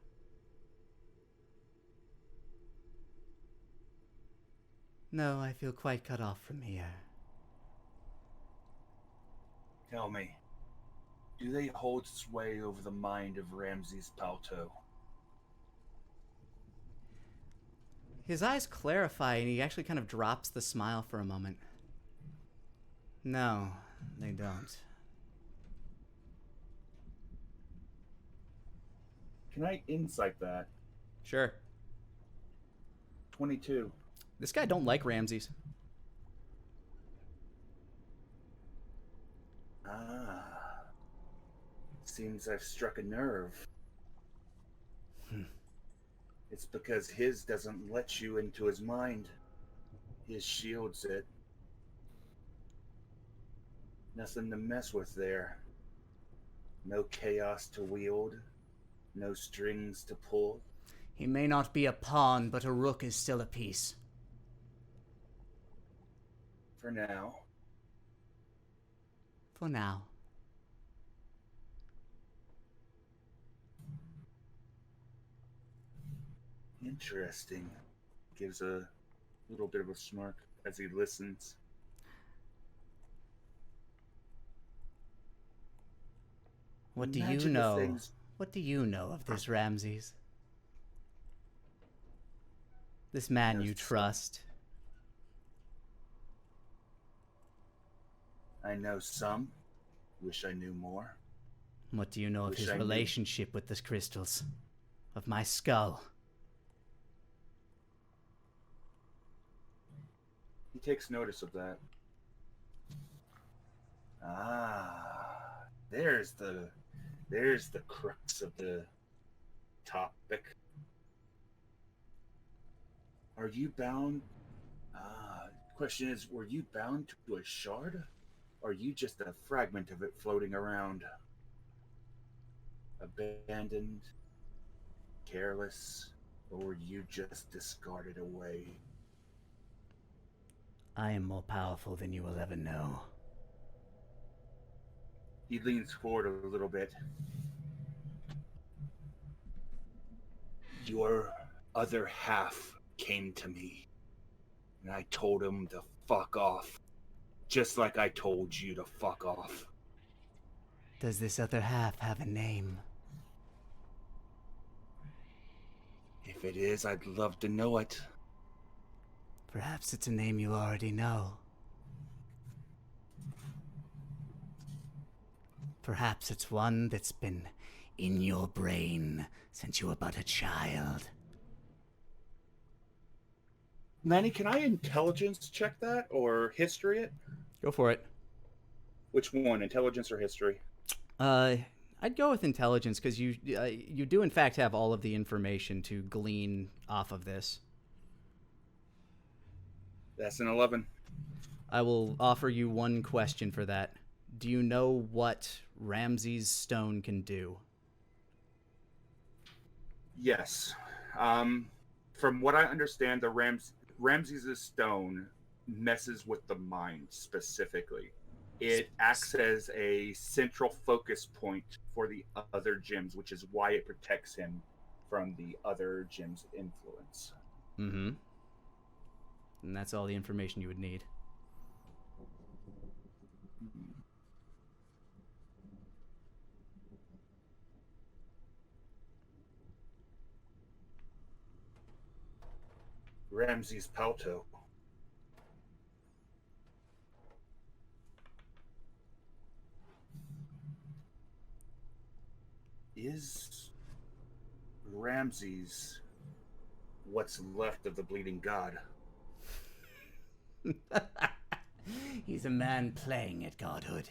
Speaker 9: No, I feel quite cut off from here.
Speaker 6: Tell me, do they hold sway over the mind of Ramses Palto?
Speaker 1: His eyes clarify and he actually kind of drops the smile for a moment.
Speaker 9: No, they don't.
Speaker 6: Can I insight that?
Speaker 1: Sure.
Speaker 6: 22.
Speaker 1: This guy don't like Ramses.
Speaker 6: Ah. Seems I've struck a nerve. It's because his doesn't let you into his mind. His shields it. Nothing to mess with there. No chaos to wield. No strings to pull.
Speaker 9: He may not be a pawn, but a rook is still a piece.
Speaker 6: For now.
Speaker 9: For now.
Speaker 6: Interesting. Gives a little bit of a smirk as he listens.
Speaker 9: What do you
Speaker 6: Imagine the
Speaker 9: know?
Speaker 6: things-
Speaker 9: What do you know of this Ramses? This man you
Speaker 6: Yes.
Speaker 9: trust.
Speaker 6: I know some. Wish I knew more.
Speaker 9: What do you know of
Speaker 6: Wish
Speaker 9: his
Speaker 6: I knew.
Speaker 9: relationship with the crystals? Of my skull?
Speaker 6: He takes notice of that. Ah, there's the crux of the topic. Are you bound? Question is, were you bound to a shard? Or are you just a fragment of it floating around? Abandoned, careless, or were you just discarded away?
Speaker 9: I am more powerful than you will ever know.
Speaker 6: He leans forward a little bit. Your other half came to me, and I told him to fuck off, just like I told you to fuck off.
Speaker 9: Does this other half have a name?
Speaker 6: If it is, I'd love to know it.
Speaker 9: Perhaps it's a name you already know. Perhaps it's one that's been in your brain since you were but a child.
Speaker 6: Lani, can I intelligence check that or history it?
Speaker 1: Go for it.
Speaker 6: Which one, intelligence or history?
Speaker 1: I'd go with intelligence because you do in fact have all of the information to glean off of this.
Speaker 6: That's an 11.
Speaker 1: I will offer you one question for that. Do you know what Ramses' stone can do?
Speaker 6: Yes. From what I understand, the Ramses' stone messes with the mind specifically. It acts as a central focus point for the other gems, which is why it protects him from the other gems' influence.
Speaker 1: Mm-hmm. And that's all the information you would need.
Speaker 6: Ramses Palto. Is Ramses what's left of the bleeding god?
Speaker 9: He's a man playing at godhood.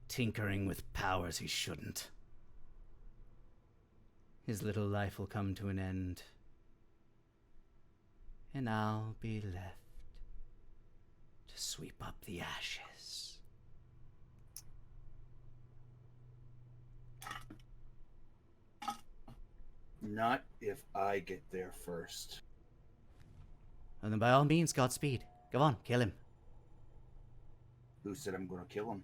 Speaker 9: Tinkering with powers he shouldn't. His little life will come to an end. And I'll be left to sweep up the ashes.
Speaker 6: Not if I get there first.
Speaker 9: And then by all means, Godspeed. Go on, kill him.
Speaker 6: Who said I'm going to kill him?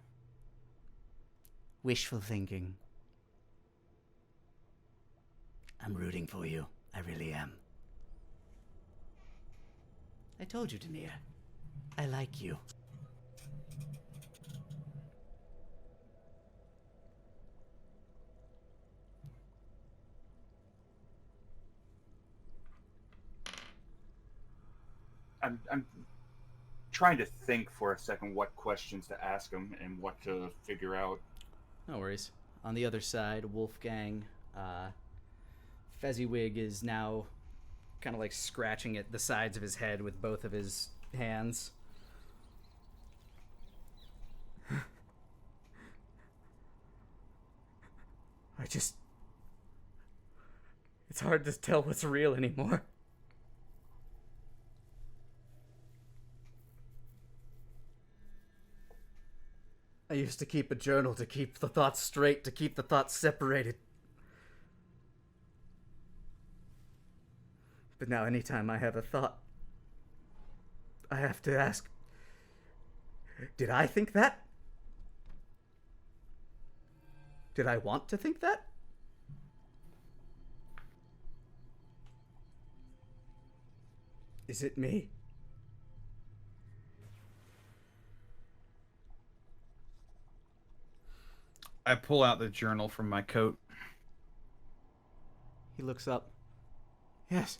Speaker 9: Wishful thinking. I'm rooting for you. I really am. I told you, Denier. I like you.
Speaker 6: I'm trying to think for a second what questions to ask him and what to figure out.
Speaker 1: No worries. On the other side, Wolfgang, Feswig is now kind of like scratching at the sides of his head with both of his hands. It's hard to tell what's real anymore. I used to keep a journal to keep the thoughts straight, to keep the thoughts separated. But now anytime I have a thought, I have to ask, did I think that? Did I want to think that? Is it me?
Speaker 3: I pull out the journal from my coat.
Speaker 1: He looks up. Yes.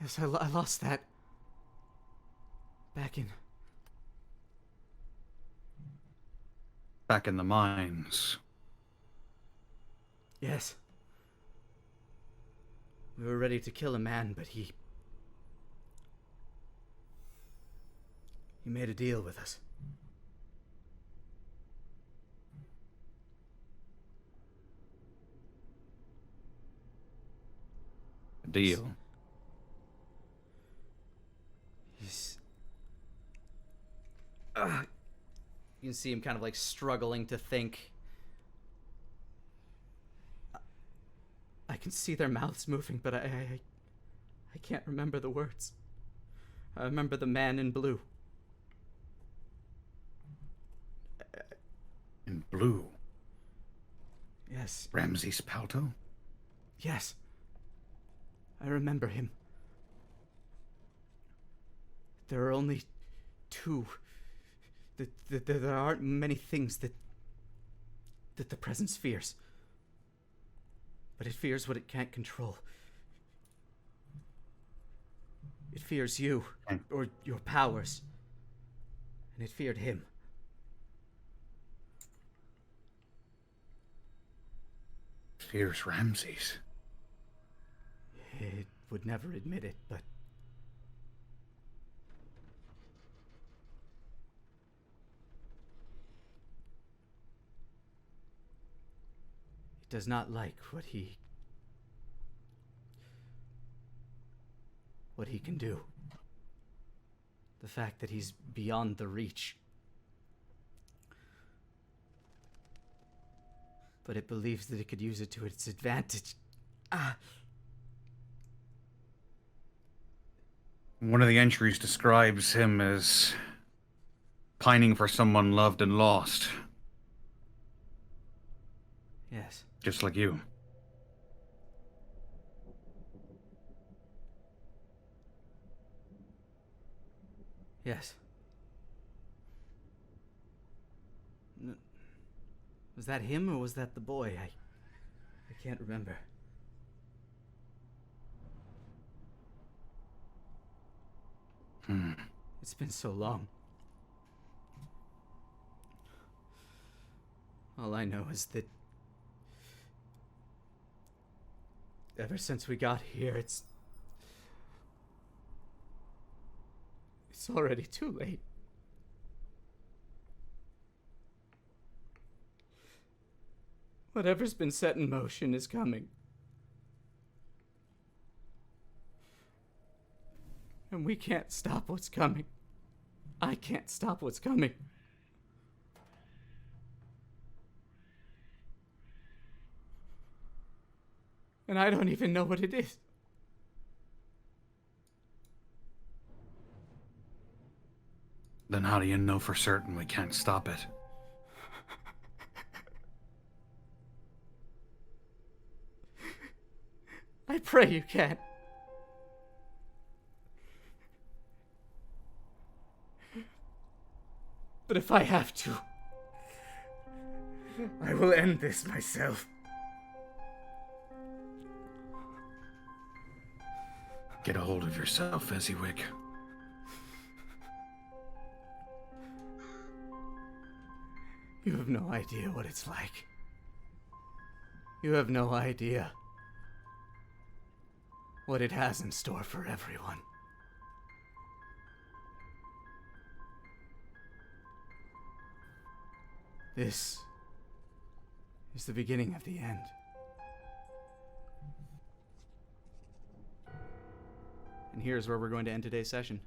Speaker 1: Yes, I lost that. Back in
Speaker 3: back in the mines.
Speaker 9: Yes. We were ready to kill a man, but he made a deal with us.
Speaker 3: A deal.
Speaker 1: He's... you can see him kind of like struggling to think. I can see their mouths moving, but I can't remember the words. I remember the man in blue.
Speaker 3: In blue.
Speaker 1: Yes.
Speaker 3: Ramses Palto?
Speaker 1: Yes. I remember him. There are only two. There aren't many things that the presence fears. But it fears what it can't control. It fears you, or your powers. And it feared him.
Speaker 3: Fears Ramses.
Speaker 1: It would never admit it, but... it does not like what he can do. The fact that he's beyond the reach. But it believes that it could use it to its advantage.
Speaker 3: One of the entries describes him as pining for someone loved and lost.
Speaker 1: Yes.
Speaker 3: Just like you.
Speaker 1: Yes. Was that him or was that the boy? I can't remember. It's been so long. All I know is that ever since we got here, it's already too late. Whatever's been set in motion is coming. And we can't stop what's coming. I can't stop what's coming. And I don't even know what it is.
Speaker 3: Then how do you know for certain we can't stop it?
Speaker 1: I pray you can. But if I have to, I will end this myself.
Speaker 3: Get a hold of yourself, Feswig.
Speaker 1: You have no idea what it's like. You have no idea what it has in store for everyone. This is the beginning of the end. And here's where we're going to end today's session.